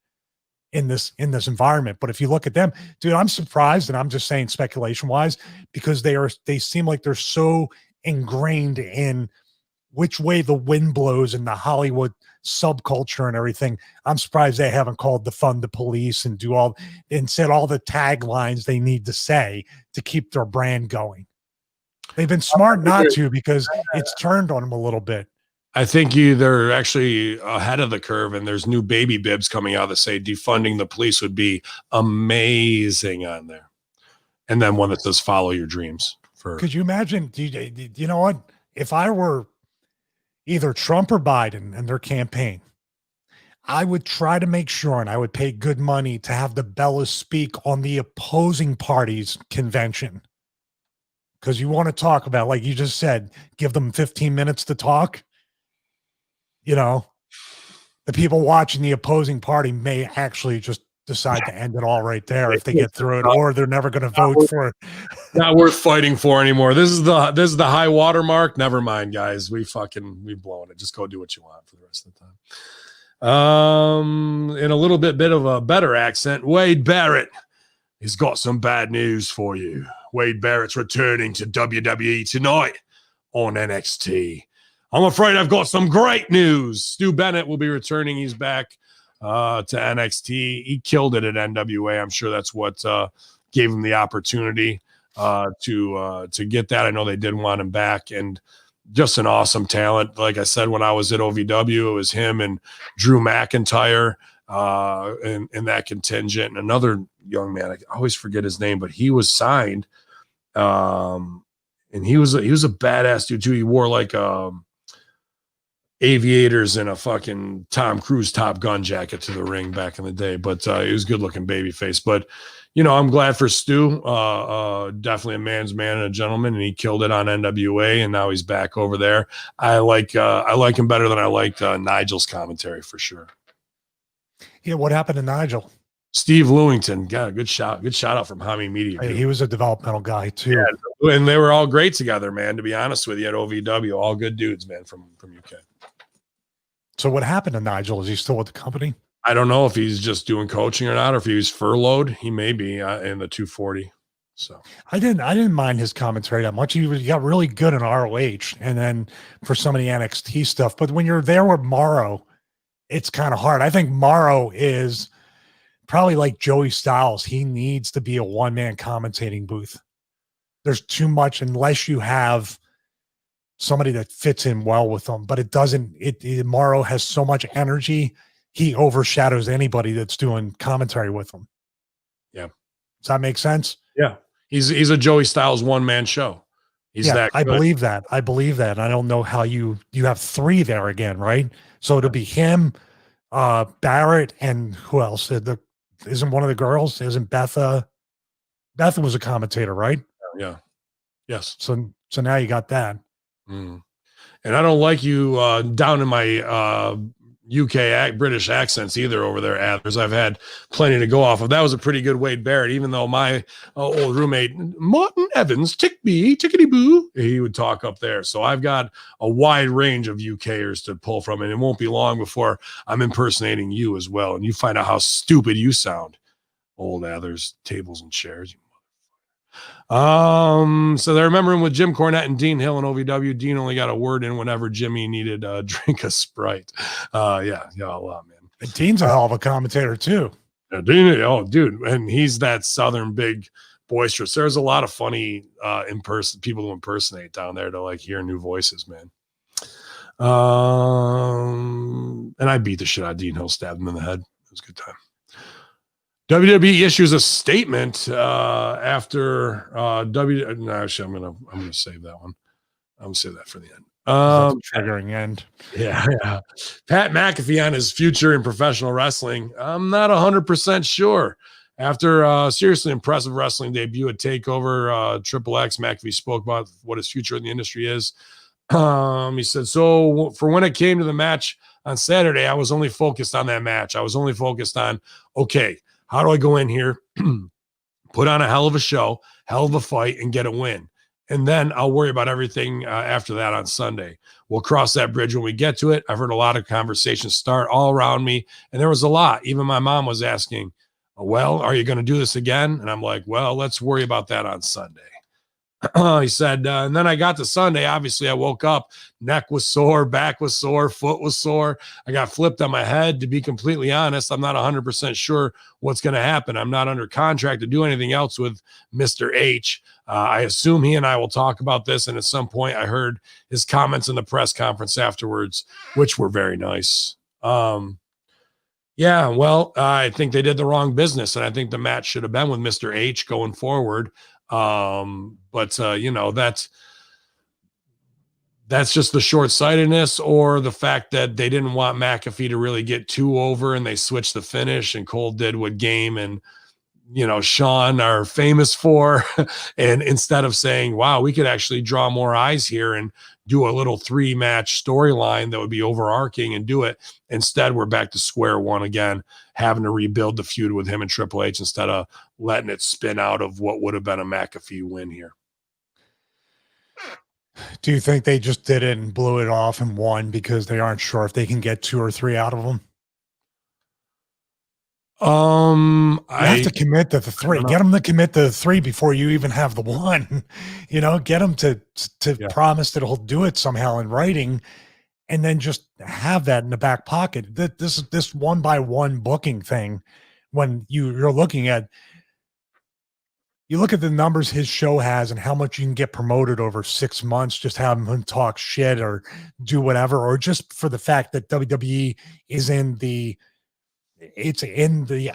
in this environment. But if you look at them, dude, I'm surprised, and I'm just saying speculation wise, because they seem like they're so ingrained in which way the wind blows in the Hollywood subculture and everything. I'm surprised they haven't called defund the police and said all the taglines they need to say to keep their brand going. They've been smart not to because it's turned on them a little bit. I think they're actually ahead of the curve, and there's new baby bibs coming out that say defunding the police would be amazing on there. And then one that says follow your dreams. Could you imagine? You know what? If I were either Trump or Biden and their campaign, I would try to make sure, and I would pay good money to have the Bellas speak on the opposing party's convention. Because you want to talk about, like you just said, give them 15 minutes to talk. You know, the people watching the opposing party may actually just decide to end it all right there if they get through it, or they're never going to vote for it. Not worth fighting for anymore. This is the high water mark. Never mind, guys. We've blown it. Just go do what you want for the rest of the time. In a little bit of a better accent, Wade Barrett has got some bad news for you. Wade Barrett's returning to WWE tonight on NXT. I'm afraid I've got some great news. Stu Bennett will be returning. He's back to NXT. He killed it at NWA. I'm sure that's what gave him the opportunity to get that. I know they did want him back, and just an awesome talent. Like I said, when I was at OVW, it was him and Drew McIntyre in that contingent, and another young man. I always forget his name, but he was signed, and he was a badass dude too. He wore like aviators and a fucking Tom Cruise Top Gun jacket to the ring back in the day, but he was a good looking baby face. But you know, I'm glad for Stu, definitely a man's man and a gentleman, and he killed it on NWA, and now he's back over there. I like him better than I liked Nigel's commentary for sure. Yeah, what happened to Nigel? Steve Lewington got a good shout out from Hamin Media. He was a developmental guy too. Yeah, and they were all great together, man, to be honest with you, at OVW. All good dudes, man, from UK. So what happened to Nigel? Is he still with the company? I don't know if he's just doing coaching or not, or if he was furloughed. He may be in the 240. So I didn't mind his commentary that much. He got really good in ROH, and then for some of the NXT stuff. But when you're there with Morrow, it's kind of hard. I think Morrow is probably like Joey Styles. He needs to be a one-man commentating booth. There's too much unless you have somebody that fits in well with them, but it doesn't. Morrow has so much energy, he overshadows anybody that's doing commentary with him. Yeah, does that make sense? Yeah, he's a Joey Styles one-man show. He's that good. I believe that. I don't know how you have three there again, right? So it'll be him, Barrett, and who else? Isn't one of the girls? Isn't Betha? Betha was a commentator, right? Yeah. Yes. So now you got that. Mm. And I don't like you down in my UK British accents either over there, Athers. I've had plenty to go off of. That was a pretty good Wade Barrett, even though my old roommate, Martin Evans, tickety boo, he would talk up there. So I've got a wide range of UKers to pull from, and it won't be long before I'm impersonating you as well. And you find out how stupid you sound, old Athers, tables and chairs. So they remember him with Jim Cornette and Dean Hill and OVW. Dean only got a word in whenever Jimmy needed a drink of Sprite. Yeah, a lot, man. And Dean's a hell of a commentator too. Yeah, Dean, oh, dude, and he's that Southern big boisterous. There's a lot of funny people to impersonate down there to like hear new voices, man. And I beat the shit out of Dean Hill, stabbed him in the head. It was a good time. WWE issues a statement after No, actually, I'm gonna save that one. I'm gonna save that for the end. Triggering end. Yeah. Pat McAfee on his future in professional wrestling. I'm not 100% sure. After a seriously impressive wrestling debut at Takeover Triple X, McAfee spoke about what his future in the industry is. He said, so for when it came to the match on Saturday, I was only focused on that match. I was only focused on, okay, how do I go in here, put on a hell of a show, hell of a fight, and get a win? And then I'll worry about everything after that on Sunday. We'll cross that bridge when we get to it. I've heard a lot of conversations start all around me, and there was a lot. Even my mom was asking, well, are you going to do this again? And I'm like, well, let's worry about that on Sunday. He said, and then I got to Sunday. Obviously, I woke up, neck was sore, back was sore, foot was sore. I got flipped on my head. To be completely honest, I'm not 100% sure what's going to happen. I'm not under contract to do anything else with Mr. H. I assume he and I will talk about this. And at some point, I heard his comments in the press conference afterwards, which were very nice. Yeah, well, I think they did the wrong business. And I think the match should have been with Mr. H going forward. But that's just the short-sightedness or the fact that they didn't want McAfee to really get too over and they switched the finish, and Cole did what Game and Sean are famous for. And instead of saying, wow, we could actually draw more eyes here and do a little 3-match storyline that would be overarching and do it, instead we're back to square one again, having to rebuild the feud with him and Triple H instead of letting it spin out of what would have been a McAfee win here. Do you think they just did it and blew it off and won because they aren't sure if they can get 2 or 3 out of them? You have to commit to the 3. Get them to commit to the 3 before you even have the 1. Get them to promise that he'll do it somehow in writing, and then just have that in the back pocket. This 1-by-1 booking thing, when you're looking at, you look at the numbers his show has and how much you can get promoted over 6 months, just having him talk shit or do whatever, or just for the fact that WWE is in the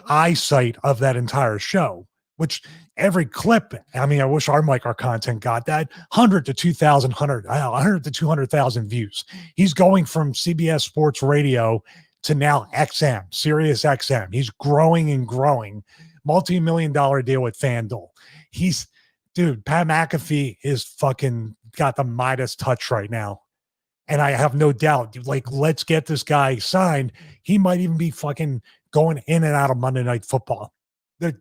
eyesight of that entire show, which every clip, I mean, I wish our content got that 100 to 200,000 views. He's going from CBS Sports Radio to now XM, Sirius XM. He's growing and growing, multi-million-dollar deal with FanDuel. Pat McAfee is fucking got the Midas touch right now. And I have no doubt, let's get this guy signed. He might even be fucking going in and out of Monday Night Football. And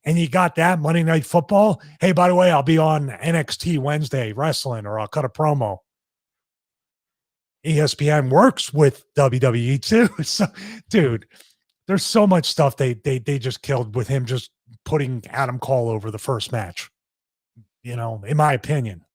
you got that Monday Night Football. Hey, by the way, I'll be on NXT Wednesday wrestling, or I'll cut a promo. ESPN works with WWE too. So, dude, there's so much stuff they just killed with him just putting Adam Cole over the first match. In my opinion.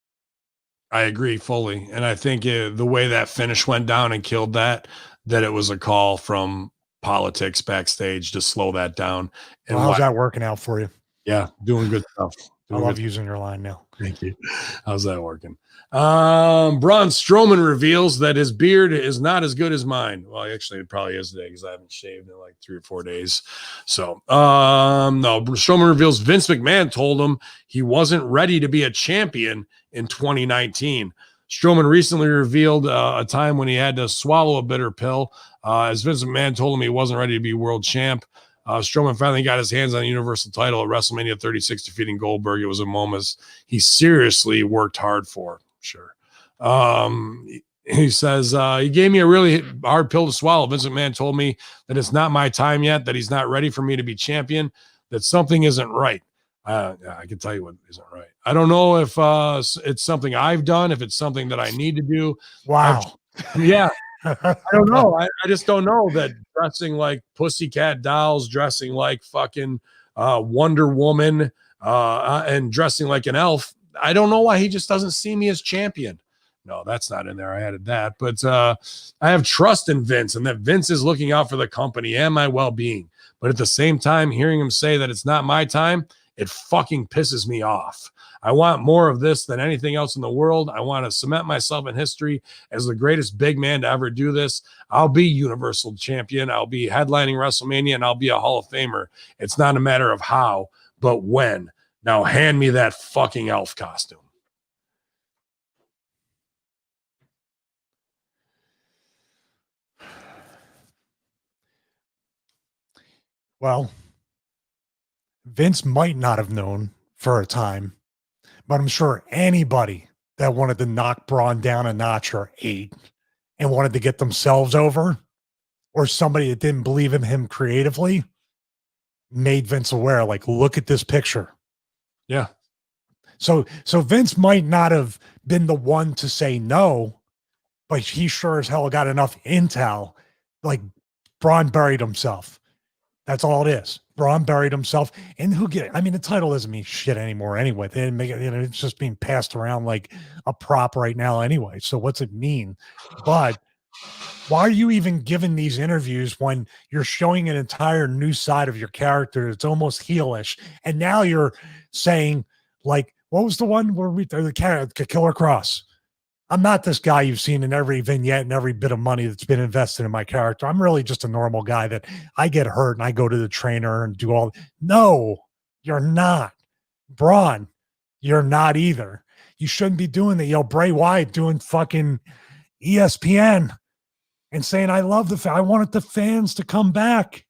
I agree fully. And I think the way that finish went down and killed that it was a call from politics backstage to slow that down. And how's that working out for you? Yeah, doing good stuff. I love using your line now. Thank you. How's that working? Braun Strowman reveals that his beard is not as good as mine. Well, actually, it probably is today because I haven't shaved in like 3 or 4 days. So, no, Strowman reveals Vince McMahon told him he wasn't ready to be a champion in 2019. Strowman recently revealed a time when he had to swallow a bitter pill. As Vince McMahon told him he wasn't ready to be world champ. Strowman finally got his hands on the Universal title at WrestleMania 36, defeating Goldberg. It was a moment he seriously worked hard for. Sure. He says, he gave me a really hard pill to swallow. Vince McMahon told me that it's not my time yet, that he's not ready for me to be champion, that something isn't right. I can tell you what isn't right. I don't know if it's something I've done, if it's something that I need to do. Wow. Yeah. I don't know. I just don't know that dressing like pussycat dolls, dressing like fucking Wonder Woman, and dressing like an elf. I don't know why he just doesn't see me as champion. No, that's not in there. I added that. But I have trust in Vince and that Vince is looking out for the company and my well-being. But at the same time, hearing him say that it's not my time, it fucking pisses me off. I want more of this than anything else in the world. I want to cement myself in history as the greatest big man to ever do this. I'll be Universal Champion. I'll be headlining WrestleMania, and I'll be a Hall of Famer. It's not a matter of how, but when. Now hand me that fucking elf costume. Well, Vince might not have known for a time, but I'm sure anybody that wanted to knock Braun down a notch or 8 and wanted to get themselves over, or somebody that didn't believe in him creatively, made Vince aware, like, look at this picture. Yeah. So Vince might not have been the one to say no, but he sure as hell got enough intel. Like, Braun buried himself. That's all it is. Braun buried himself. And the title doesn't mean shit anymore anyway. They didn't make it, it's just being passed around like a prop right now anyway. So what's it mean? But why are you even giving these interviews when you're showing an entire new side of your character? It's almost heelish. And now you're saying, like, what was the one where the Killer Cross? I'm not this guy you've seen in every vignette and every bit of money that's been invested in my character. I'm really just a normal guy that I get hurt and I go to the trainer and do all. No, you're not. Braun, you're not either. You shouldn't be doing that. Bray Wyatt doing fucking ESPN and saying, I love I wanted the fans to come back.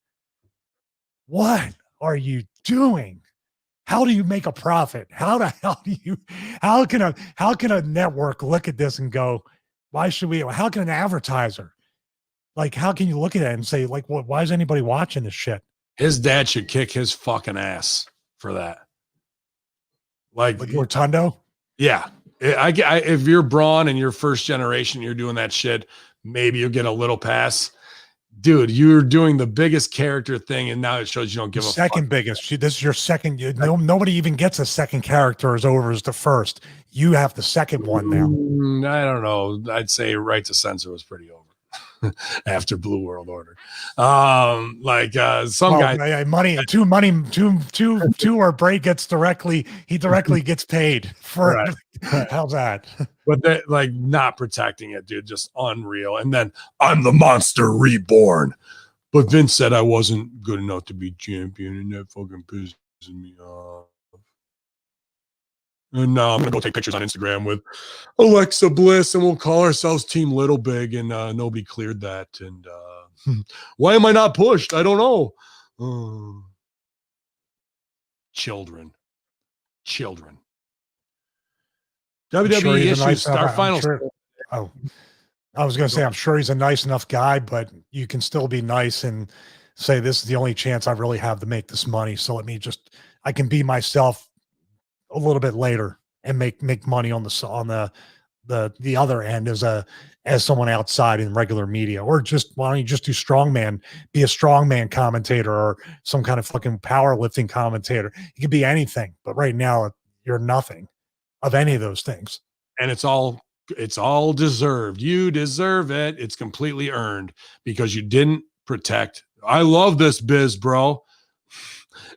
What are you doing? How do you make a profit? How can a network look at this and go, why should we, how can an advertiser, like, how can you look at it and say, like, why is anybody watching this shit? His dad should kick his fucking ass for that. Like Rotundo? Yeah. If you're Braun and you're first generation, you're doing that shit, maybe you'll get a little pass. Dude, you're doing the biggest character thing, and now it shows you don't give a second fuck. Biggest. This is your second. Nobody even gets a second character as over as the first. You have the second one now. I don't know. I'd say Right to Censor was pretty over after Blue World Order. Some guy money or Bray gets directly gets paid for right. How's that? But they're like not protecting it, dude. Just unreal. And then I'm the monster reborn. But Vince said I wasn't good enough to be champion, and that fucking pisses me off. And now I'm gonna go take pictures on Instagram with Alexa Bliss, and we'll call ourselves Team Little Big, and nobody cleared that. And why am I not pushed? I don't know. Children. WWE issues. Our final. I was going to say, I'm sure he's a nice enough guy, but you can still be nice and say, this is the only chance I really have to make this money. So I can be myself a little bit later and make money on the other end as someone outside in regular media, or why don't you just do strongman, be a strongman commentator or some kind of fucking powerlifting commentator. You could be anything, but right now you're nothing of any of those things. And it's all deserved. You deserve it. It's completely earned because you didn't protect. I love this biz, bro.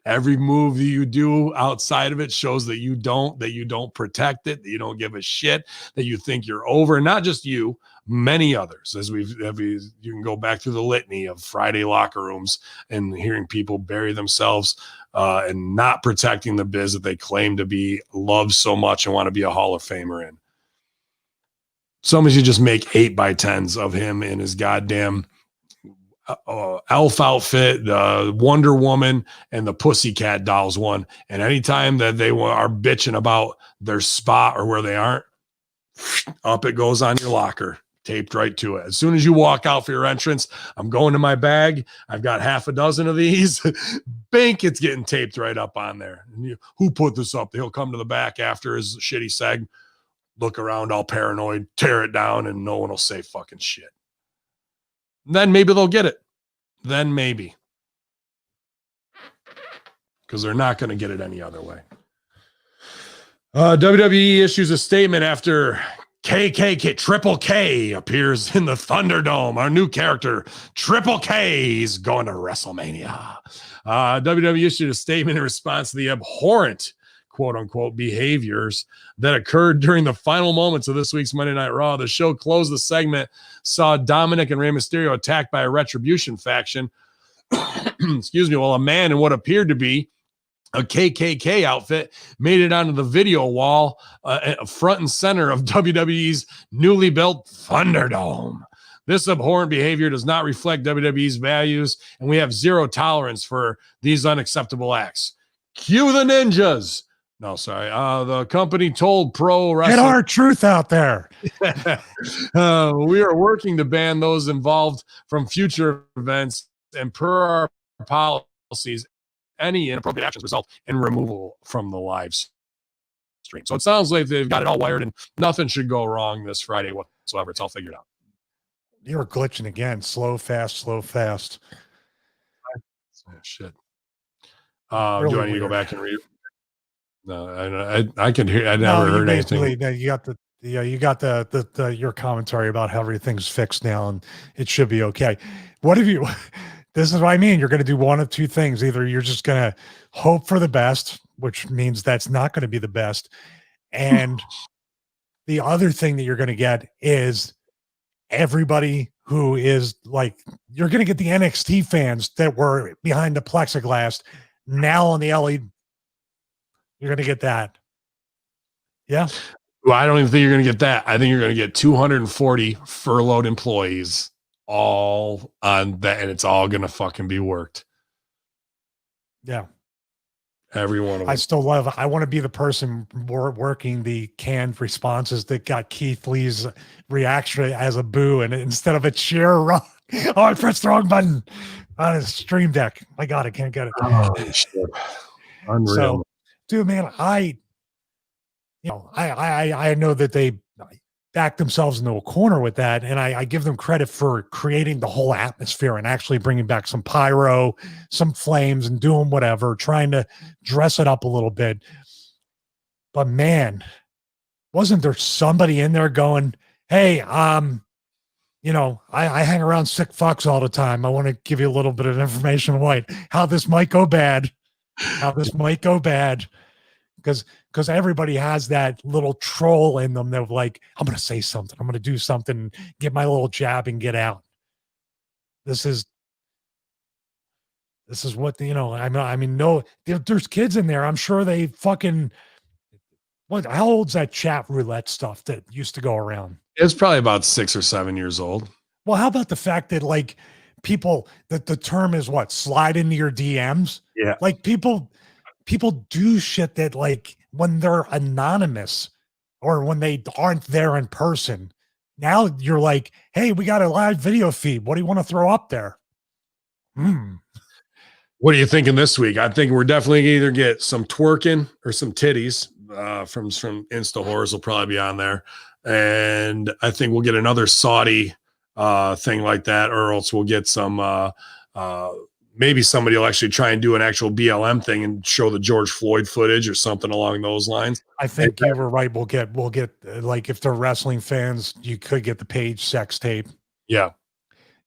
Every move that you do outside of it shows that you don't protect it, that you don't give a shit, that you think you're over. And not just you, many others. You can go back through the litany of Friday locker rooms and hearing people bury themselves and not protecting the biz that they claim to be love so much and want to be a Hall of Famer in. Somebody should just make 8x10s of him in his goddamn elf outfit, the Wonder Woman, and the Pussycat Dolls one. And anytime that they are bitching about their spot or where they aren't, up it goes on your locker, taped right to it. As soon as you walk out for your entrance, I'm going to my bag. I've got half a dozen of these. Bink, it's getting taped right up on there. And who put this up? He'll come to the back after his shitty seg, look around all paranoid, tear it down, and no one will say fucking shit. Then maybe they'll get it. Then maybe. Because they're not going to get it any other way. WWE issues a statement after Triple K appears in the Thunderdome. Our new character, Triple K, is going to WrestleMania. WWE issued a statement in response to the abhorrent, quote unquote, behaviors that occurred during the final moments of this week's Monday Night Raw. The show closed the segment, saw Dominic and Rey Mysterio attacked by a Retribution faction. Excuse me, while a man in what appeared to be a KKK outfit made it onto the video wall front and center of WWE's newly built Thunderdome. This abhorrent behavior does not reflect WWE's values, and we have zero tolerance for these unacceptable acts. Cue the ninjas. No, sorry. The company told Pro Wrestling. Get our truth out there. We are working to ban those involved from future events, and per our policies, any inappropriate actions result in removal from the live stream. So it sounds like they've got it all wired and nothing should go wrong this Friday whatsoever. It's all figured out. You were glitching again. Slow, fast, slow, fast. Oh, shit. Really do I need to go back and read? No, I can hear. I never heard anything. You got the your commentary about how everything's fixed now and it should be okay. What have you? This is what I mean. You're going to do one of two things. Either you're just going to hope for the best, which means that's not going to be the best. And the other thing that you're going to get is everybody who is like, you're going to get the NXT fans that were behind the plexiglass now on the LED. You're going to get that. Yeah. Well, I don't even think you're going to get that. I think you're going to get 240 furloughed employees all on that, and it's all gonna fucking be worked. Yeah, every one of them. I want to be the person working the canned responses that got Keith Lee's reaction as a boo, and instead of a cheer, wrong. Oh, I pressed the wrong button on his stream deck. My God, I can't get it. Oh shit! Unreal. So, dude, man, I know that they back themselves into a corner with that. And I give them credit for creating the whole atmosphere and actually bringing back some pyro, some flames, and doing whatever, trying to dress it up a little bit. But man, wasn't there somebody in there going, hey, I hang around sick fucks all the time. I want to give you a little bit of information on how this might go bad. Because everybody has that little troll in them that like, I'm going to say something. I'm going to do something, get my little jab and get out. This is what, no, there's kids in there. I'm sure they fucking, how old's that chat roulette stuff that used to go around? It's probably about 6 or 7 years old. Well, how about the fact that like people, that the term is what, slide into your DMs? Yeah. Like people do shit that like when they're anonymous or when they aren't there in person. Now you're like, hey, we got a live video feed. What do you want to throw up there? What are you thinking this week? I think we're definitely gonna either get some twerking or some titties from Insta Whores will probably be on there. And I think we'll get another Saudi thing like that, or else we'll get some maybe somebody will actually try and do an actual BLM thing and show the George Floyd footage or something along those lines. I think you were right. We'll get like, if they're wrestling fans, you could get the Page sex tape. Yeah.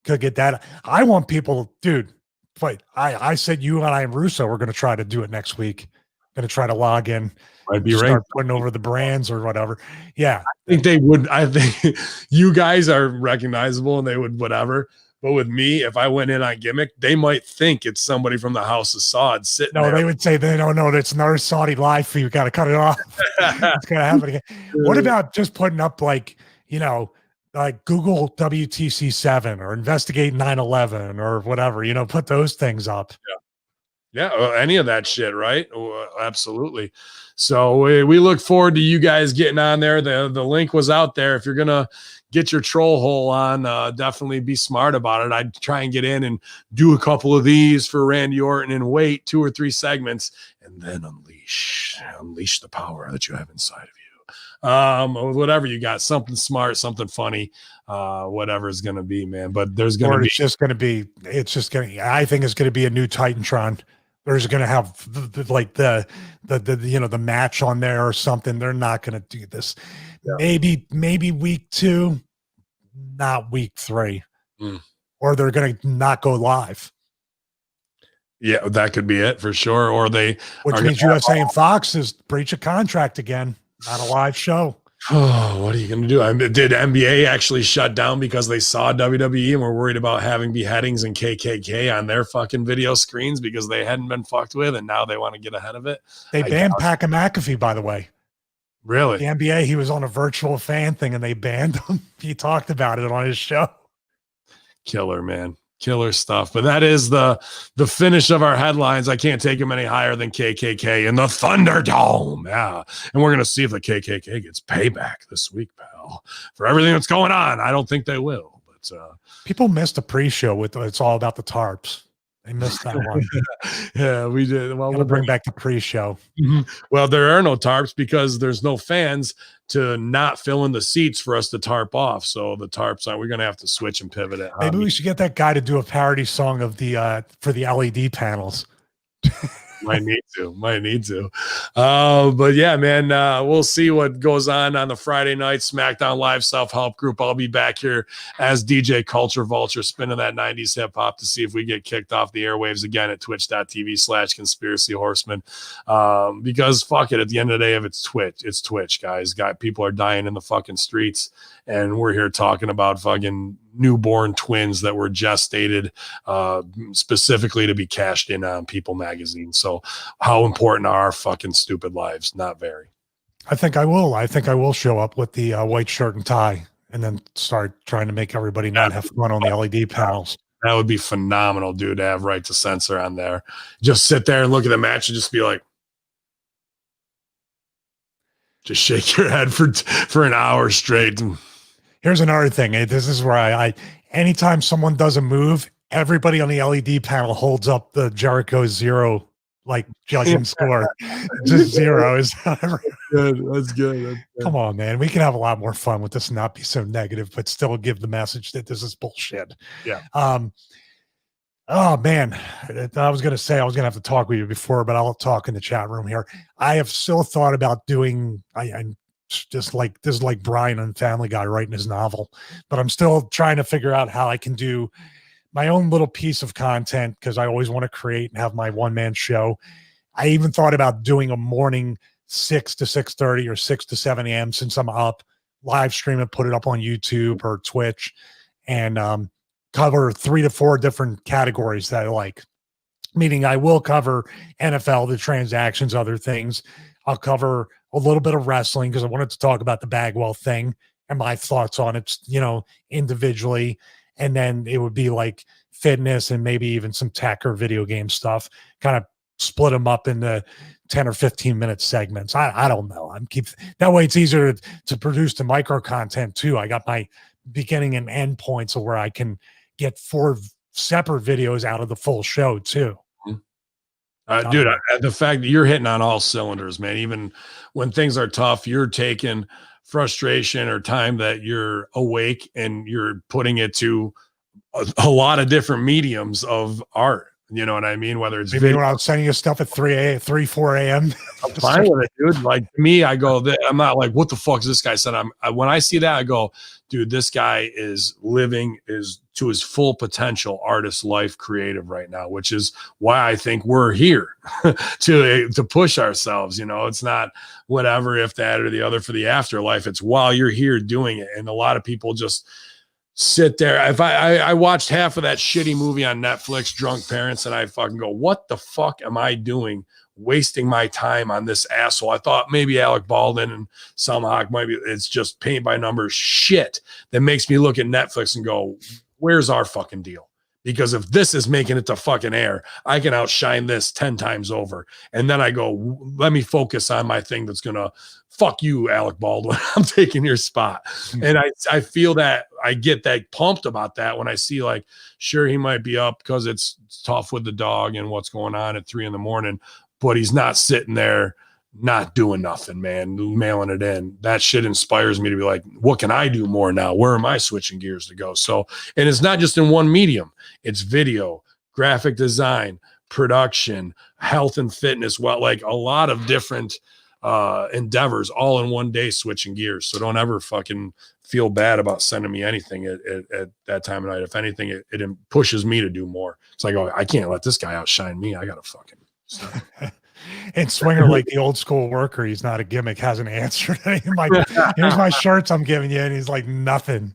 Could get that. I want people, dude, but I said you and I and Russo are going to try to do it next week. Going to try to log in. Might be start right. Putting over the brands or whatever. Yeah. I think they would. I think you guys are recognizable and they would whatever. But with me, if I went in on gimmick, they might think it's somebody from the House of Saud sitting there. No, they would say, no, that's another Saudi live feed. You got to cut it off. It's going to happen again. What about just putting up like, you know, like Google WTC7 or investigate 9/11 or whatever, put those things up. Yeah, any of that shit, right? Absolutely. So we look forward to you guys getting on there. The link was out there. If you're gonna get your troll hole on, definitely be smart about it. I'd try and get in and do a couple of these for Randy Orton and wait 2 or 3 segments and then unleash the power that you have inside of you. Whatever you got, something smart, something funny, whatever it's gonna be, man. But there's gonna be. I think it's gonna be a new Titantron. There's going to have the match on there or something. They're not going to do this. Yeah. Maybe week 2, not week 3, or they're going to not go live. Yeah, that could be it for sure. Or which means USA and Fox is breach of contract again. Not a live show. Oh, what are you going to do? Did NBA actually shut down because they saw WWE and were worried about having beheadings and KKK on their fucking video screens because they hadn't been fucked with and now they want to get ahead of it? They banned Packer McAfee, by the way. Really? The NBA, he was on a virtual fan thing and they banned him. He talked about it on his show. Killer, man. Killer stuff. But that is the finish of our headlines. I can't take them any higher than KKK in the Thunderdome. Yeah. And we're going to see if the KKK gets payback this week, pal, for everything that's going on. I don't think they will. But people missed a pre-show with It's All About the Tarps. They missed that one. Yeah, we did. Well, we'll bring back the pre-show. Mm-hmm. Well, there are no tarps because there's no fans to not fill in the seats for us to tarp off. So the tarps we're going to have to switch and pivot it. Maybe we should get that guy to do a parody song of for the LED panels. Might need to. But yeah, man, we'll see what goes on the Friday night SmackDown Live self-help group. I'll be back here as DJ Culture Vulture spinning that 90s hip hop to see if we get kicked off the airwaves again at twitch.tv/conspiracy horseman. Because fuck it, at the end of the day, if it's Twitch, guys. People are dying in the fucking streets. And we're here talking about fucking newborn twins that were gestated specifically to be cashed in on People magazine. So how important are our fucking stupid lives? Not very. I think I will show up with the white shirt and tie and then start trying to make everybody not have fun on the LED panels. That would be phenomenal, dude, to have right to censor on there. Just sit there and look at the match and just be like, just shake your head for an hour straight. Here's another thing. This is where I anytime someone does a move, everybody on the LED panel holds up the Jericho 0, like judging score. Just 0 is That's good. Come on, man. We can have a lot more fun with this and not be so negative, but still give the message that this is bullshit. Yeah. Oh man, I was going to have to talk with you before, but I'll talk in the chat room here. I have still thought about doing, I'm just like, this is like Brian on Family Guy writing his novel, but I'm still trying to figure out how I can do my own little piece of content because I always want to create and have my one-man show. I even thought about doing a morning 6 to 6:30 or 6 to 7 a.m. since I'm up, live stream and put it up on YouTube or Twitch and cover 3 to 4 different categories that I like. Meaning I will cover NFL, the transactions, other things. I'll cover a little bit of wrestling because I wanted to talk about the Bagwell thing and my thoughts on it, individually. And then it would be like fitness and maybe even some tech or video game stuff, kind of split them up into 10 or 15 minute segments. I don't know. That way it's easier to produce the micro content too. I got my beginning and end points of where I can get 4 separate videos out of the full show too. Dude, the fact that you're hitting on all cylinders, man, even when things are tough, you're taking frustration or time that you're awake and you're putting it to a lot of different mediums of art. You know what I mean? Whether it's maybe when I was sending you stuff at 4 a.m. I'm fine with it, dude. Like me, I go, I'm not like, what the fuck is this guy said? When I see that, I go, dude, this guy is living to his full potential artist life creative right now, which is why I think we're here to push ourselves. It's not whatever, if that or the other for the afterlife. It's while you're here doing it. And a lot of people just sit there. If I watched half of that shitty movie on Netflix, Drunk Parents, and I fucking go, what the fuck am I doing wasting my time on this asshole. I thought maybe Alec Baldwin and Salma Hayek maybe it's just paint by numbers shit that makes me look at Netflix and go, where's our fucking deal? Because if this is making it to fucking air, I can outshine this 10 times over. And then I go, let me focus on my thing that's going to fuck you, Alec Baldwin. I'm taking your spot. And I feel that I get that pumped about that when I see like, sure, he might be up because it's tough with the dog and what's going on at 3 a.m, but he's not sitting there not doing nothing, man, mailing it in. That shit inspires me to be like, what can I do more now? Where am I switching gears to go? So, and it's not just in one medium. It's video, graphic design, production, health and fitness. Well, like a lot of different endeavors all in one day, switching gears. So don't ever fucking feel bad about sending me anything at that time of night. If anything, it pushes me to do more. It's like, oh, I can't let this guy outshine me. I got to fucking stop. And Swinger, like the old school worker, he's not a gimmick, hasn't answered. Like, here's my shirts I'm giving you. And he's like, nothing.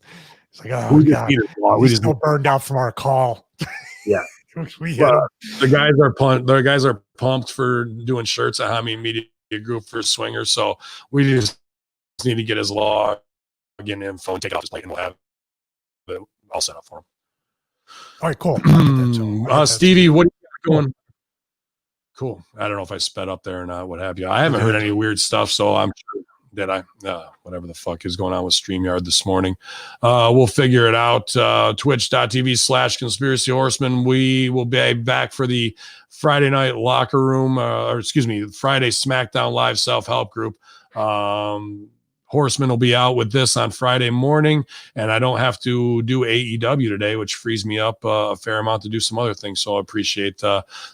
It's like, oh, God. We're still burned out from our call. Yeah. The guys are pumped for doing shirts at Hamin Media Group for Swinger. So we just need to get his login info and take it off his plate, and we'll have it all set up for him. All right, cool. Stevie, what are you going? Cool. I don't know if I sped up there or not, what have you. I haven't heard any weird stuff, so I'm sure that whatever the fuck is going on with StreamYard this morning. We'll figure it out. Twitch.tv/Conspiracy Horseman. We will be back for the Friday night locker room, Friday SmackDown Live self-help group. Horseman will be out with this on Friday morning, and I don't have to do AEW today, which frees me up a fair amount to do some other things. So I appreciate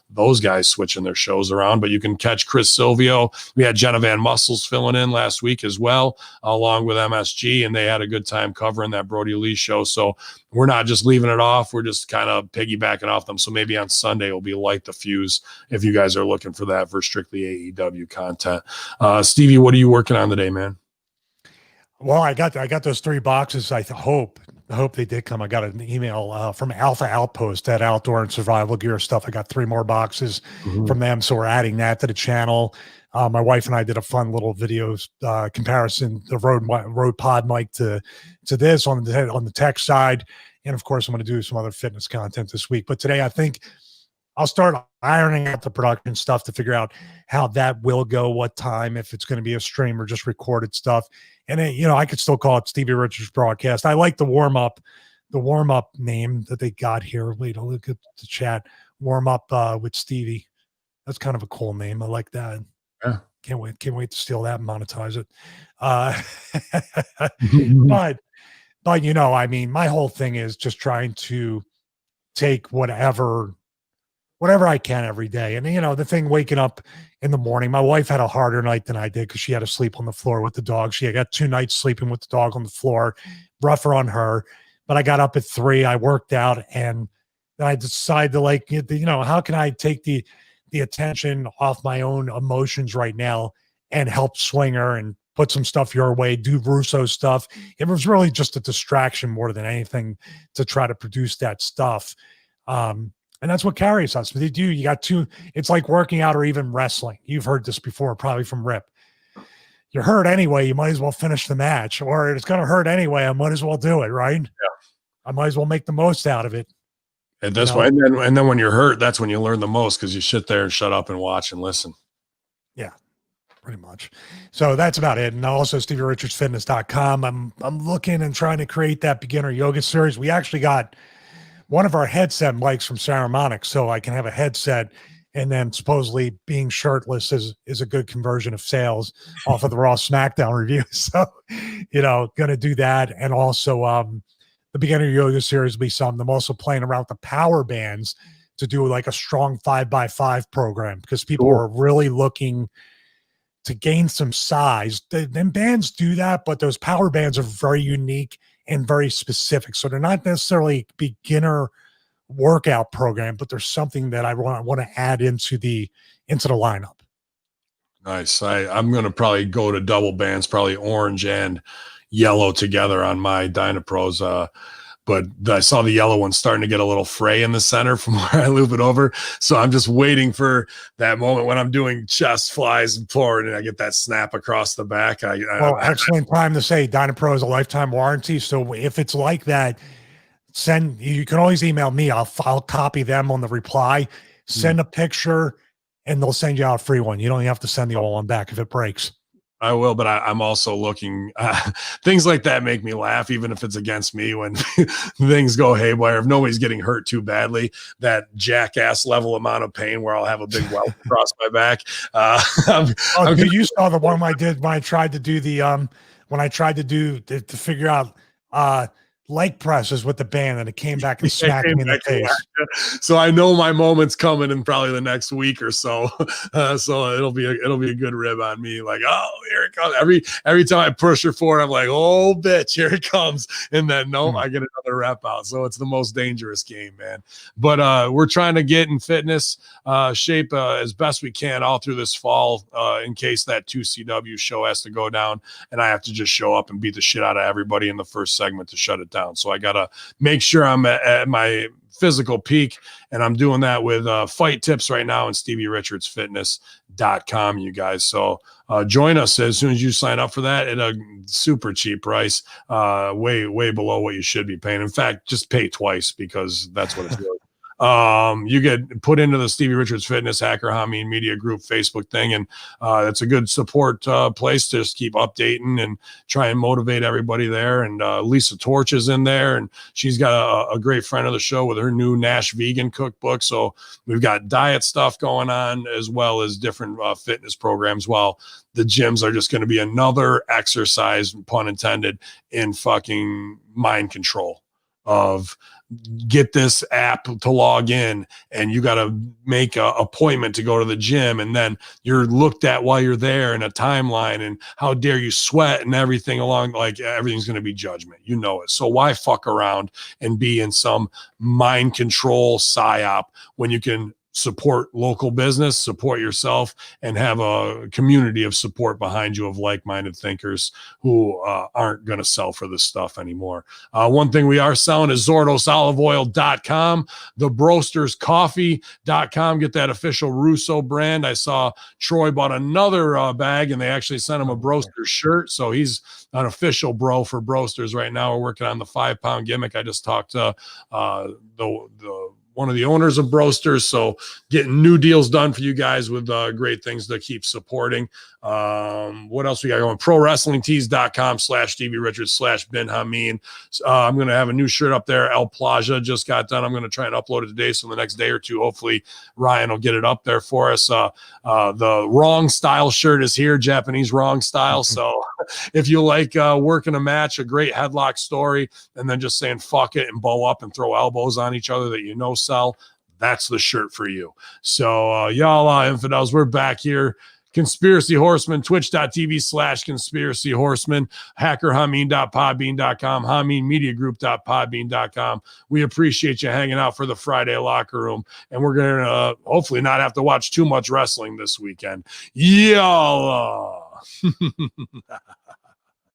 those guys switching their shows around. But you can catch Chris Silvio. We had Jenna Van Muscles filling in last week as well, along with MSG, and they had a good time covering that Brody Lee show. So we're not just leaving it off. We're just kind of piggybacking off them. So maybe on Sunday it'll be Light the Fuse if you guys are looking for that for strictly AEW content. Stevie, what are you working on today, man? Well, I got those 3 boxes. I hope they did come. I got an email from Alpha Outpost, that outdoor and survival gear stuff. I got 3 more boxes from them, so we're adding that to the channel. My wife and I did a fun little video comparison, the Rode Pod mic to this on the tech side, and of course I'm going to do some other fitness content this week. But today I think I'll start ironing out the production stuff to figure out how that will go, what time, if it's going to be a stream or just recorded stuff. And I could still call it Stevie Richards Broadcast. I like the warm up name that they got here. Wait, I'll look at the chat. Warm up with Stevie. That's kind of a cool name. I like that. Yeah. Can't wait to steal that and monetize it. But my whole thing is just trying to take whatever I can every day. And, the thing waking up in the morning, my wife had a harder night than I did because she had to sleep on the floor with the dog. She got 2 nights sleeping with the dog on the floor, rougher on her. But I got up at 3, I worked out, and then I decided to how can I take the attention off my own emotions right now and help Swinger and put some stuff your way, do Russo stuff. It was really just a distraction more than anything to try to produce that stuff. And that's what carries us. But you got 2, it's like working out or even wrestling. You've heard this before, probably from Rip. You're hurt anyway, you might as well finish the match, or it's going to hurt anyway, I might as well do it, right? Yeah. I might as well make the most out of it. And this way, and then when you're hurt, that's when you learn the most, because you sit there and shut up and watch and listen. Yeah, pretty much. So that's about it. And also StevieRichardsFitness.com. I'm looking and trying to create that beginner yoga series. We actually got one of our headset mics from Saramonic, so I can have a headset, and then supposedly being shirtless is a good conversion of sales off of the Raw SmackDown review. So, going to do that. And also the beginner yoga series will be something. I'm also playing around with the power bands to do like a strong 5x5 program, because people are really looking to gain some size. Then bands do that, but those power bands are very unique and very specific. So they're not necessarily beginner workout program, but there's something that I want to add into the lineup. Nice. I'm going to probably go to double bands, probably orange and yellow together on my Dynapros. but I saw the yellow one starting to get a little fray in the center from where I loop it over. So I'm just waiting for that moment when I'm doing chest flies forward and I get that snap across the back. Well, excellent time to say Dynapro is a lifetime warranty. So if it's like that, you can always email me. I'll copy them on the reply, send a picture, and they'll send you out a free one. You don't even have to send the old one back if it breaks. I will, but I'm also looking. Things like that make me laugh, even if it's against me. When things go haywire, if nobody's getting hurt too badly, that jackass level amount of pain where I'll have a big welt across my back. You saw the one I did when I tried to do to figure out leg presses with the band, and it came back and smacked me in the face. So I know my moment's coming in probably the next week or so. So it'll be a good rib on me. Like, oh, here it comes. Every time I push her forward, I'm like, oh bitch, here it comes. And then I get another rep out. So it's the most dangerous game, man. But we're trying to get in fitness shape as best we can all through this fall, in case that 2CW show has to go down and I have to just show up and beat the shit out of everybody in the first segment to shut it down. So I gotta make sure I'm at my physical peak, and I'm doing that with fight tips right now and StevieRichardsFitness.com, you guys. So join us as soon as you sign up for that at a super cheap price, way below what you should be paying. In fact, just pay twice because that's what it's worth. You get put into the Stevie Richards Fitness Hacker Hamin Media Group Facebook thing, and it's a good support place to just keep updating and try and motivate everybody there. And Lisa Torch is in there, and she's got a great friend of the show with her new Nash vegan cookbook. So we've got diet stuff going on as well as different fitness programs, while the gyms are just going to be another exercise, pun intended, in fucking mind control of get this app to log in, and you got to make an appointment to go to the gym, and then you're looked at while you're there in a timeline, and how dare you sweat and everything along, like everything's going to be judgment, you know it. So why fuck around and be in some mind control psyop when you can support local business, support yourself, and have a community of support behind you of like-minded thinkers who aren't going to sell for this stuff anymore. One thing we are selling is ZordosOliveOil.com, TheBroastersCoffee.com. Get that official Russo brand. I saw Troy bought another bag, and they actually sent him a Broasters shirt. So he's an official bro for Broasters right now. We're working on the 5-pound gimmick. I just talked to one of the owners of Broasters, so getting new deals done for you guys with great things to keep supporting. What else we got going? ProWrestlingTees.com/Stevie Richards/Ben Hamin. I'm going to have a new shirt up there. El Plaja just got done. I'm going to try and upload it today, so in the next day or two, hopefully Ryan will get it up there for us. The Wrong Style shirt is here, Japanese Wrong Style. So if you like working a match, a great headlock story, and then just saying fuck it and bow up and throw elbows on each other that you know sell, that's the shirt for you. So y'all infidels, we're back here. Conspiracy Horseman, twitch.tv/Conspiracy Horseman, hackerhamin.podbean.com, haminmediagroup.podbean.com. We appreciate you hanging out for the Friday locker room, and we're going to hopefully not have to watch too much wrestling this weekend. Y'all.